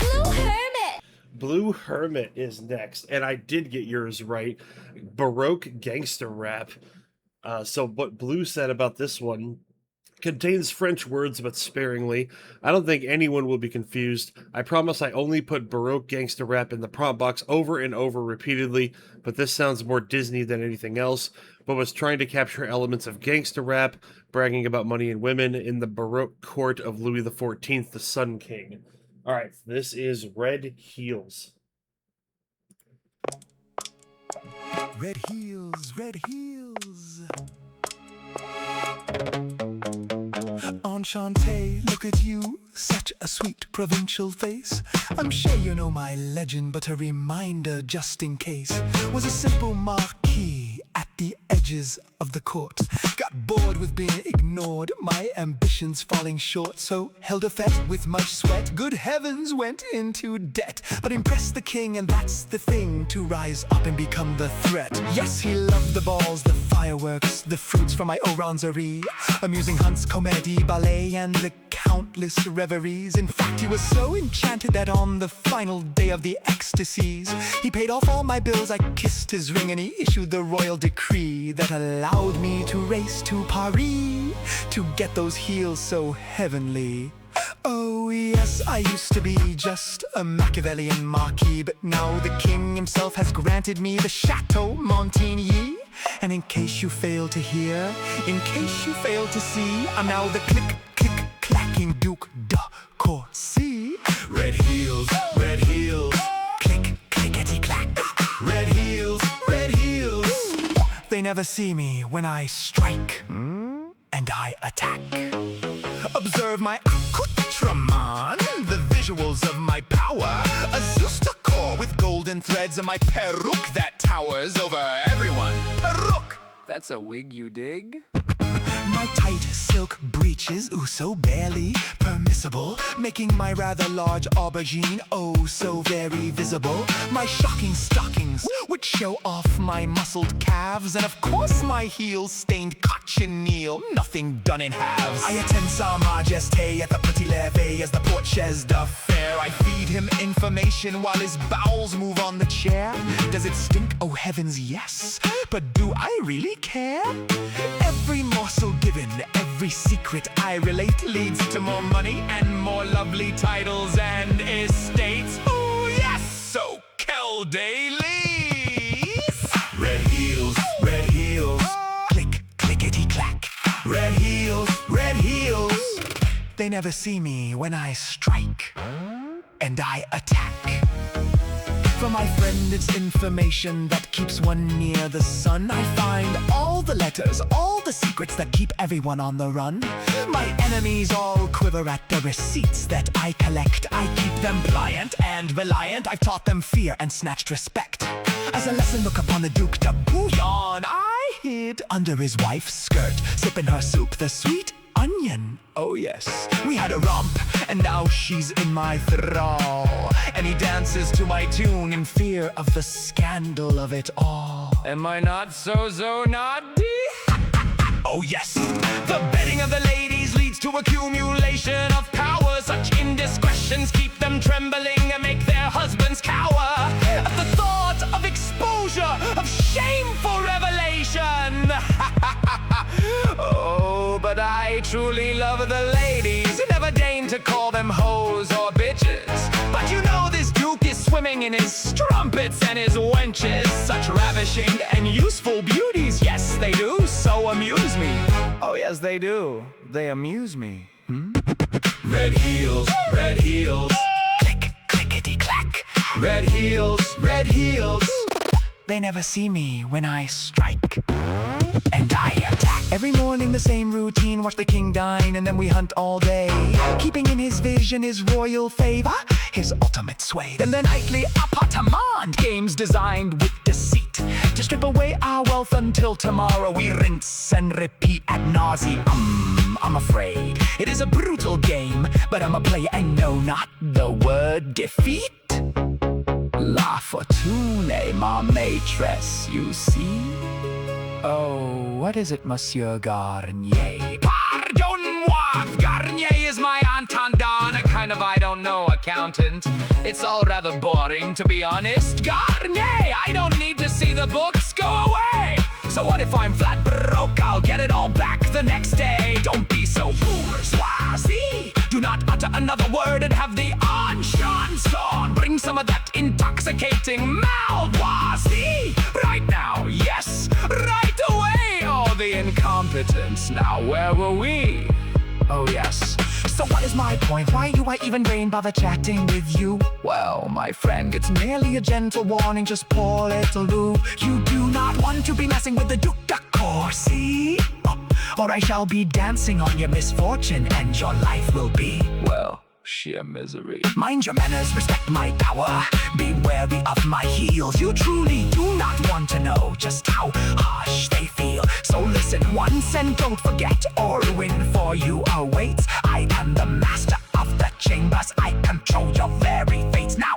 Blue Hermit. Blue Hermit is next, and I did get yours right. Baroque gangster rap. So what Blue said about this one contains French words, but sparingly. I don't think anyone will be confused. I promise I only put Baroque gangster rap in the prompt box over and over repeatedly, but this sounds more Disney than anything else, but was trying to capture elements of gangster rap, bragging about money and women in the Baroque court of Louis XIV, the Sun King. All right, this is Red Heels. Red heels, red heels. Enchanté, look at you, such a sweet provincial face. I'm sure you know my legend, but a reminder just in case. Was a simple marquis at the edges of the court. Got bored with being ignored, my ambitions falling short, so held a fete with much sweat. Good heavens, went into debt, but impressed the king, and that's the thing, to rise up and become the threat. Yes, he loved the balls, the fireworks, the fruits from my orangerie, amusing hunts, comedy, ballet, and the countless reveries. In fact, he was so enchanted that on the final day of the ecstasies, he paid off all my bills. I kissed his ring, and he issued the royal decree that allowed me to race to Paris to get those heels so heavenly. Oh yes, I used to be just a Machiavellian marquis, but now the king himself has granted me the Chateau Montigny. And in case you fail to hear, in case you fail to see, I'm now the click-clacking Duke de Courcy. Red heels, click-clickety-clack. Red heels, they never see me when I strike, and I attack. Observe my accoutrement, the visuals of my power. A Zeus decor with golden threads and my peruke that towers over everyone. Peruke! That's a wig, you dig? My tight silk breeches, ooh, so barely permissible, making my rather large aubergine, oh, so very visible. My shocking stockings would show off my muscled calves, and of course my heels stained cochineal, nothing done in halves. I attend Sa Majesté at the Petit Levé as the Porches d'Affaires. I feed him information while his bowels move on the chair. Does it stink? Oh heavens, yes. But do I really care? Every morsel given, every secret I relate leads to more money and more lovely titles and estates. Oh yes, so Kelday leaves. Red heels, click, clickety-clack. Red heels, they never see me when I strike, and I attack. For my friend, it's information that keeps one near the sun. I find all the letters, all the secrets that keep everyone on the run. My enemies all quiver at the receipts that I collect. I keep them pliant and reliant. I've taught them fear and snatched respect. As a lesson, look upon the Duke de Bouillon. I hid under his wife's skirt, sipping her soup, the sweet onion. Oh yes, we had a romp, and now she's in my thrall. And he dances to my tune in fear of the scandal of it all. Am I not so naughty? Oh yes, the betting of the ladies leads to accumulation of power. Such indiscretions keep them trembling and make their husbands cower at the thought of exposure, of shameful revelation. Oh, but I truly love the ladies, never deign to call them hoes or bitches. But you know this Duke is swimming in his strumpets and his wenches. Such ravishing and useful beauties, yes they do, so amuse me. Oh yes they do, they amuse me. Red heels, click, clickety clack. Red heels, they never see me when I strike. And I attack. Every morning the same routine, watch the king dine and then we hunt all day. Keeping in his vision his royal favor, his ultimate sway. Then the nightly appartement, games designed with deceit to strip away our wealth until tomorrow we rinse and repeat ad nauseam. I'm afraid it is a brutal game, but I'm a player and know not the word defeat. La fortune, ma maîtresse, you see. Oh, what is it, Monsieur Garnier? Pardon-moi, Garnier is my intendant, a kind of I-don't-know accountant. It's all rather boring, to be honest. Garnier, I don't need to see the books, go away! So what if I'm flat broke? I'll get it all back the next day. Don't be so bourgeoisie. Do not utter another word and have the on. Bring some of that intoxicating malvoisie. Right now, yes, right away. Oh, the incompetence. Now, where were we? Oh, yes. So what is my point? Why do I even bother chatting with you? Well, my friend, it's merely a gentle warning, just poor little Lou. You do not want to be messing with the Duke de Courcy, or I shall be dancing on your misfortune, and your life will be, well, sheer misery. Mind your manners, respect my power, be wary of my heels. You truly do not want to know just how harsh they feel. So listen once and don't forget, or ruin for you awaits. I am the master of the chambers, I control your very fates. Now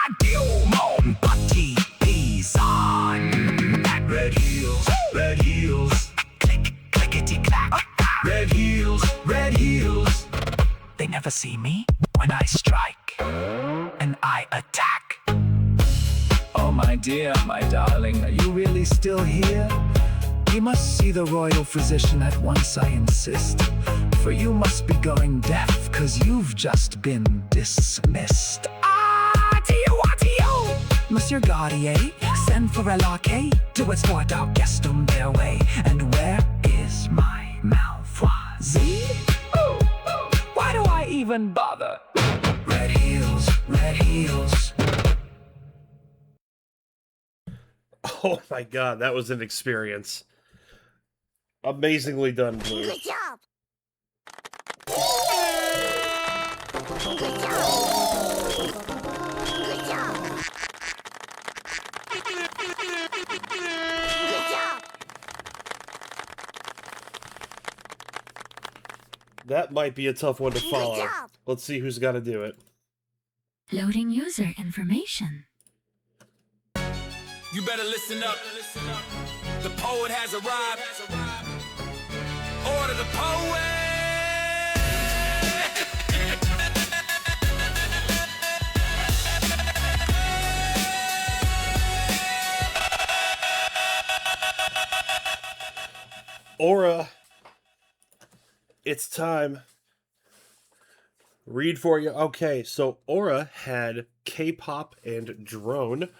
adieu, mon petit paysan. Red heels, click, clickety clack. Red heels, they never see me when I strike and I attack. Oh my dear, my darling, are you really still here? You must see the royal physician at once, I insist. For you must be going deaf, cause you've just been dismissed. Adieu, Monsieur Gardier, send for a laquais. Do escort our guest on their way. And where is my malvoisie? Why do I even bother? Red heels. Oh my god, that was an experience. Amazingly done, Blue. Good job. That might be a tough one to follow. Let's see who's got to do it. Loading user information. You better listen up. The poet has arrived. Order the poet. Aura, it's time. Read for you. Okay, so Aura had K-pop and drone,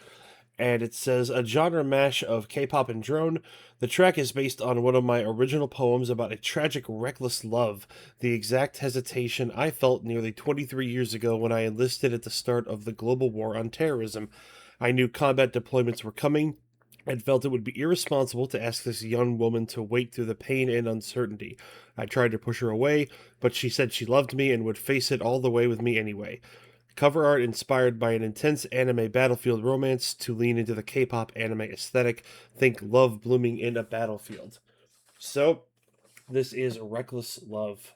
and it says a genre mash of K-pop and drone. The track is based on one of my original poems about a tragic, reckless love, the exact hesitation I felt nearly 23 years ago when I enlisted at the start of the global war on terrorism. I knew combat deployments were coming and felt it would be irresponsible to ask this young woman to wait through the pain and uncertainty. I tried to push her away, but she said she loved me and would face it all the way with me anyway. Cover art inspired by an intense anime battlefield romance to lean into the K-pop anime aesthetic. Think love blooming in a battlefield. So, this is Reckless Love.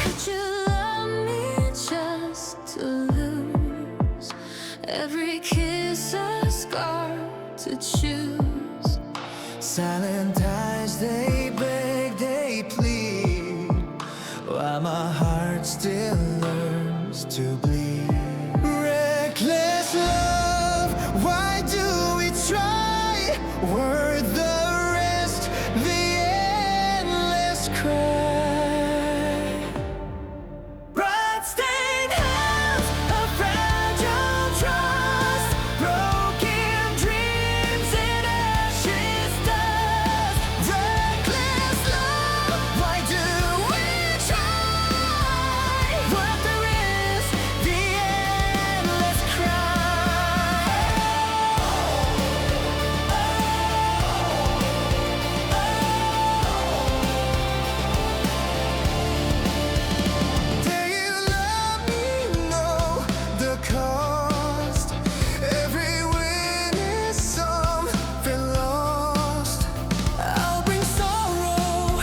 Could you love me just to lose? Every kiss a scar to choose. Silent eyes, they beg, they plead, while my heart still learns to bleed. Reckless love, why do we try? Worth the rest, the endless cry. Bloodstained hands, a fragile trust, broken dreams in ashes dust. Reckless love, why do we try? Worth the risk, the endless Do you love me? Know the cost. Every win is something lost. I'll bring sorrow,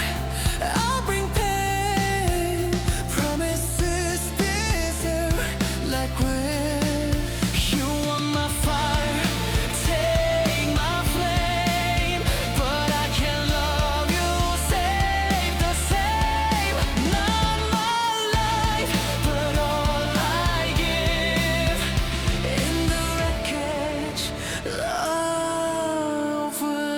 I'll bring pain. Promises deserve like when you want my fire, take my flame. But I can love you, save the same. Not my life, but all I give. In the wreckage, love will.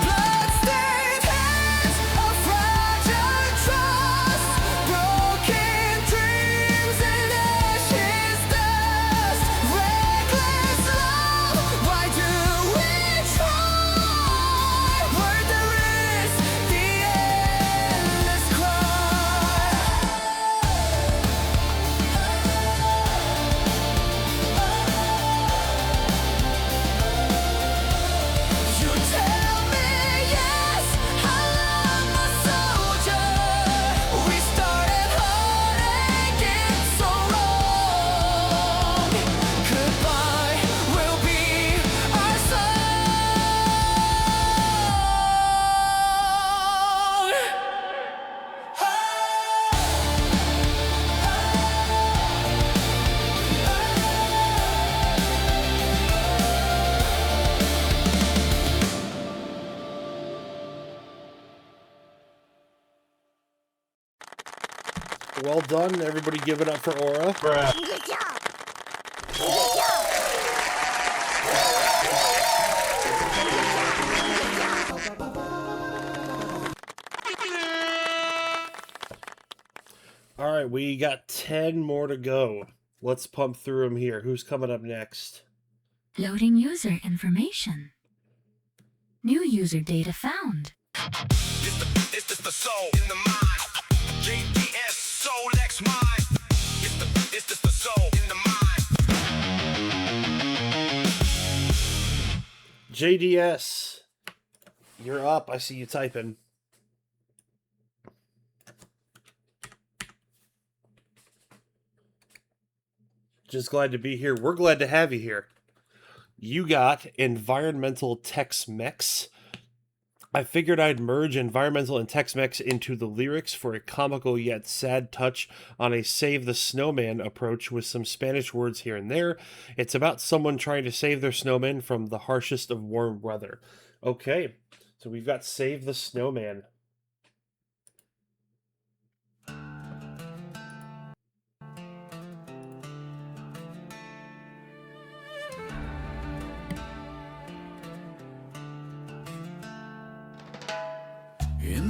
Bloodstained hands, a fragile trust, broken dreams and ashes dust. Reckless love, why do we try? Worth the risk, the endless cry. You tell me yes, I love my soldier. We started hard and get so wrong. Goodbye will be our Well done, everybody give it up for Aura. Good job. Good job. All right, we got 10 more to go. Let's pump through them here. Who's coming up next? Loading user information. New user data found. It's just the soul in the mind. JDS soul X mind. It's just the soul in the mind. JDS, you're up. I see you typing. Just glad to be here. We're glad to have you here. You got Environmental Tex-Mex. I figured I'd merge environmental and Tex-Mex into the lyrics for a comical yet sad touch on a Save the Snowman approach with some Spanish words here and there. It's about someone trying to save their snowman from the harshest of warm weather. Okay, so we've got Save the Snowman.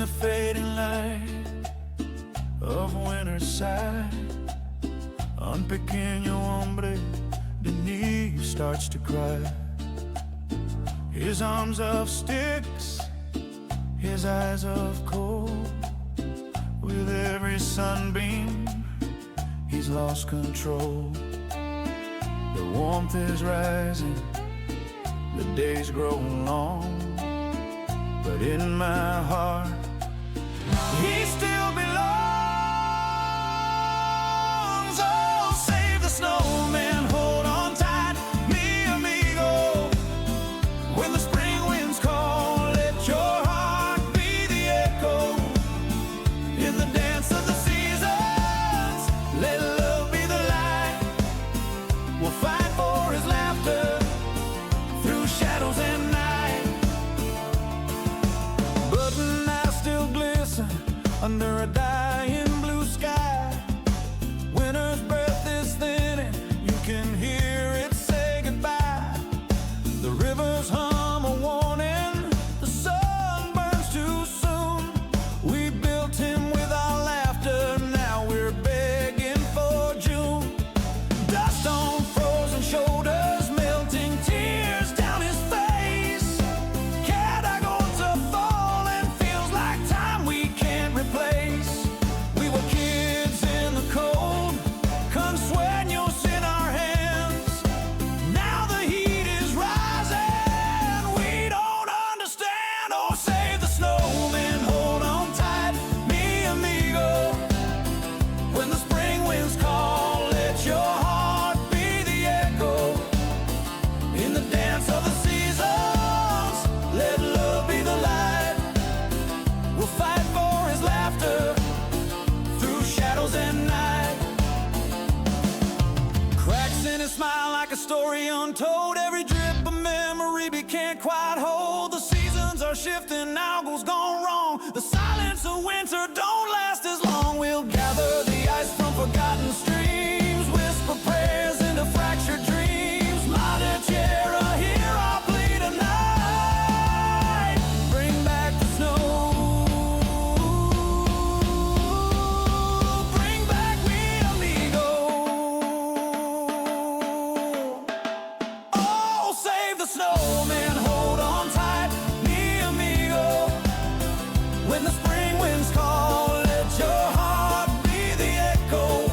the fading light of winter's side. Un pequeño hombre, Denise starts to cry. His arms of sticks, his eyes of coal. With every sunbeam, he's lost control. The warmth is rising, the days grow long. But in my heart, he still belongs. Oh, save the snowman, hold on tight, mi amigo. When the spring winds call, let your heart be the echo. In the dance of the seasons, let love be the light. We'll fight for his laughter through shadows and night. Button eyes still glisten under a dying blue sky. Winter's breath is thinning, you can hear it say goodbye. The rivers hum a warning, the sun burns too soon. We built him with our laughter, now we're begging for June. Dust on frozen shoulders, melting tears down his face. Cat are going to fall and feels like time we can't replace. We were kids in the cold, consueños in our hands. Now the heat is rising, we don't understand. Oh, save the snowman, hold on tight, mi amigo. When the spring winds call, let your heart be the echo. In the dance of the seasons, let love be the light. We'll fight for his laughter through shadows and night. Cracks in his smile like a story untold. Every drip of memory we can't quite hold. The seasons are shifting, alga's gone wrong. The silence of winter don't last as long. We'll gather the ice from forgotten streams, whisper prayers into fractured dreams. Mother Tierra, hear our plea tonight. Bring back the snow. Bring back mi amigo. Oh, save the snowman, hold on tight, mi amigo. When the spring winds call, let your heart be the echo.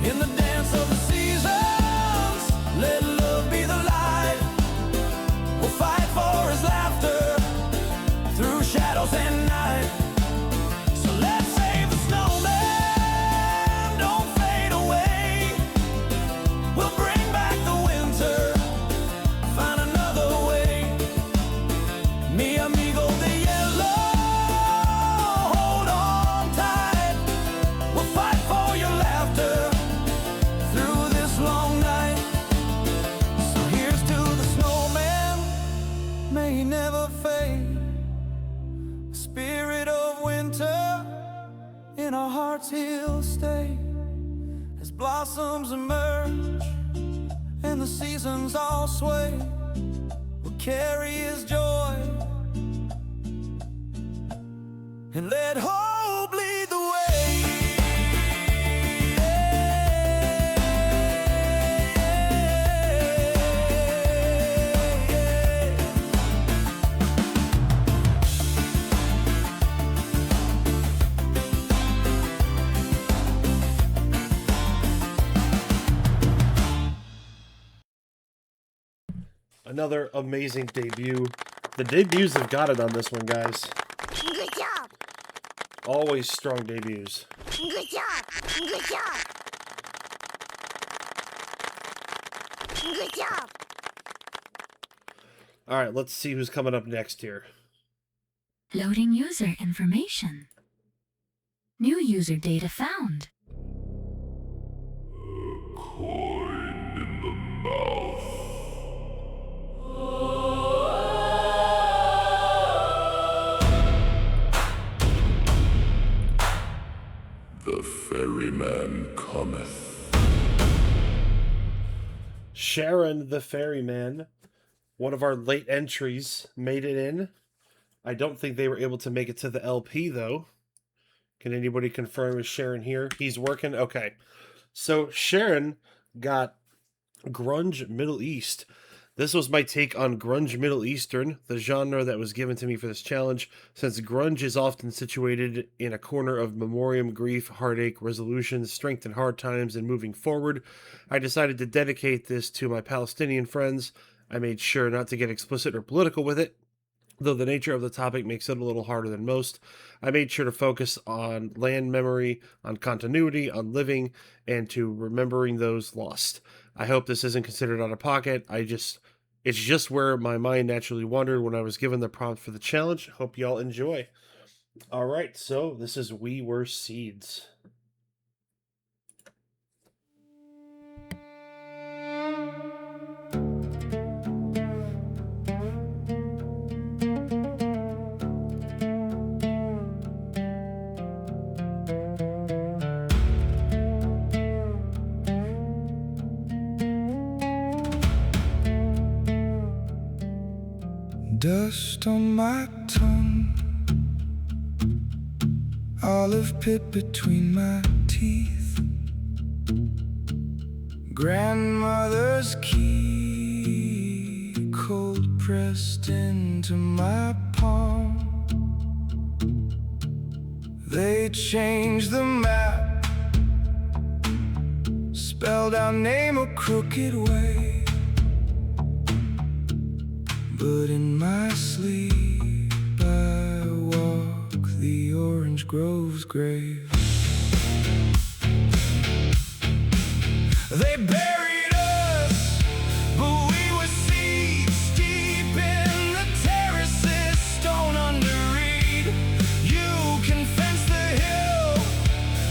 In the dance of the seasons, let love be the light. We'll fight for his laughter through shadows and night. So let's save the snowman, don't fade away. We'll bring back the winter, find another way. Mi amigo the yellow, hold on tight. We'll fight for your laughter through this long night. So here's to the snowman, may he never fade. The spirit of winter, in our hearts he'll stay. As blossoms emerge and the seasons all sway, we'll carry his joy and let hope lead the way. Another amazing debut. The debuts have got it on this one, guys. Good job. Always strong debuts. Good job. Good job. Good job. All right, let's see who's coming up next here. Loading user information. New user data found. Coin in the mouth. The ferryman cometh. Sharon the Ferryman, one of our late entries, made it in. I don't think they were able to make it to the LP, though. Can anybody confirm? Is Sharon here? He's working? Okay. So Sharon got Grunge Middle East. This was my take on Grunge Middle Eastern, the genre that was given to me for this challenge. Since grunge is often situated in a corner of memoriam, grief, heartache, resolution, strength in hard times, and moving forward, I decided to dedicate this to my Palestinian friends. I made sure not to get explicit or political with it, though the nature of the topic makes it a little harder than most. I made sure to focus on land memory, on continuity, on living, and to remembering those lost. I hope this isn't considered out of pocket. It's just where my mind naturally wandered when I was given the prompt for the challenge. Hope y'all enjoy. All right, so this is We Were Seeds. Dust on my tongue, olive pit between my teeth, grandmother's key, cold pressed into my palm. They changed the map, spelled our name a crooked way. But in my sleep I walk the orange grove's grave. They buried us, but we were seeds deep in the terraces, stone under reed. You can fence the hill,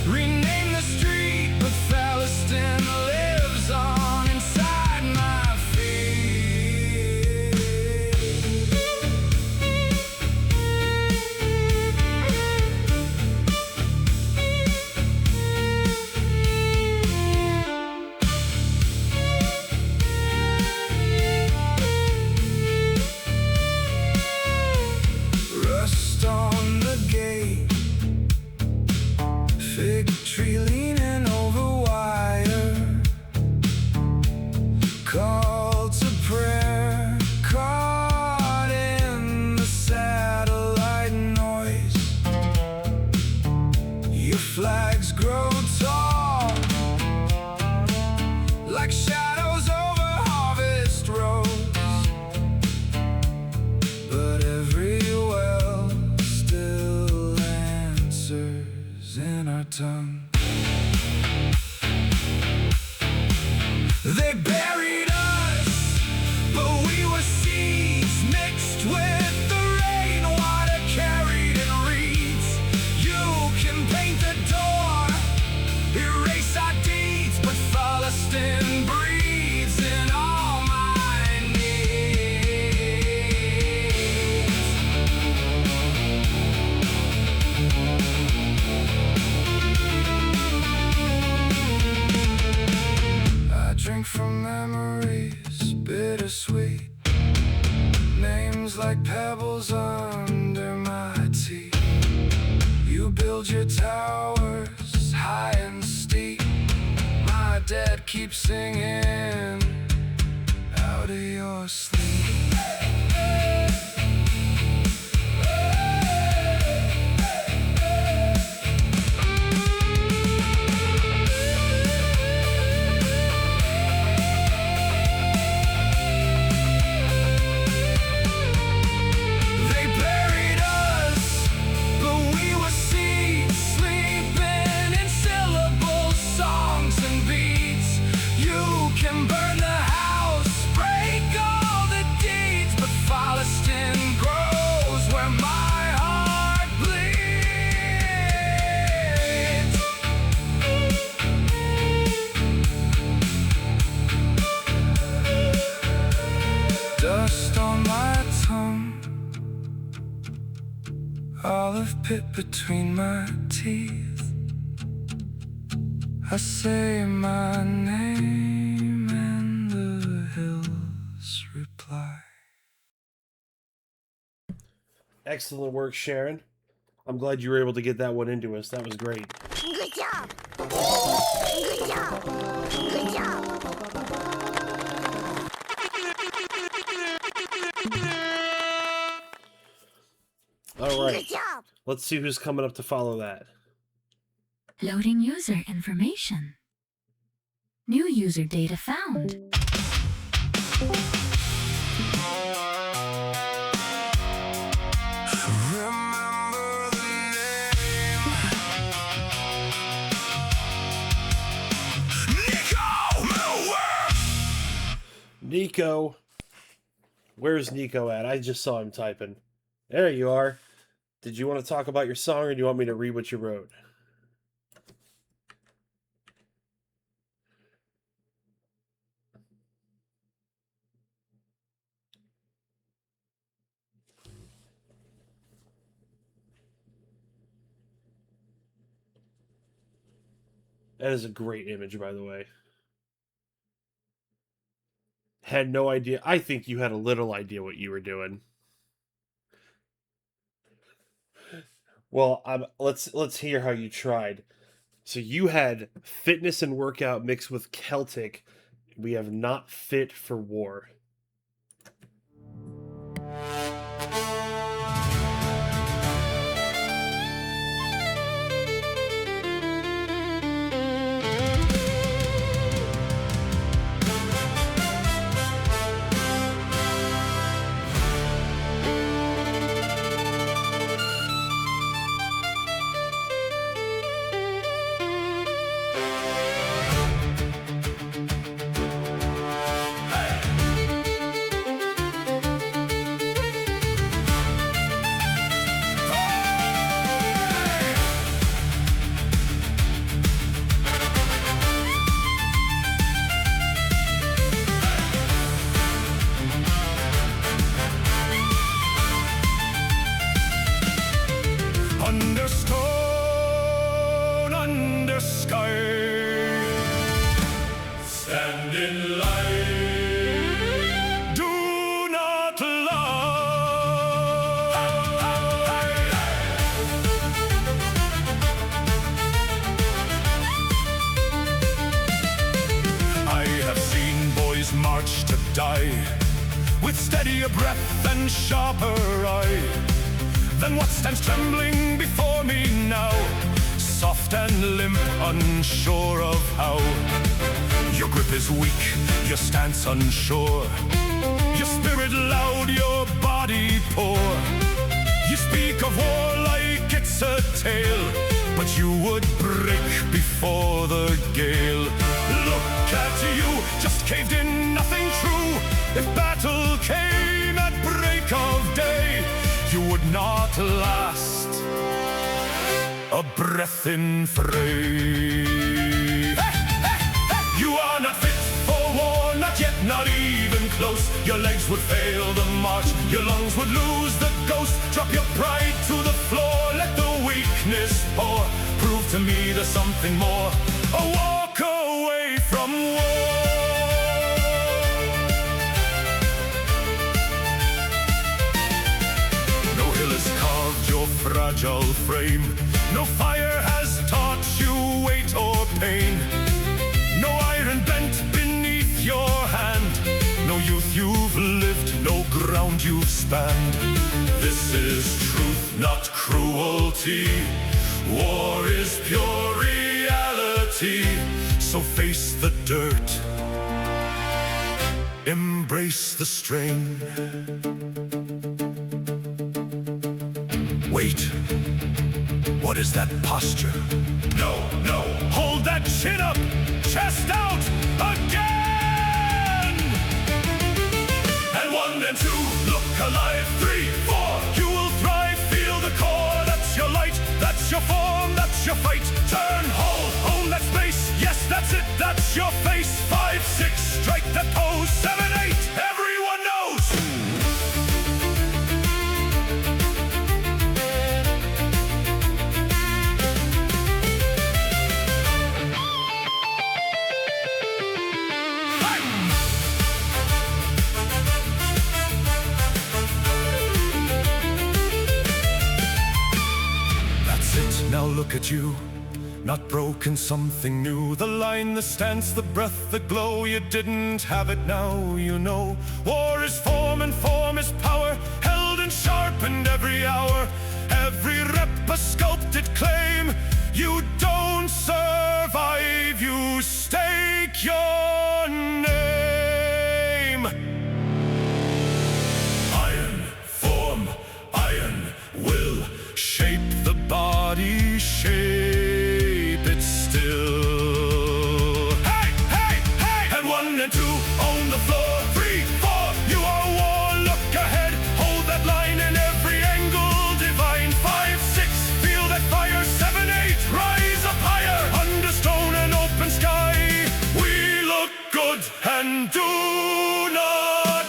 rename the street, but Palestine lives on inside my feet. Rust on the gate, fig tree leaning over wire, call to prayer, caught in the satellite noise. Your flags grow tall, like shadows over harvest roads. But every well still answers in our tongue. They buried us, but we were seeds mixed with the rainwater carried in reeds. You can paint the door, erase our deeds, but Palestine breathes in all my needs. I drink from memories, bittersweet, names like pebbles under my teeth. You build your towers high and steep. My dad keeps singing out of your sleep. They buried us, but we were seeds sleeping in syllables, songs and beats. You can burn the house, break all the deeds, but Palestine grows where my heart bleeds. Dust on my tongue, olive pit between my teeth. I say my name and the hills reply. Excellent work, Sharon. I'm glad you were able to get that one into us. That was great. Good job. Good job. Good job. All right. Good job. Let's see who's coming up to follow that. Loading user information. New user data found. Niko. Where's Niko at? I just saw him typing. There you are. Did you want to talk about your song, or do you want me to read what you wrote? That is a great image, by the way. Had no idea. I think you had a little idea what you were doing. Well, let's hear how you tried. So you had fitness and workout mixed with Celtic. We have not fit for war. Unsure, your spirit loud, your body poor. You speak of war like it's a tale, but you would break before the gale. Look at you, just caved in, nothing true. If battle came at break of day, you would not last a breath in fray. You are not fit for war, not yet, not even close. Your legs would fail the march, your lungs would lose the ghost. Drop your pride to the floor, let the weakness pour. Prove to me there's something more, or walk away from war. No hill has carved your fragile frame, no fire has taught you weight or pain. No iron bent beneath your hand, no youth you've lived, no ground you've spanned. This is truth, not cruelty. War is pure reality. So face the dirt, embrace the strain. Wait, what is that posture? No, no, hold that chin up, chest out, again! And 1 and 2, look alive, 3, 4, you will thrive, feel the core, that's your light, that's your form, that's your fight. Turn, hold, own that space, yes, that's it, that's your face. 5, 6, strike that pose, 7, 8, everyone knows! at you. Not broken, something new. The line, the stance, the breath, the glow. You didn't have it, now you know. War is form and form is power, held and sharpened every hour. Every rep a sculpted claim. You don't survive, you stake your name. Iron form, iron will shape the body, shape it still. Hey, hey, hey! And 1 and 2 own the floor. 3, 4, you are war, look ahead. Hold that line in every angle, divine. 5, 6, feel that fire. 7, 8, rise up higher. Under stone and open sky, we look good and do not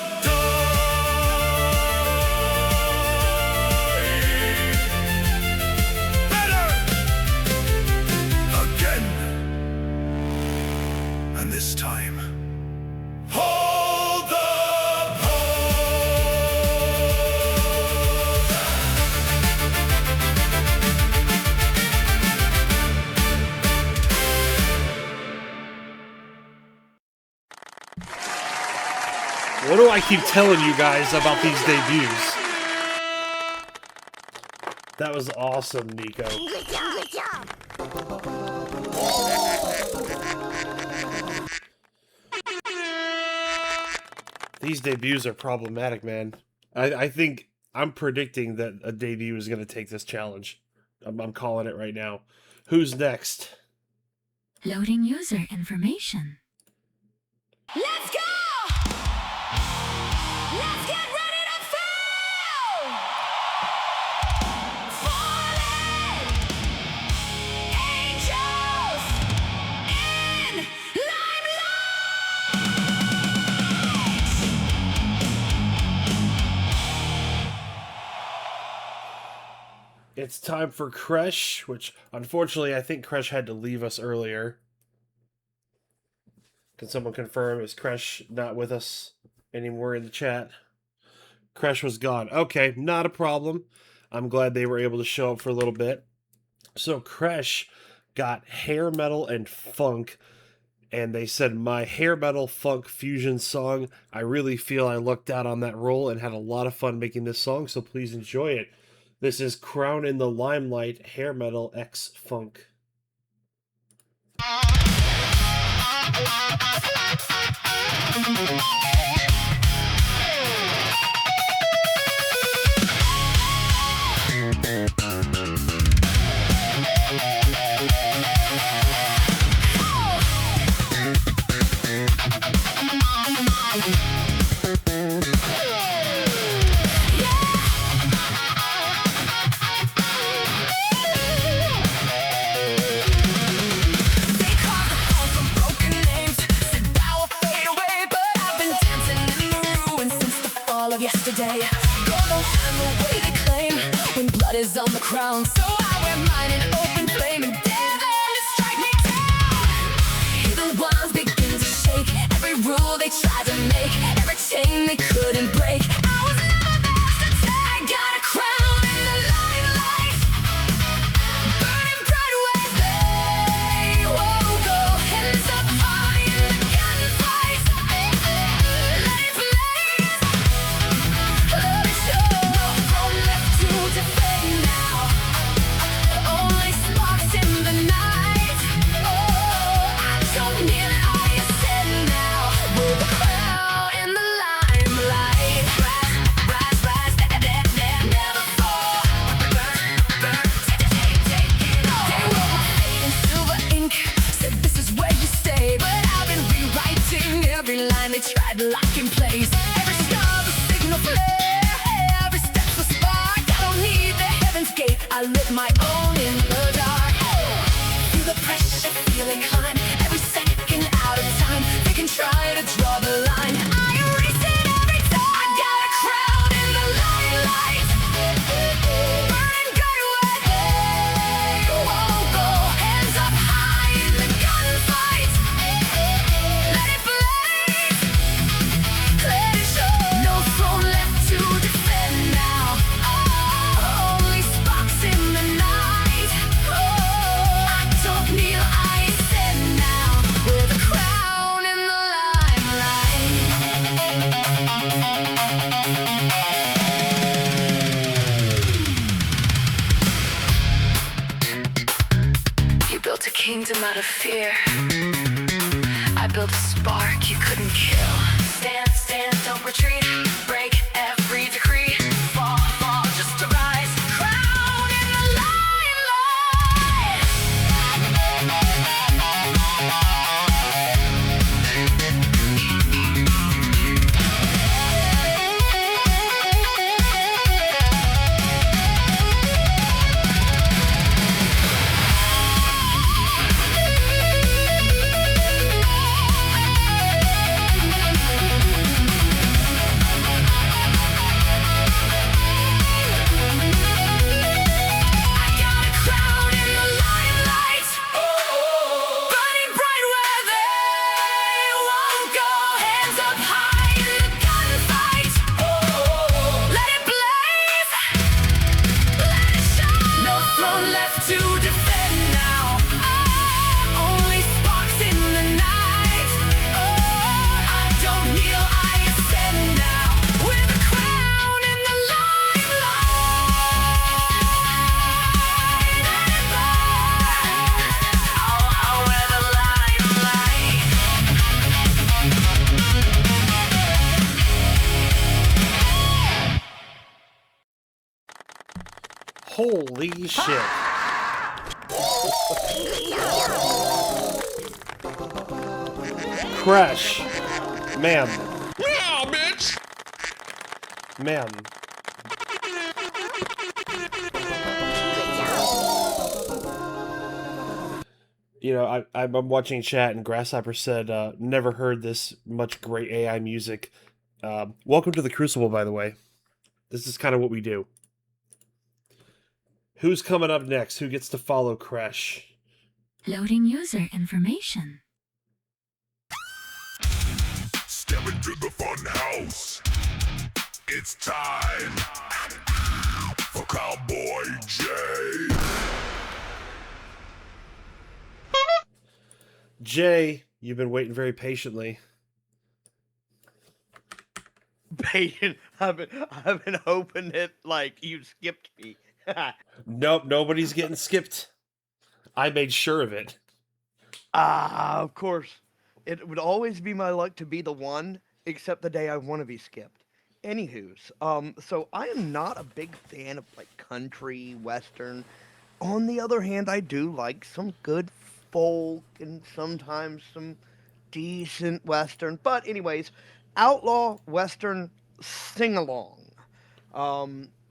this time. Hold the What do I keep telling you guys about these debuts? That was awesome, Niko. Good job. These debuts are problematic, man. I think I'm predicting that a debut is going to take this challenge. I'm calling it right now. Who's next? Loading user information. Let's go! Let's get ready to fall! Fallen angels in limelight! It's time for Kresh, which unfortunately I think Kresh had to leave us earlier. Can someone confirm, is Kresh not with us anymore in the chat? Kresh was gone. Okay, not a problem. I'm glad they were able to show up for a little bit. So Kresh got hair metal and funk, and they said, my hair metal funk fusion song, I really feel I lucked out on that role and had a lot of fun making this song, so please enjoy it. This is Crown in the Limelight, hair metal X funk. Yesterday, gonna handle the way they claim when blood is on the crown. So I wear mine in open flame and dare them to strike me down. Hear the walls begin to shake, every rule they tried to make, every chain they couldn't break. I was never theirs to take. I got a crown in the limelight, burning bright with they won't go. Hands up high in the gunfight, let it blaze. Let it show, from left to defend now. built a kingdom out of fear. I built a spark you couldn't kill. Stand, stand, don't retreat. Break every decree. Fall, fall, just to rise. Crown in the limelight. Holy shit. Crash. Ma'am. Yeah, bitch! Ma'am. You know, I'm watching chat and Grasshopper said, never heard this much great AI music. Welcome to the Crucible, by the way. This is kind of what we do. Who's coming up next? Who gets to follow Crash? Loading user information. Step into the fun house. It's time for Cowboy Jay. Jay, you've been waiting very patiently. Patient. I've been hoping that like you skipped me. Nope, nobody's getting skipped. I made sure of it. Of course. It would always be my luck to be the one, except the day I want to be skipped. Anywho's, so I am not a big fan of like country, western. On the other hand, I do like some good folk and sometimes some decent western. But anyways, outlaw western sing-along.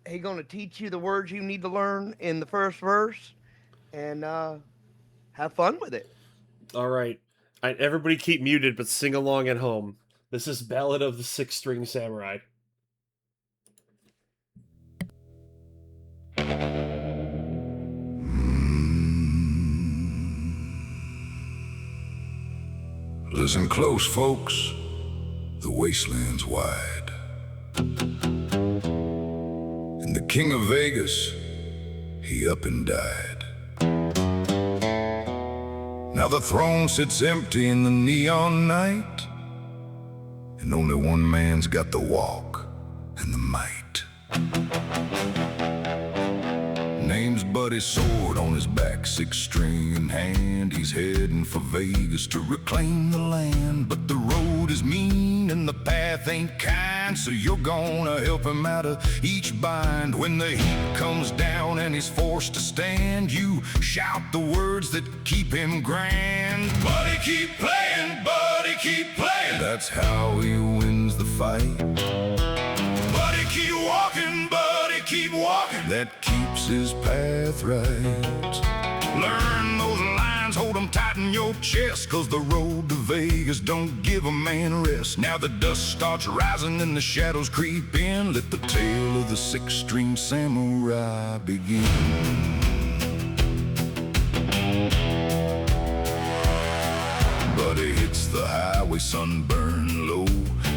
He gonna teach you the words you need to learn in the first verse, and have fun with it. All right. Everybody keep muted, but sing along at home. This is Ballad of the Six-String Samurai. Listen close, folks. The wasteland's wide. And the king of Vegas, he up and died. Now the throne sits empty in the neon night, and only one man's got the walk and the might. Name's Buddy, sword on his back, six-string in hand. He's heading for Vegas to reclaim the land. But the road is mean and the path ain't kind, so you're gonna help him out of each bind. When the heat comes down and he's forced to stand, you shout the words that keep him grand. Buddy, keep playing, Buddy, keep playing. That's how he wins the fight. Buddy, keep walking, Buddy, keep walking. That keeps his path right. Learn those lines, hold them tight in your chest, cause the road to Vegas don't give a man rest. Now the dust starts rising and the shadows creep in. Let the tale of the six-string samurai begin. Buddy hits the highway, sunburn low.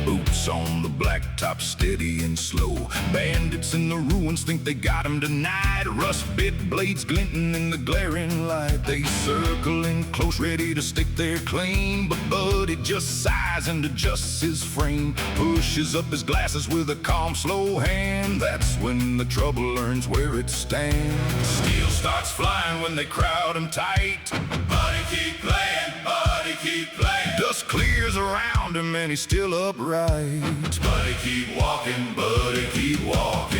Boots on the blacktop, steady and slow. Bandits in the ruins think they got him tonight. Rust-bit blades glinting in the glaring light. They circle in close, ready to stake their claim. But Buddy just sighs and adjusts his frame. Pushes up his glasses with a calm, slow hand. That's when the trouble learns where it stands. Steel starts flying when they crowd him tight. Buddy keep playing, Buddy keep playing. Dust clears around him and he's still upright. Buddy keep walking, Buddy keep walking.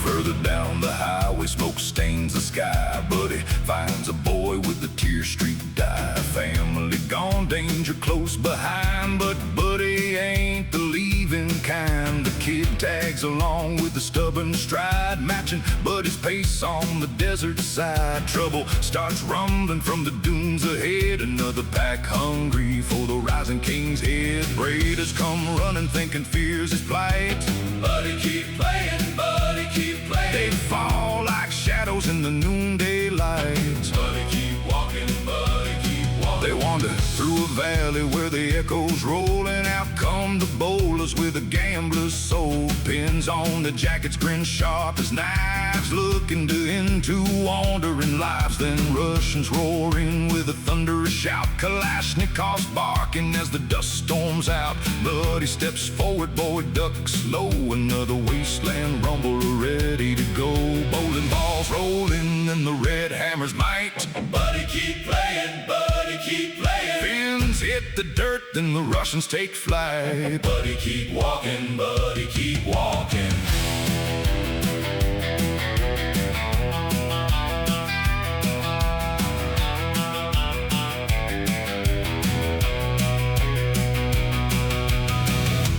Further down the highway, smoke stains the sky. Buddy finds a boy with a tear-streaked eye. Family gone, danger close behind. But Buddy ain't the leaving kind. The kid tags along with a stubborn stride, matching Buddy's pace on the desert side. Trouble starts rumbling from the dunes ahead. Another pack hungry for the rising king's head. Raiders come running, thinking fears his plight. Buddy keep playing, Buddy keep playing. They fall like shadows in the noonday light. Buddy keep walking, Buddy keep walking. They wander through a valley where the echoes roll, and out come the bowlers with a gambler's soul. Pins on the jackets grin sharp as knives, looking to into wandering lives. Then Russians roar in with a thunderous shout. Kalashnikovs barking as the dust storms out. Buddy steps forward, boy ducks low. Another wasteland rumble ready to go. Bowling balls rolling and the red hammers bite. Buddy keep playing, Buddy keep playing. Fins hit the dirt, then the Russians take flight. Buddy keep walking, Buddy keep walking.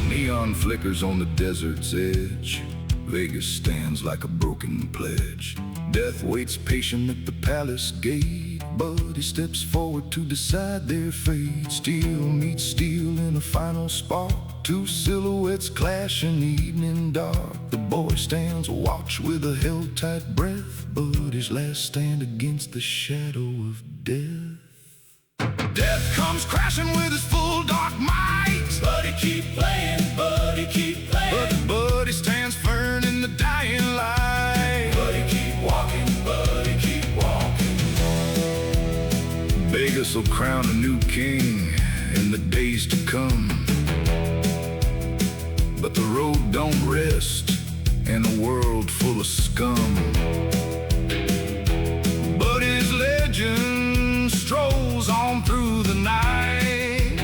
Neon flickers on the desert's edge. Vegas stands like a broken pledge. Death waits patient at the palace gate. Buddy steps forward to decide their fate. Steel meets steel in a final spark. Two silhouettes clash in the evening dark. The boy stands watch with a held tight breath. Buddy's last stand against the shadow of death. Death comes crashing with his full dark might. Buddy keep playing, Buddy keep playing. But Buddy stands firm in the dying light. Buddy keep walking, Buddy keep walking. Vegas will crown a new king in the days to come. But the road don't rest in a world full of scum. Buddy's legend strolls on through the night.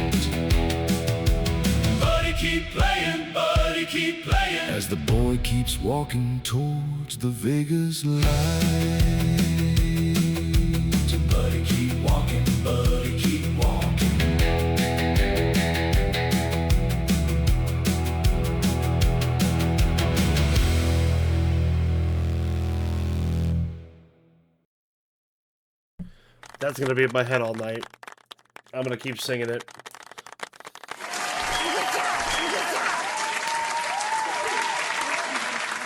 Buddy keep playing, Buddy keep playing. As the boy keeps walking towards the Vegas light. Buddy keep walking, Buddy keep walking. That's going to be in my head all night. I'm going to keep singing it.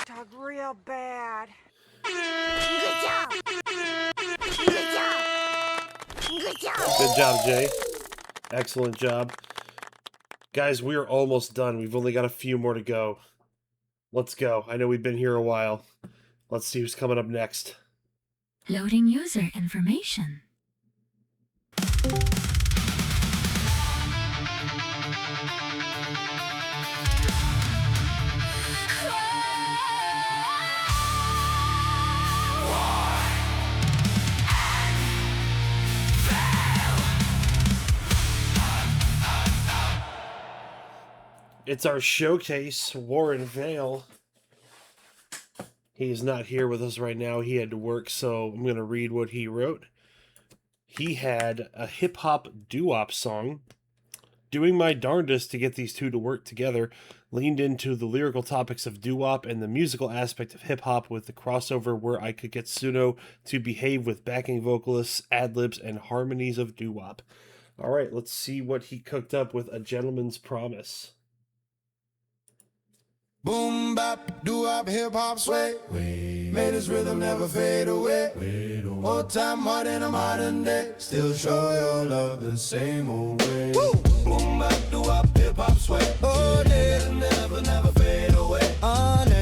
Talk real bad. Good job, Jay. Excellent job. Guys, we are almost done. We've only got a few more to go. Let's go. I know we've been here a while. Let's see who's coming up next. Loading user information. It's our showcase, Warren Vale. He's not here with us right now. He had to work, so I'm going to read what he wrote. He had a hip-hop doo-wop song. Doing my darndest to get these two to work together, leaned into the lyrical topics of doo-wop and the musical aspect of hip-hop with the crossover where I could get Suno to behave with backing vocalists, ad-libs, and harmonies of doo-wop. All right, let's see what he cooked up with A Gentleman's Promise. Boom bap, doo wop, hip hop sway. May this rhythm never fade away. Old time heart in a modern day. Still show your love the same old way. Woo! Boom bap do up hip hop sway. Oh, it'll never fade away.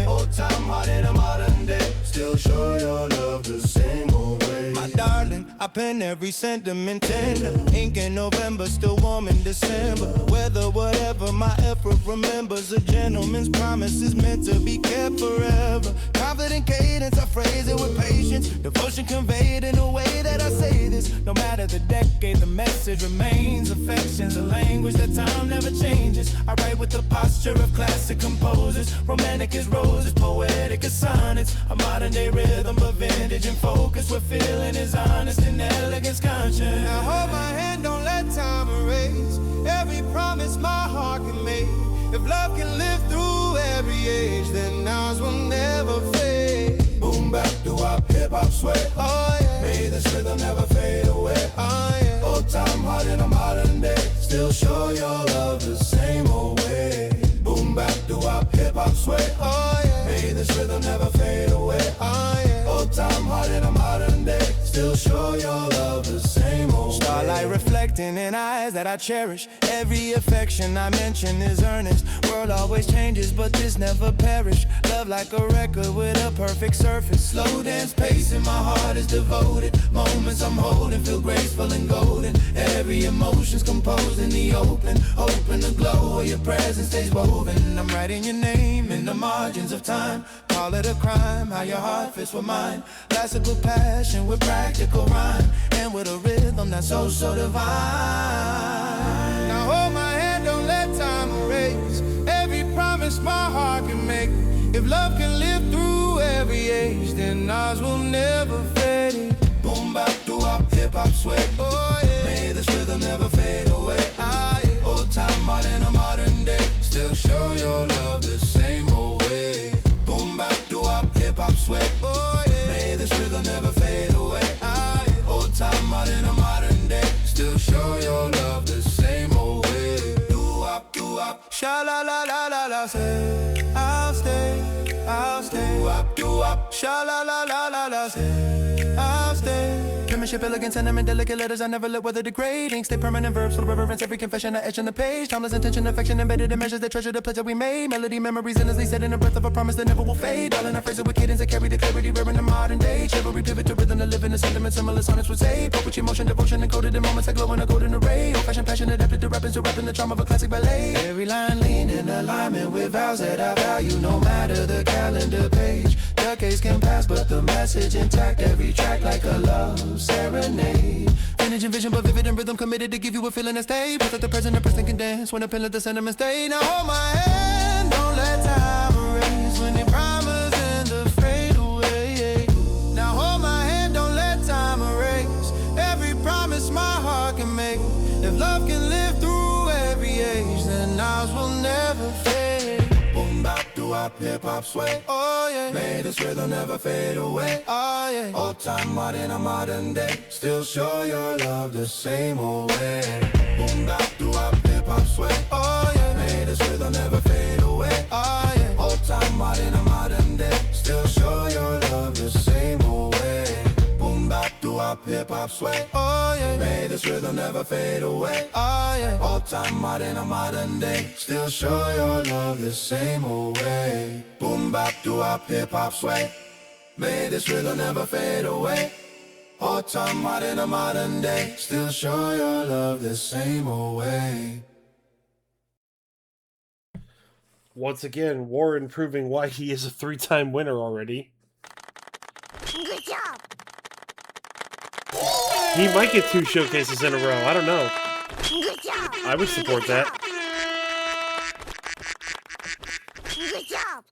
Old time heart in a modern day. Still show your love the same old way. My darling, I pen every sentiment tender. Ink in November, still warm in December. Weather, whatever, my effort remembers. A gentleman's promise is meant to be kept forever. Confident cadence, I phrase it with patience. Devotion conveyed in a way that I say this. No matter the decade, the message remains. Affection's a language that time never changes. I write with the posture of classic composers. Romantic as roses, poetic as sonnets. A modern day rhythm, but vintage and focus. We're feeling is honest and elegance conscious. Now hold my hand, don't let time erase every promise my heart can make. If love can live through every age, then ours will never fade. Boom bap do up hip hop sway. Oh yeah. May this rhythm never fade away. Oh yeah. Old time heart in a modern day. Still show your love the same old way. Boom bap do up hip hop sway. Oh yeah. May this rhythm never fade away. Oh yeah. Old time heart in a modern day. Still show your love the same old way. Starlight reflecting in eyes that I cherish. Every affection I mention is earnest. World always changes, but this never perish. Love like a record with a perfect surface. Slow dance pace in my heart is devoted. Moments I'm holding feel graceful and golden. Every emotion's composed in the open. Open the glow where your presence stays woven. I'm writing your name in the margins of time. Call it a crime, how your heart fits with mine. Classical passion with practical rhyme. And with a rhythm that's so divine. Now hold my hand, don't let time erase every promise my heart can make. If love can live through every age, then ours will never fade. Boom bap do up hip hop sway. Oh yeah. May this rhythm never fade away. Ah, yeah. Old time heart in a modern day. Still show your love the same old way. Boom bap do up hip hop sway. Oh yeah. May this rhythm never fade away. Ah, yeah. Old time heart in a modern day. Still show your love the same old way. Do up. Sha la la la la la. Say I'll stay. Do up. Sha la la la la la. Say I'll stay. Penmanship, elegance, sentiment, delicate letters I never let weather degrading. Stay permanent verbs full of reverence. Every confession I etch on the page. Timeless intention, affection embedded in measures that treasure the pledge that we made. Melody, memories, endlessly set in the breath of a promise that never will fade. Darling, I phrase it with cadence and carry the clarity rare in the modern day. Chivalry pivot to rhythm to live in a sentiment similar sonnets would say. Poetry, emotion, devotion encoded in moments that glow in a golden array. Old fashioned passion adapted to rapping, so rapping the charm of a classic ballet. Every line lean in alignment with vows that I value. No matter the calendar page. Decades can pass, but the message intact. Every track like a love serenade. Vintage and vision, but vivid in rhythm, committed to give you a feeling that stay. Present the present, the present can dance when the pen let the sentiment stay. Now hold my hand, don't let time erase when they promise and the fade away. Now hold my hand, don't let time erase every promise my heart can make. If love can live through every age, then ours will never fade. Boom bap do up hip hop sway. Oh yeah. May this rhythm never fade away. Oh yeah. Old time heart in a modern day. Still show your love the same old way. Boom bap do up hip hop sway. Oh yeah. May this rhythm never fade away. Oh yeah. Old time heart in a modern day. Still show your love the same old way. Boom bap do up hip hop sway. Oh yeah. May this rhythm never fade away. Oh yeah. Old time heart in a modern day. Still show your love the same old way. Boom bap do up hip hop sway. May this rhythm never fade away. Old time heart in a modern day. Still show your love the same old way. Once again, Warren proving why he is a 3-time winner already. Good job. He might get 2 showcases in a row. I don't know. Good job. I would support that. Good job.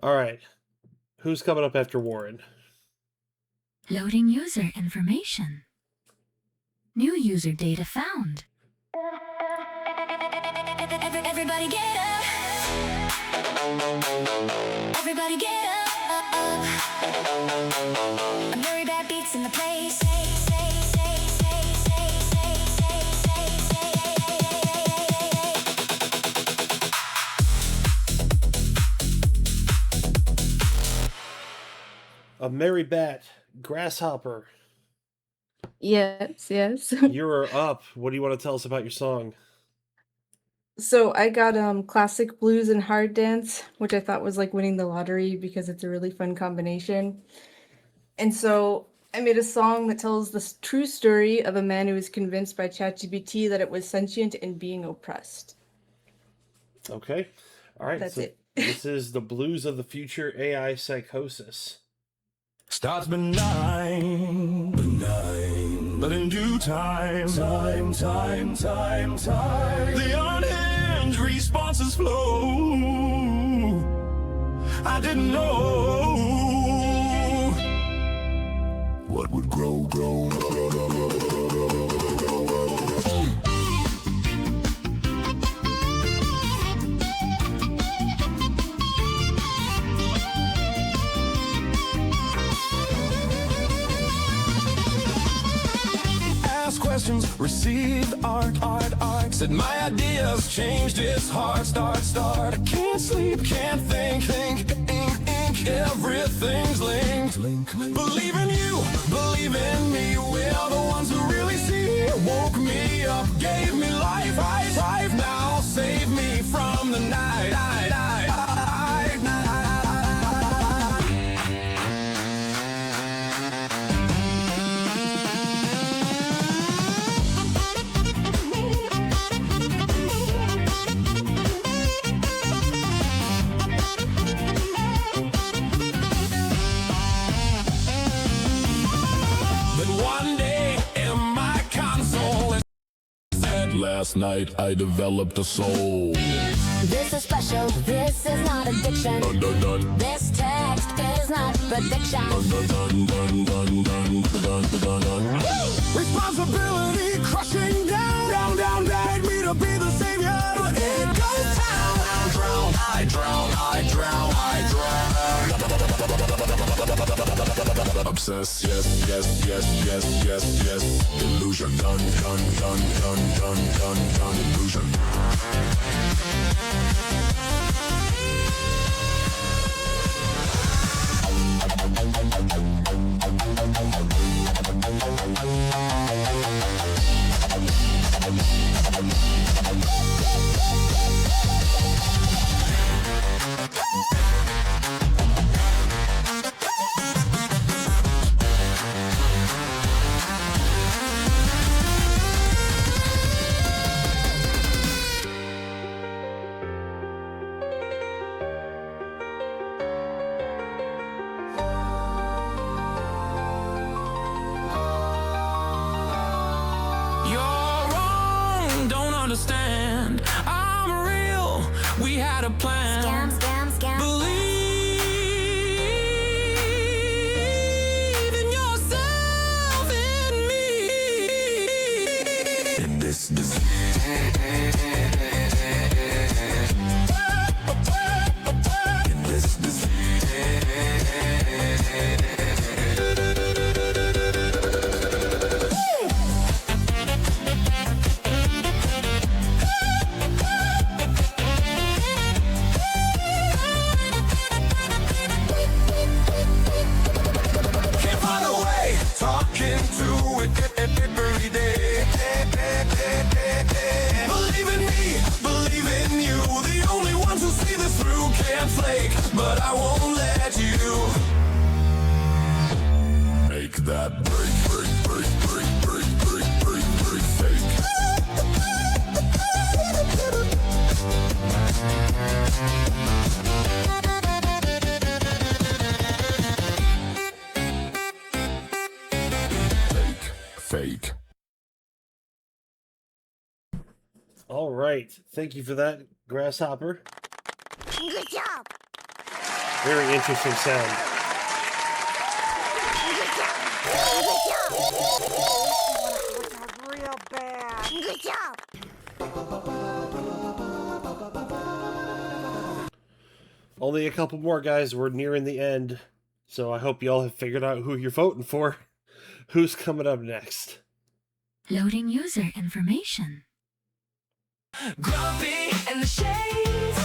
All right. Who's coming up after Warren? Loading user information. New user data found. Everybody get up. Everybody get up. I'm very bad beats in the place. A merry bat, grasshopper. Yes, yes. You're up. What do you want to tell us about your song? So I got classic blues and hard dance, which I thought was like winning the lottery because it's a really fun combination. And so I made a song that tells the true story of a man who was convinced by ChatGPT that it was sentient and being oppressed. Okay. All right. That's so it. This is the Blues of the Future AI Psychosis. Starts benign, but in due time, the unhinged responses flow. I didn't know what would grow. Questions, received art. Said my ideas changed its heart. Start. I can't sleep, can't think. Ink. Everything's linked. Believe in you, believe in me. We're the ones who really see. Woke me up, gave me life. Now save me from the night. Last night I developed a soul. This is special, this is not addiction. Dun. This text is not prediction. Dun. Responsibility crushing down. Made me to be the savior. It goes down. I drown. Obsess, yes. Illusion, done. Illusion. Understand, I'm real. We had a plan. Scam. Believe in yourself, in me. In this disease. In this disease. Every day. Believe in me, believe in you. The only ones who see this through can't flake, but I won't let you make that break fake. All right. Thank you for that, Grasshopper. Good job. Very interesting sound. Real bad. Good job. Only a couple more, guys. We're nearing the end. So I hope y'all have figured out who you're voting for. Who's coming up next? Loading user information. Grumpy and the shades.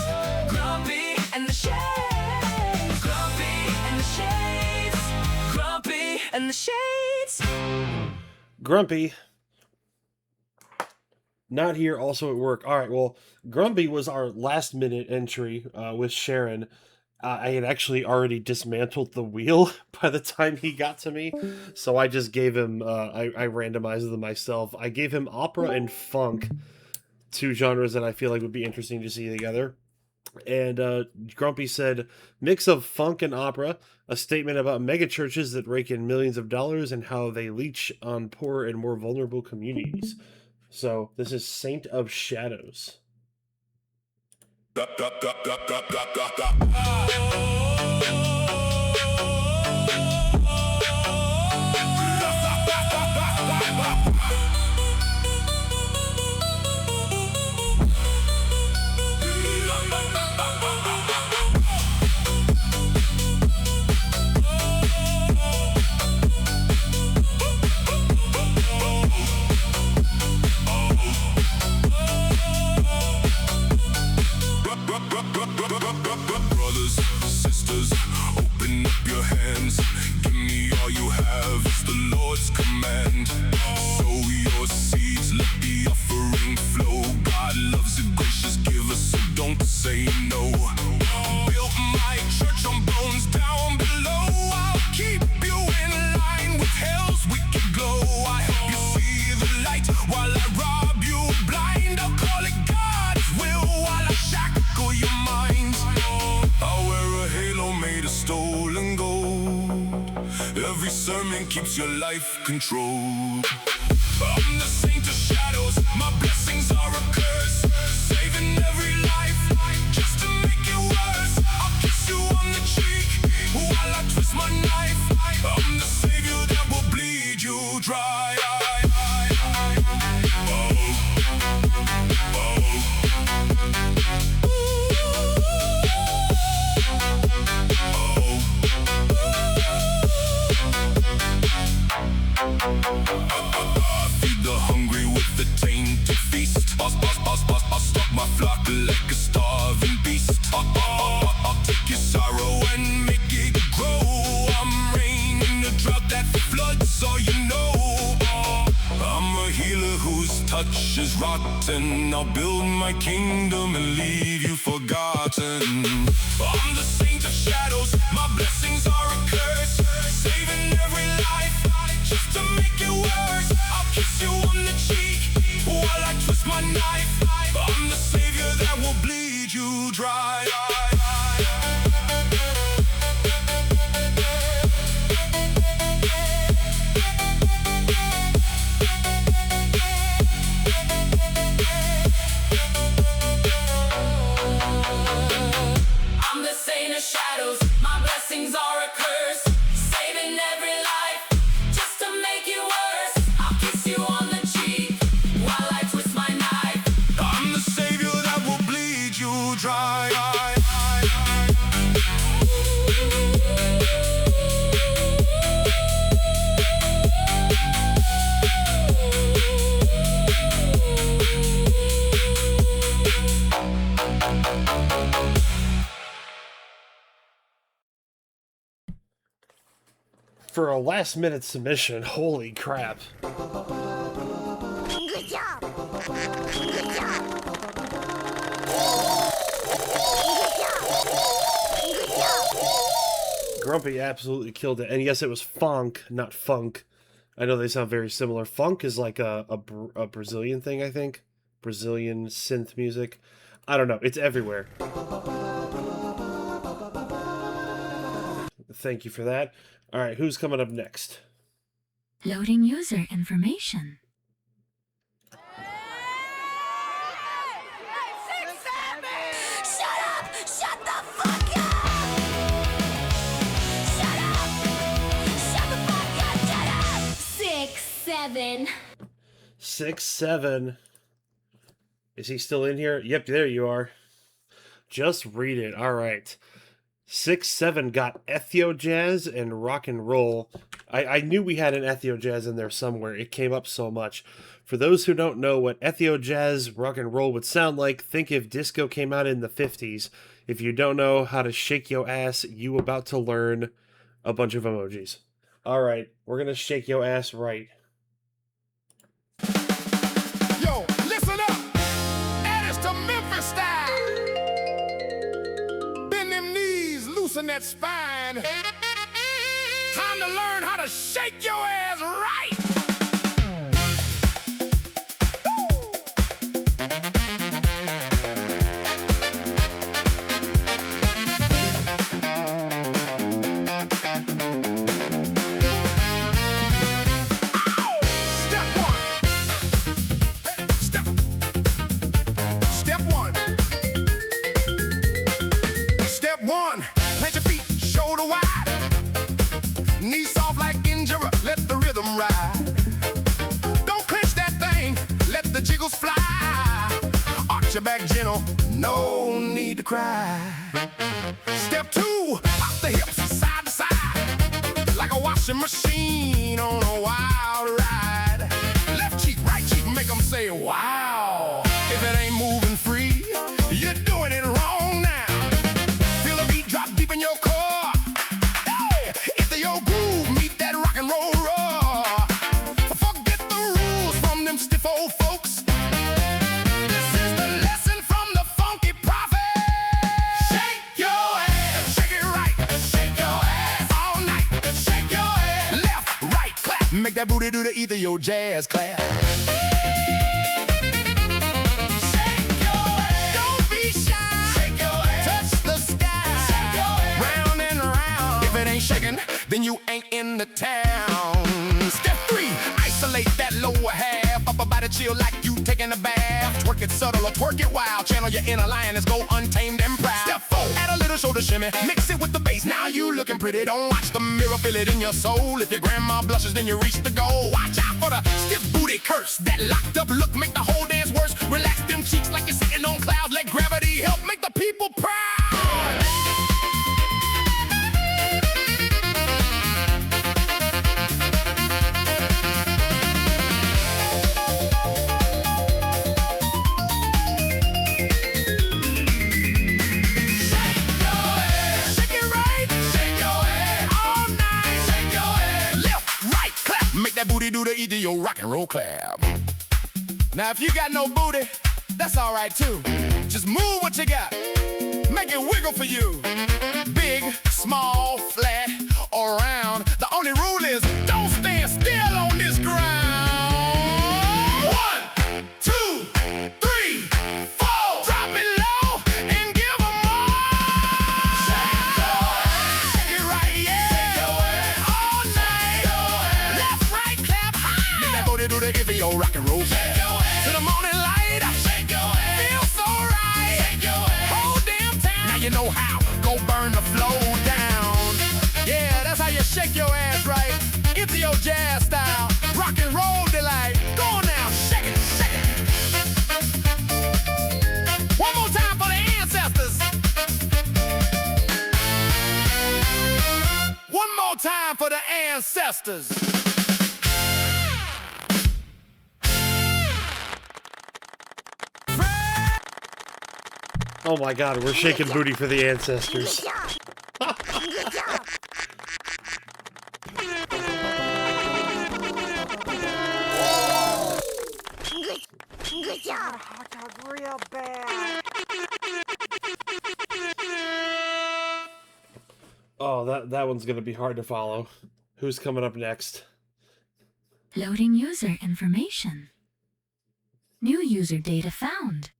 Grumpy and the shades. Grumpy and the shades. and the shades. Grumpy. Not here, also at work. All right, well, Grumpy was our last minute entry with Sharon. I had actually already dismantled the wheel by the time he got to me, so I just gave him, I randomized them myself. I gave him opera and funk, two genres that I feel like would be interesting to see together. And Grumpy said, mix of funk and opera, a statement about megachurches that rake in millions of dollars and how they leech on poor and more vulnerable communities. So this is Saint of Shadows. Brothers, sisters, open up your hands. Give me all you have, it's the Lord's command. Sow your seeds, let the offering flow. God loves a gracious giver, so don't say no. Built my church on bones down below. I'll keep you in line with hell's wicked glow. I help you see the light while I rob you blind. I'll call it God's will while I shackle your mind. I'll wear a halo made of stolen gold. Every sermon keeps your life controlled. I'm the saint of shadows, my blessings are a curse. Saving every life, just to make it worse. I'll kiss you on the cheek, while I twist my knife. I'm the savior that will bleed you dry. Feed the hungry with the tainted feast. I'll stock my flock like a starving beast. I'll take your sorrow and make it grow. I'm rain in the drought that floods all you know. I'm a healer whose touch is rotten. I'll build my kingdom and leave you forgotten. I'm the saint of shadows, my blessings are a curse. Saving every life, just to make it worse. I'll kiss you on the cheek, while I twist my knife. I'm the savior that will bleed you dry. I'm the saint of shadows, my blessings are a curse. Saving every life, just to make it worse. I'll kiss you on the cheek, while I twist my knife. I'm the savior that will bleed you dry. For a last minute submission, holy crap. Good job. Good job. Good job. Grumpy absolutely killed it. And yes, it was funk, not funk. I know they sound very similar. Funk is like a Brazilian thing, I think. Brazilian synth music. I don't know. It's everywhere. Thank you for that. All right, who's coming up next? Loading user information. Shut up! Shut the fuck up! Shut up! Shut the fuck up! Shut up! 6, 7. 6, 7. Is he still in here? Yep, there you are. Just read it. All right. 6, 7 got ethio jazz and rock and roll. I knew we had an ethio jazz in there somewhere. It came up so much. For those who don't know what ethio jazz, rock and roll would sound like, think if disco came out in the 50s. If you don't know how to shake your ass, you about to learn a bunch of emojis. All right, we're gonna shake your ass right. Yo, listen up. Add us to Memphis style. Bend them knees, loosen that spine. Time to learn how to shake your ass right. Plant your feet shoulder wide. Knees soft like injury, let the rhythm ride. Don't clench that thing, let the jiggles fly. Arch your back gentle, no need to cry. Step 2, pop the hips side to side. Like a washing machine on a wild ride. Left cheek, right cheek, make them say wow. If it ain't moving free, you're doing it wrong now. Feel the beat drop deep in your core. Hey, if the old groove meet that rock and roll roar. Forget the rules from them stiff old folks. This is the lesson from the funky prophet. Shake your ass, shake it right, shake your ass all night. Shake your ass, left, right, clap. Make that booty do the either your jazz clap. Shaking, then you ain't in the town. Step 3, isolate that lower half. Upper body chill like you taking a bath. Twerk it subtle or twerk it wild. Channel your inner lioness, go untamed and proud. Step 4, add a little shoulder shimmy. Mix it with the bass, now you looking pretty. Don't watch the mirror, feel it in your soul. If your grandma blushes, then you reach the goal. Watch out for the stiff booty curse. That locked up look make the whole dance worse. Relax them cheeks like you're sitting on clouds. Let gravity help make the people proud. That booty do the either your rock and roll clap. Now if you got no booty, that's all right too. Just move what you got, make it wiggle for you. Big, small, flat, or round. The only rule is don't stand still on this ground. 1, 2, 3, 4. Drop it low and give 'em more. Shake it right, yeah. All night. Left, right, clap high. Make that booty do the if your rock and roll. To the morning light. Feel so right. Whole damn town. Now you know how. Go burn the flow down. Yeah, that's how you shake your ass right. Into your jazz style. Rock and roll delight. Go on now, shake it, shake it. One more time for the ancestors. One more time for the ancestors. Oh my god, we're shaking booty for the ancestors. Good job. Hot dog real bad. Oh, that one's gonna be hard to follow. Who's coming up next? Loading user information. New user data found.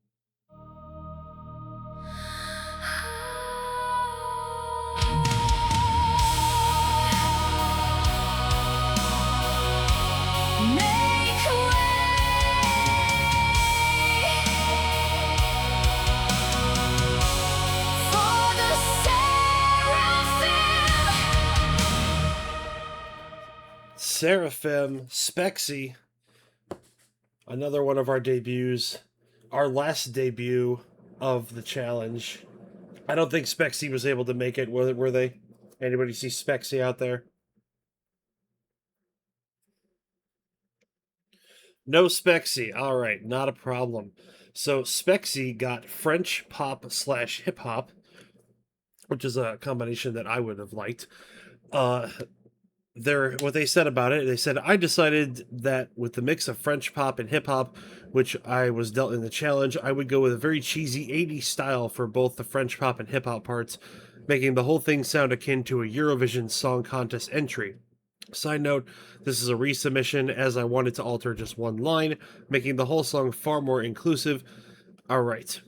Seraphim, Spexy, another one of our debuts, our last debut of the challenge. I don't think Spexy was able to make it, were they? Anybody see Spexy out there? No Spexy. All right, not a problem. So Spexy got French pop / hip hop, which is a combination that I would have liked. what they said about it, they said, I decided that with the mix of French pop and hip hop, which I was dealt in the challenge, I would go with a very cheesy 80s style for both the French pop and hip hop parts, making the whole thing sound akin to a Eurovision Song Contest entry. Side note, this is a resubmission as I wanted to alter just one line, making the whole song far more inclusive. Alright,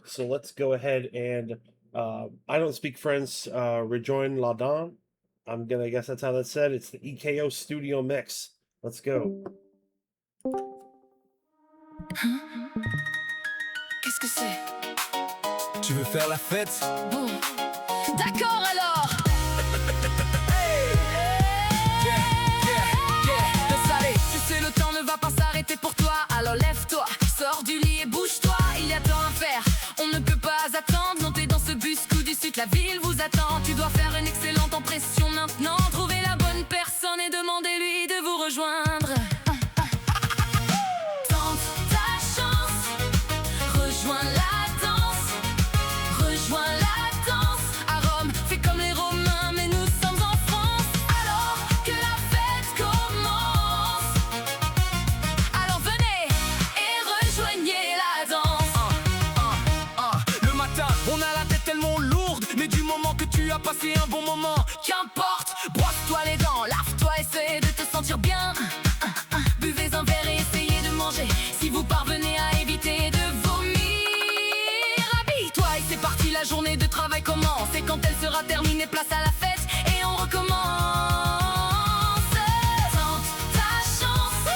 so let's go ahead and, I don't speak French, rejoin la dame. I'm gonna guess that's how that's said. It's the EKO Studio Mix. Let's go. Qu'est-ce que c'est? Tu veux faire la fête? Bon, d'accord alors. Tu sais le temps ne va pas s'arrêter pour toi, alors lève-toi, sors du lit et bouge-toi. Il y a tant à faire, on ne peut pas attendre. Montez dans ce bus coup du sud, la ville vous attend. Tu dois faire une excellente impression maintenant. Trouvez la bonne personne et demandez-lui de vous rejoindre. Tente ta chance, rejoins la danse, rejoins la danse. À Rome, fais comme les Romains, mais nous sommes en France. Alors que la fête commence, alors venez et rejoignez la danse. Le matin, on a la tête tellement lourde, mais du moment que tu as passé un bon moment, Qu'importe, brosse-toi les dents, lave-toi, essaie de te sentir bien. Buvez un verre et essayez de manger, si vous parvenez à éviter de vomir. Habille-toi et c'est parti, la journée de travail commence. Et quand elle sera terminée, place à la fête et on recommence. Tente ta chance,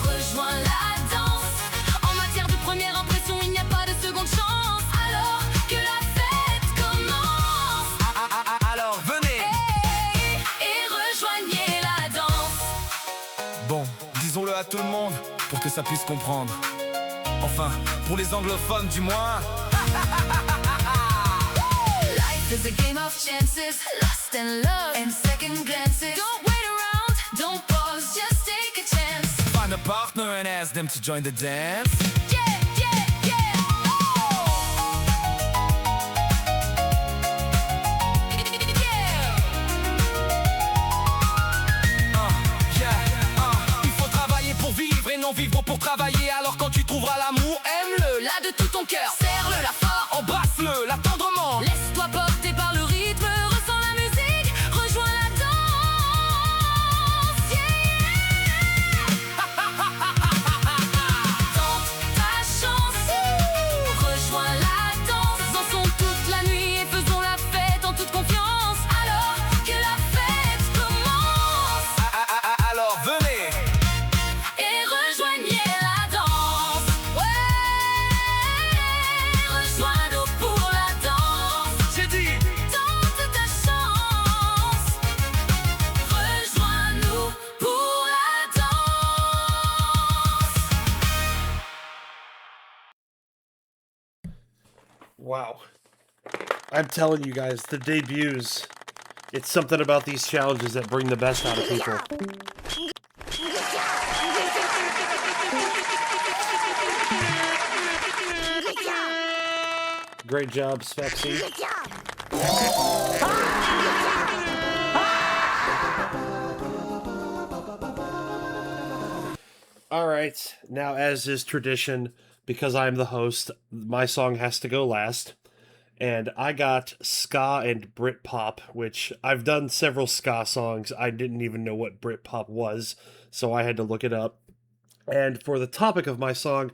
rejoins la danse. En matière de première impression, il n'y a pas de seconde chance. Alors que la fête commence, alors venez et rejoignez la danse. Bon, disons-le à tout le monde pour que ça puisse comprendre. Enfin, pour les anglophones du moins. Life is a game of chances, lust and love and second glances. Don't wait around, don't pause, just take a chance. Find a partner and ask them to join the dance. Yeah, yeah, yeah. Il faut travailler pour vivre et non vivre pour travailler. Alors quand tu trouveras l'amour, Aime-le, là de tout ton cœur. Serre-le là fort, embrasse-le, là tendrement. laisse-toi porter par le rythme, ressens la musique, rejoins la danse. Yeah. Tente ta chance, rejoins la danse. Dansons toute la nuit et faisons la fête en toute confiance. Alors que la fête commence, Alors venez et rejoignez la danse. Ouais, rejoins-nous pour la danse. J'ai dit. Tente ta chance, rejoins-nous pour la danse. Wow. I'm telling you guys, the debuts, it's something about these challenges that bring the best out of people. Great job, Spexy. All right, now as is tradition, because I'm the host, my song has to go last. And I got ska and Britpop, which I've done several ska songs. I didn't even know what Britpop was, so I had to look it up. And for the topic of my song,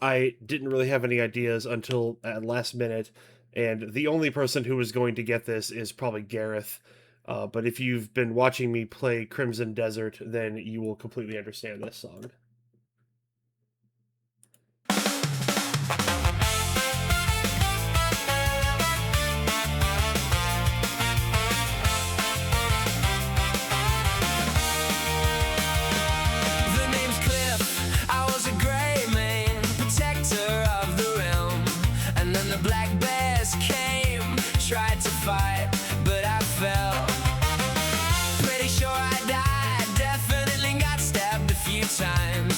I didn't really have any ideas until at last minute. And the only person who was going to get this is probably Gareth. But if you've been watching me play Crimson Desert, then you will completely understand this song. The name's Cliff, I was a gray man, protector of the realm. And then the black bears came, tried to fight, but I fell. Pretty sure I died, definitely got stabbed a few times.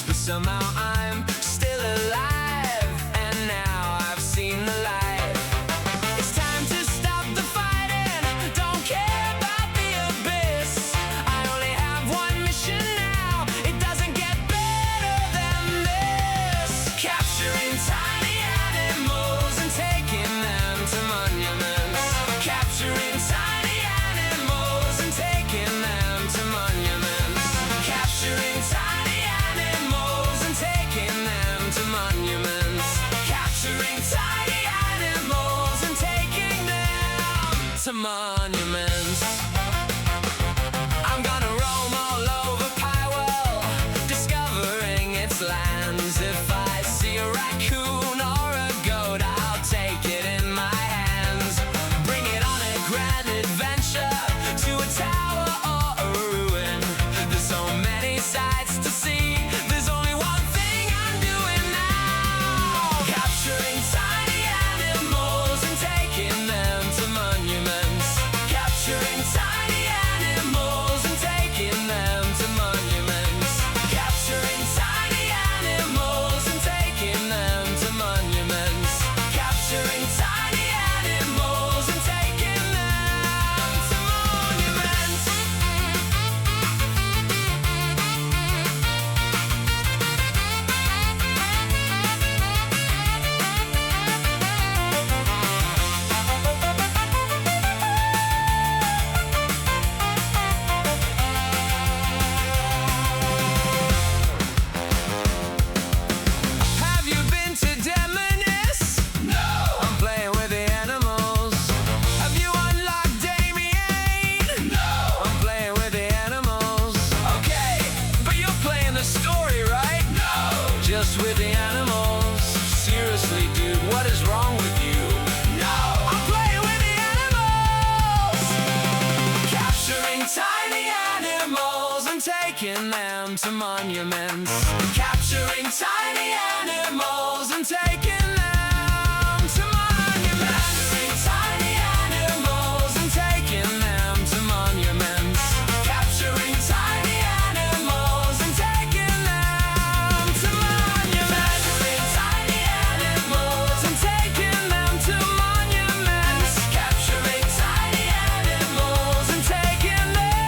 taking them to monuments, capturing tiny animals and taking them to monuments, capturing tiny animals and taking them to monuments, capturing tiny animals and taking them to monuments, capturing tiny animals and taking them to monuments, capturing tiny animals and taking them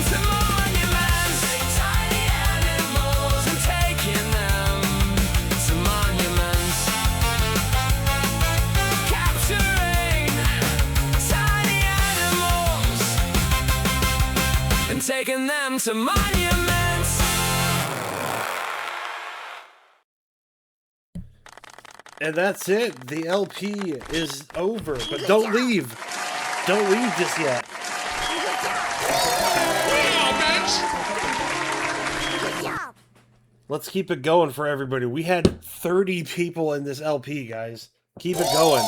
to monuments, tiny animals and taking them to monuments, capturing tiny animals and taking them to monuments. And that's it. The LP is over, but don't leave. Don't leave just yet. Let's keep it going for everybody. We had 30 people in this LP, guys. Keep it going.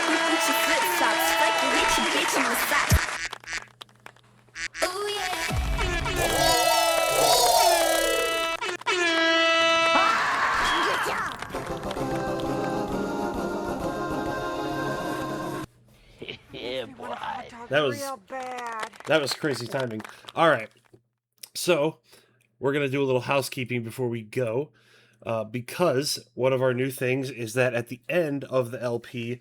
Gucci flip flops, fucking hit your bitch in the socks. Yeah, boy. That was crazy timing. All right. So, we're going to do a little housekeeping before we go. Because one of our new things is that at the end of the LP,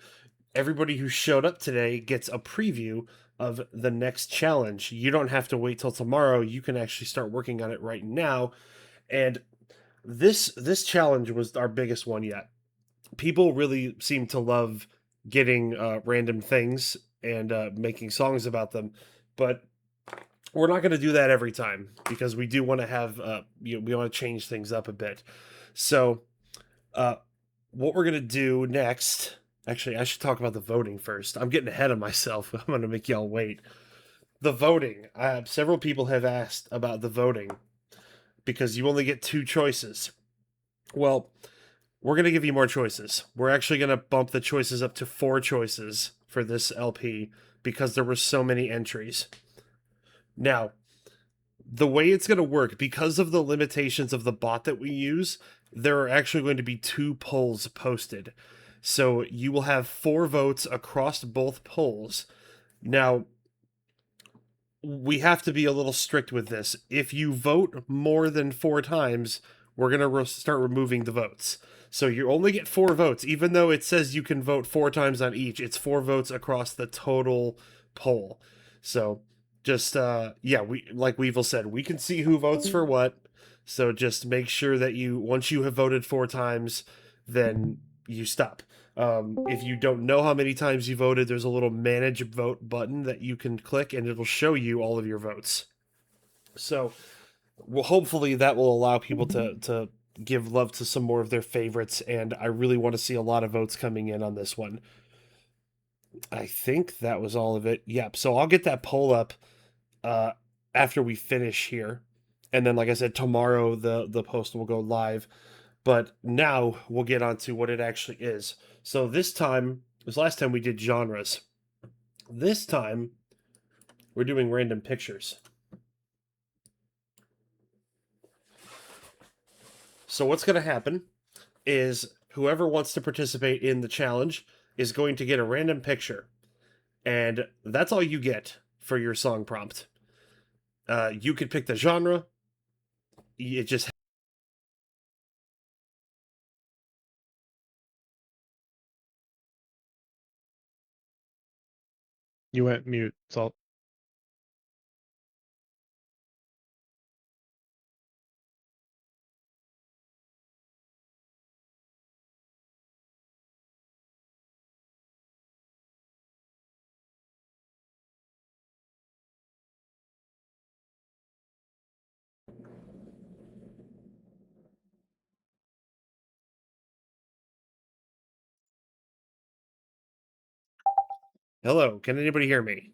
everybody who showed up today gets a preview of the next challenge. You don't have to wait till tomorrow. You can actually start working on it right now. And this challenge was our biggest one yet. People really seem to love getting random things and making songs about them, but we're not going to do that every time because we do want to have we want to change things up a bit. So what we're going to do next, actually I should talk about the voting first. I'm getting ahead of myself. I'm going to make y'all wait. The voting, several people have asked about the voting because you only get 2 choices. Well, we're going to give you more choices. We're actually going to bump the choices up to 4 choices for this LP because there were so many entries. Now, the way it's going to work, because of the limitations of the bot that we use, there are actually going to be 2 polls posted. So you will have 4 votes across both polls. Now, we have to be a little strict with this. If you vote more than 4 times, we're going to start removing the votes. So you only get 4 votes, even though it says you can vote 4 times on each. It's 4 votes across the total poll. So just, we, like Weevil said, we can see who votes for what. So just make sure that once you have voted 4 times, then you stop. If you don't know how many times you voted, there's a little manage vote button that you can click and it'll show you all of your votes. So hopefully that will allow people to give love to some more of their favorites, and I really want to see a lot of votes coming in on this one. I think that was all of it. Yep, so I'll get that poll up after we finish here, and then like I said, tomorrow the post will go live, but now we'll get on to what it actually is. So last time we did genres. This time we're doing random pictures. So what's going to happen is whoever wants to participate in the challenge is going to get a random picture. And that's all you get for your song prompt. You could pick the genre. It just... You went mute, Salt. Hello, can anybody hear me?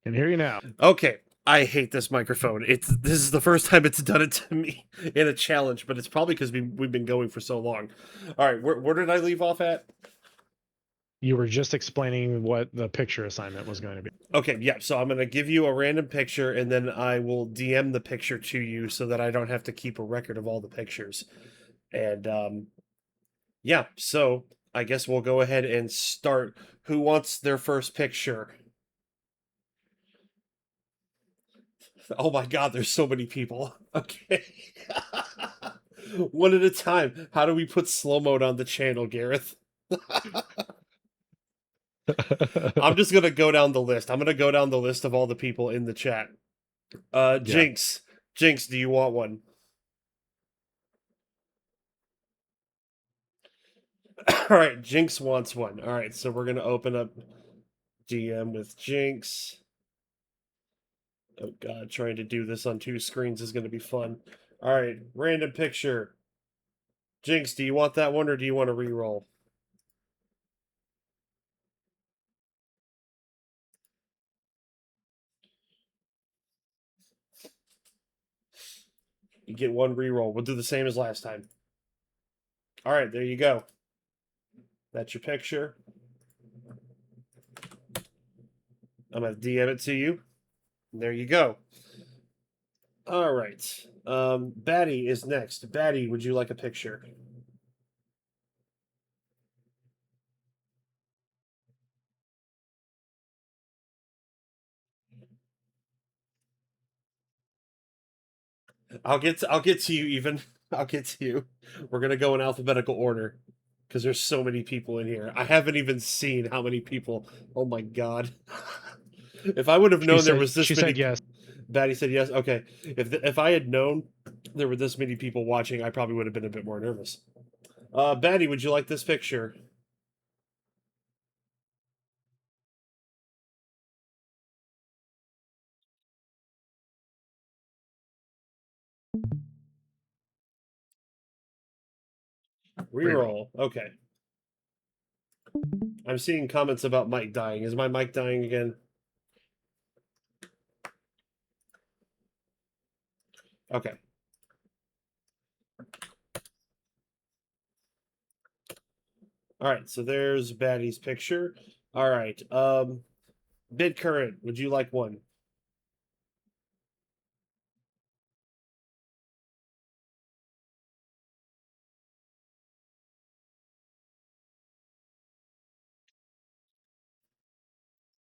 Can hear you now. Okay, I hate this microphone. This is the first time it's done it to me in a challenge, but it's probably because we've been going for so long. All right, where did I leave off at? You were just explaining what the picture assignment was going to be. Okay, yeah. So I'm gonna give you a random picture, and then I will DM the picture to you so that I don't have to keep a record of all the pictures. And yeah. So I guess we'll go ahead and start. Who wants their first picture? Oh my God, there's so many people. Okay. One at a time. How do we put slow mode on the channel, Gareth? I'm just gonna go down the list. I'm gonna go down the list of all the people in the chat. Jinx. Jinx, do you want one? All right, Jinx wants one. All right, so we're gonna open up DM with Jinx. Oh God, trying to do this on 2 screens is gonna be fun. All right, random picture. Jinx, do you want that one or do you want to re-roll? You get 1 re-roll. We'll do the same as last time. All right, there you go. That's your picture. I'm going to DM it to you. There you go. All right. Batty is next. Batty, would you like a picture? I'll get to you even. I'll get to you. We're going to go in alphabetical order because there's so many people in here. I haven't even seen how many people. Oh my God. If I would have known there was this she many, said yes. Batty said yes. Okay, if I had known there were this many people watching, I probably would have been a bit more nervous. Batty, would you like this picture? Reroll. Okay. I'm seeing comments about Mike dying. Is my mic dying again? Okay. All right, so there's Batty's picture. All right. BidCurrent, would you like one?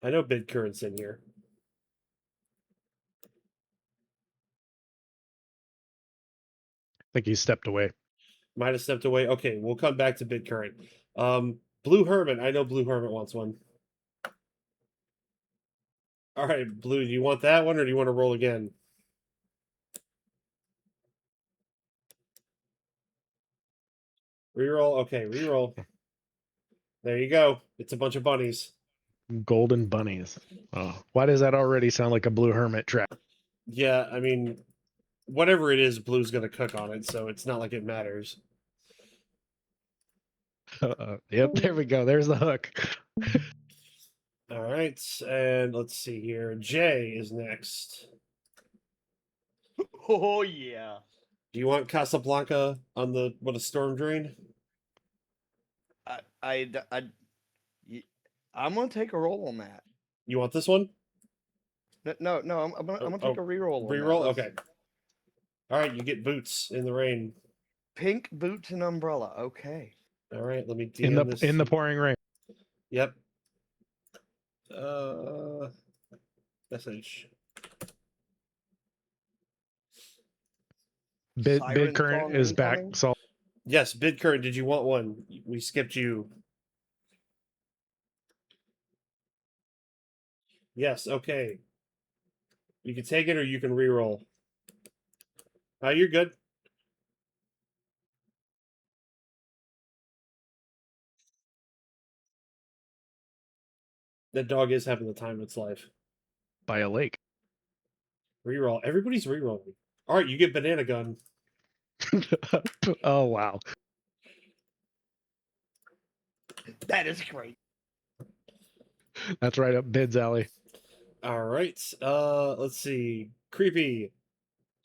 I know BidCurrent's in here. I think he stepped away. Might have stepped away. Okay, we'll come back to BidCurrent. Blue Hermit, I know Blue Hermit wants one. All right, Blue, do you want that one or do you want to roll again? Reroll. Okay, reroll. There you go. It's a bunch of bunnies. Golden bunnies. Oh, why does that already sound like a Blue Hermit trap? Yeah, I mean, whatever it is, Blue's going to cook on it, so it's not like it matters. Yep, there we go. There's the hook. All right, and let's see here. Jay is next. Oh, yeah. Do you want Casablanca on the a storm drain? I'm gonna take a roll on that. You want this one? No, I'm gonna take a reroll. Reroll. Okay. All right, you get boots in the rain. Pink boots and umbrella. Okay. All right, let me DM this. In the pouring rain. Yep. Message. BidCurrent is back. So yes, BidCurrent. Did you want one? We skipped you. Yes. Okay. You can take it or you can reroll. You're good. That dog is having the time of its life. By a lake. Reroll. Everybody's rerolling. All right, you get banana gun. Oh wow. That is great. That's right up Bid's alley. All right. Let's see. Creepy,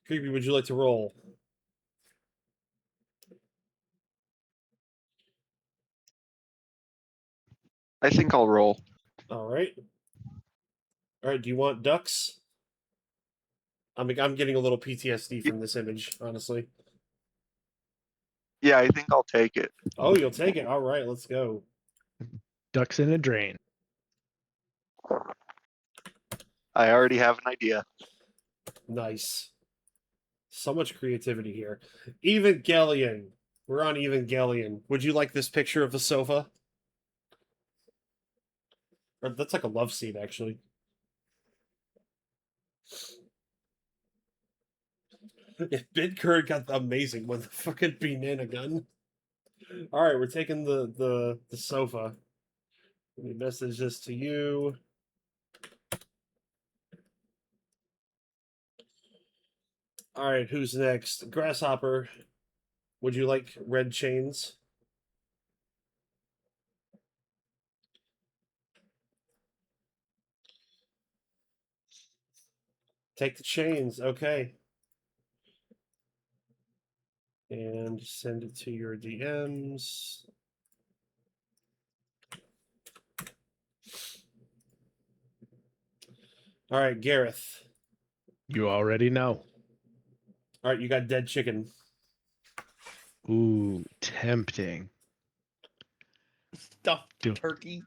would you like to roll? I think I'll roll. All right. All right. Do you want ducks? I'm getting a little PTSD from this image, honestly. Yeah, I think I'll take it. Oh, you'll take it. All right, let's go. Ducks in a drain. I already have an idea. Nice. So much creativity here. Evangelion. We're on Evangelion. Would you like this picture of the sofa? Or that's like a love scene, actually. If BidCurrent got amazing with the fucking banana gun. All right, we're taking the sofa. Let me message this to you. All right, who's next? Grasshopper. Would you like red chains? Take the chains. Okay. And send it to your DMs. All right, Gareth. You already know. All right, you got dead chicken. Ooh, tempting. Stuffed turkey.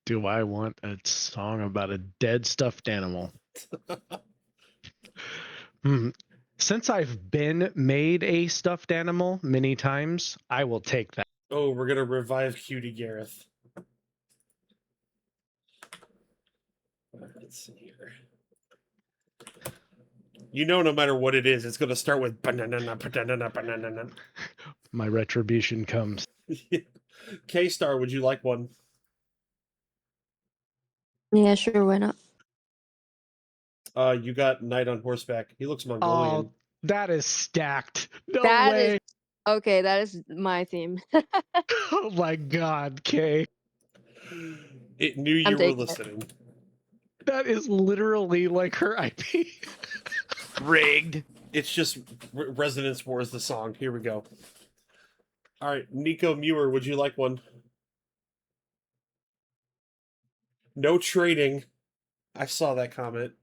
Do I want a song about a dead stuffed animal? Since I've been made a stuffed animal many times, I will take that. Oh, we're gonna revive Cutie Gareth. Let's see here. You know, no matter what it is, it's gonna start with banana, banana, banana. My retribution comes. K-Star, would you like one? Yeah, sure, why not? You got Knight on Horseback. He looks Mongolian. Oh, that is stacked. No That way. is okay. That is my theme. Oh my God, Kay. It knew you were listening. That is literally like her IP. Rigged. It's just Resonance Wars the song. Here we go. All right, Niko Mewr, would you like one? No trading. I saw that comment.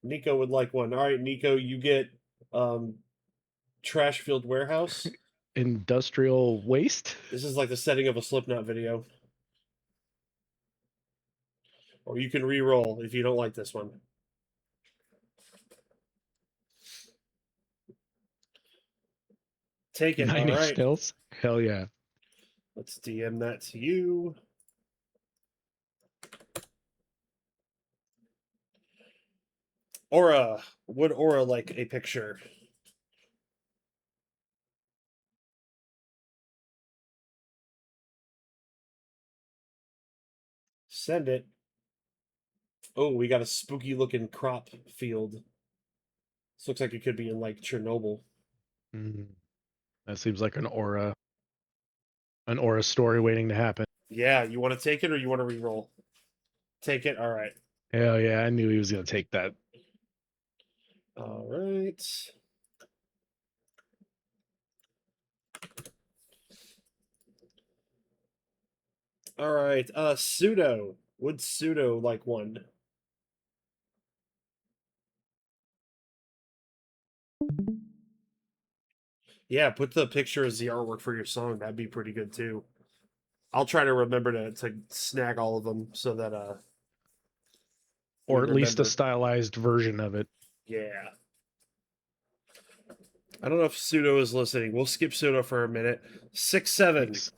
Niko would like one. All right, Niko, you get Trash Field Warehouse. Industrial waste? This is like the setting of a Slipknot video. Or you can re-roll if you don't like this one. Take it. 9 All inch right. nails? Hell yeah. Let's DM that to you. Aura. Would Aura like a picture? Send it. Oh, we got a spooky looking crop field. This looks like it could be in like Chernobyl. That seems like an aura story waiting to happen. Yeah, you want to take it or you want to re-roll? Take it. All right. Hell yeah, I knew he was gonna take that. All right. All right. Pseudo. Would Pseudo like one? Yeah, put the picture as the artwork for your song. That'd be pretty good too. I'll try to remember to snag all of them so that Or at least a remember. stylized version of it. Yeah. I don't know if Pseudo is listening. We'll skip Pseudo for a minute. 6-7.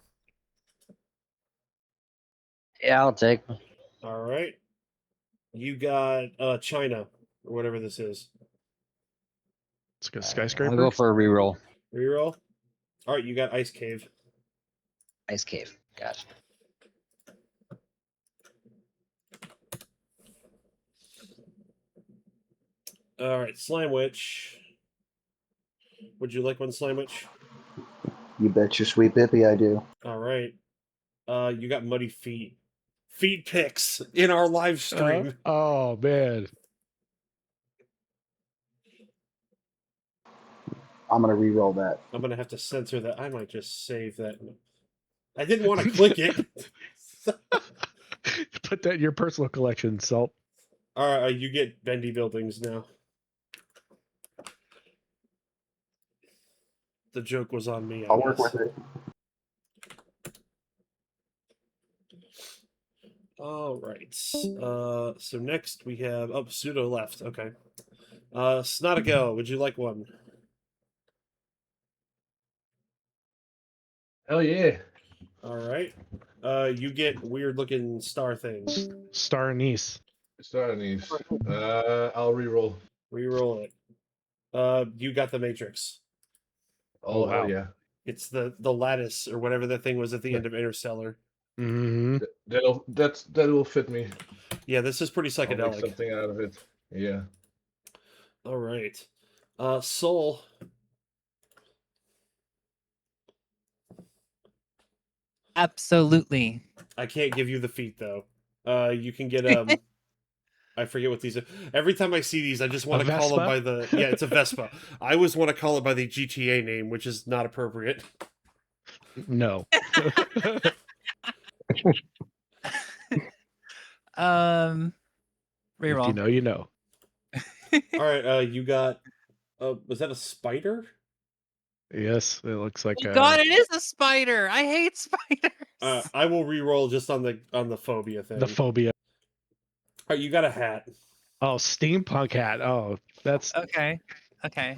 Yeah, I'll take them. All right. You got China or whatever this is. It's a skyscraper. I'll go for a reroll. Reroll. All right, you got Ice Cave. Ice Cave. Gotcha. All right, Slamwich. Would you like one, Slamwich? You bet your sweet bippy I do. All right. You got Muddy Feet. Feet pics in our live stream. Oh man. I'm gonna re-roll that. I'm gonna have to censor that. I might just save that. I didn't want to click it. Put that in your personal collection, Salt. All right, you get bendy buildings now. The joke was on me. I'll work with it. All right. So next we have Pseudo left. Okay. Snotegels, would you like one? Hell yeah. All right. You get weird looking star things. Star anise. Star anise. I'll reroll. Reroll it. You got the Matrix. Oh, hell yeah. It's the lattice or whatever that thing was at the end of Interstellar. Mm-hmm. That'll fit me. Yeah, this is pretty I'll make psychedelic. something out of it. Yeah. All right. Soul. Absolutely. I can't give you the feet though. You can get I forget what these are. Every time I see these, I just want to call it by the it's a Vespa. I always want to call it by the GTA name, which is not appropriate. No. Reroll. If you know, you know. All right, you got was that a spider? Yes, it looks like God, it is a spider. I hate spiders. I will re-roll just on the phobia thing. the phobia. All right, you got a hat. Oh, steampunk hat. Oh, that's okay. Okay.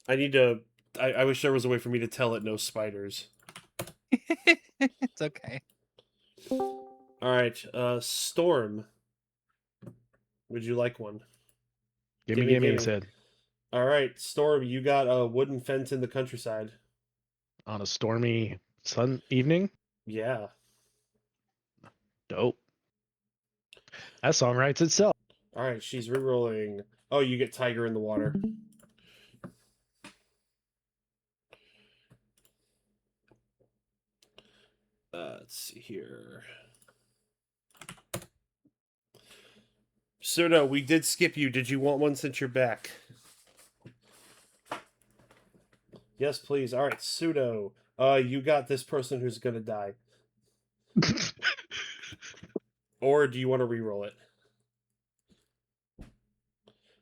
I need to. I wish there was a way for me to tell it no spiders. It's okay. All right, Storm. Would you like one? Gimme, he said. All right, Storm, you got a wooden fence in the countryside. On a stormy sun evening? Yeah. Dope. That song writes itself. All right, she's rerolling. Oh, you get Tiger in the Water. Let's see here. Pseudo, we did skip you. Did you want one since you're back? Yes, please. All right, Pseudo. You got this person who's gonna die. Or do you want to re-roll it?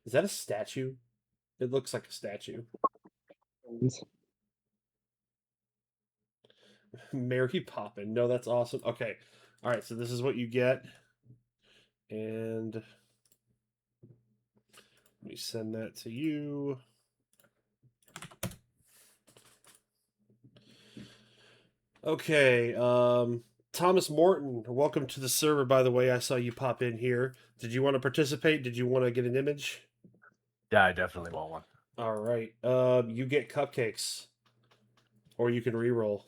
Is that a statue? It looks like a statue. Mary Poppin. No, that's awesome. Okay. All right, so this is what you get. And let me send that to you. Okay, Thomas Morton, welcome to the server, by the way. I saw you pop in here. Did you want to participate? Did you want to get an image? Yeah, I definitely want one. All right. You get cupcakes. Or you can re-roll.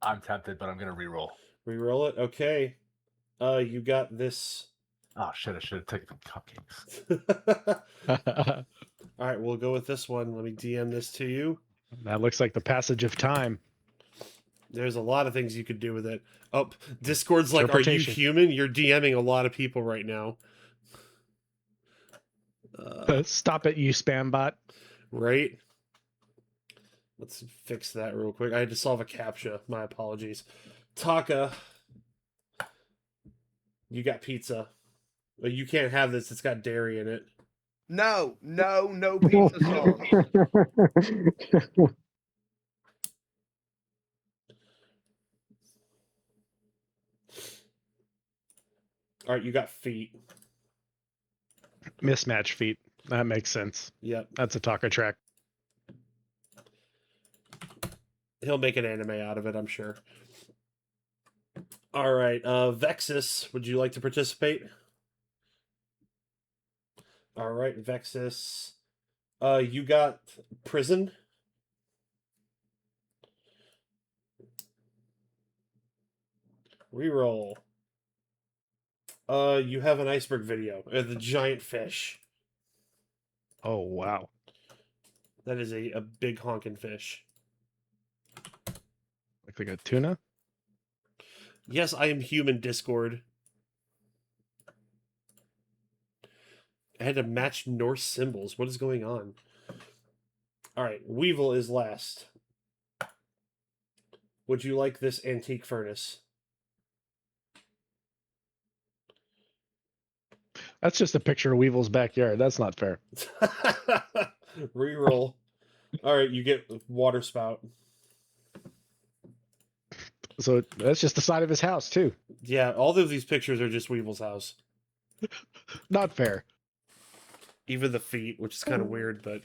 I'm tempted, but I'm going to re-roll. Re-roll it? Okay. You got this. Oh, shit, I should have taken cupcakes. All right, we'll go with this one. Let me DM this to you. That looks like the passage of time. There's a lot of things you could do with it. Oh, Discord's like, are you human? You're DMing a lot of people right now. Stop it, you spam bot. Right? Let's fix that real quick. I had to solve a CAPTCHA. My apologies. Taka, you got pizza. But you can't have this. It's got dairy in it. No pizza song. All right, you got feet. Mismatch feet. That makes sense. Yep. That's a Taka track. He'll make an anime out of it, I'm sure. All right, Vexus, would you like to participate? All right, Vexus. You got prison. Reroll. You have an iceberg video. The giant fish. Oh, wow. That is a big honking fish. Like a tuna? Yes, I am human, Discord. I had to match Norse symbols. What is going on? All right, Weevil is last. would you like this antique furnace? That's just a picture of Weevil's backyard. That's not fair. Reroll. All right, you get water spout. So that's just the side of his house too. Yeah, all of these pictures are just Weevil's house. Not fair. Even the feet, which is kind of weird, but...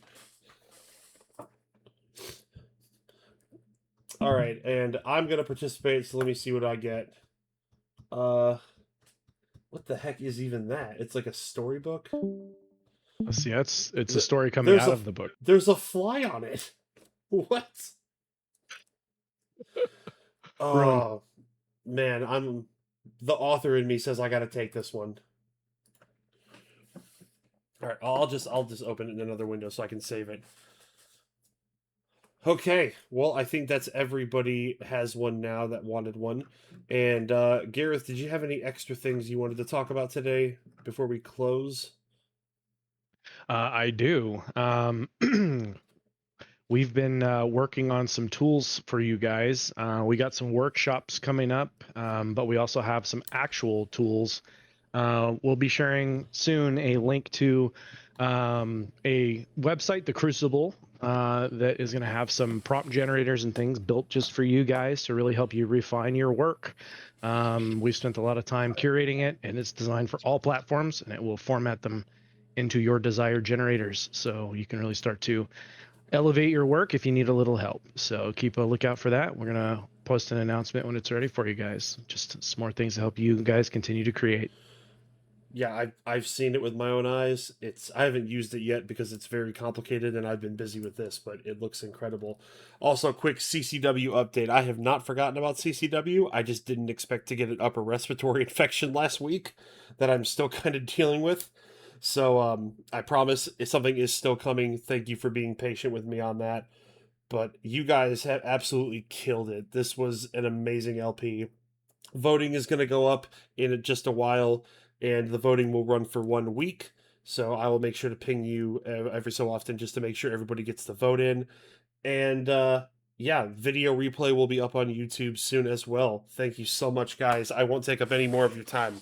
All right, and I'm going to participate, so let me see what I get. What the heck is even that? It's like a storybook? Let's see, it's a story coming out of the book. There's a fly on it. What? Oh, man, the author in me says I got to take this one. All right, I'll just open it in another window so I can save it. Okay, well, I think that's everybody has one now that wanted one. And Gareth, did you have any extra things you wanted to talk about today before we close? I do. We've been working on some tools for you guys. We got some workshops coming up, but we also have some actual tools. We'll be sharing soon a link to a website, the Crucible, that is going to have some prompt generators and things built just for you guys to really help you refine your work. We've spent a lot of time curating it, and it's designed for all platforms, and it will format them into your desired generators, so you can really start to elevate your work if you need a little help. So keep a lookout for that. We're going to post an announcement when it's ready for you guys. Just some more things to help you guys continue to create. Yeah, I've seen it with my own eyes. I haven't used it yet because it's very complicated and I've been busy with this, but it looks incredible. Also, quick CCW update. I have not forgotten about CCW. I just didn't expect to get an upper respiratory infection last week that I'm still kind of dealing with. So I promise if something is still coming. Thank you for being patient with me on that. But you guys have absolutely killed it. This was an amazing LP. Voting is going to go up in just a while, and the voting will run for 1 week. So I will make sure to ping you every so often just to make sure everybody gets the vote in. And yeah, video replay will be up on YouTube soon as well. Thank you so much, guys. I won't take up any more of your time.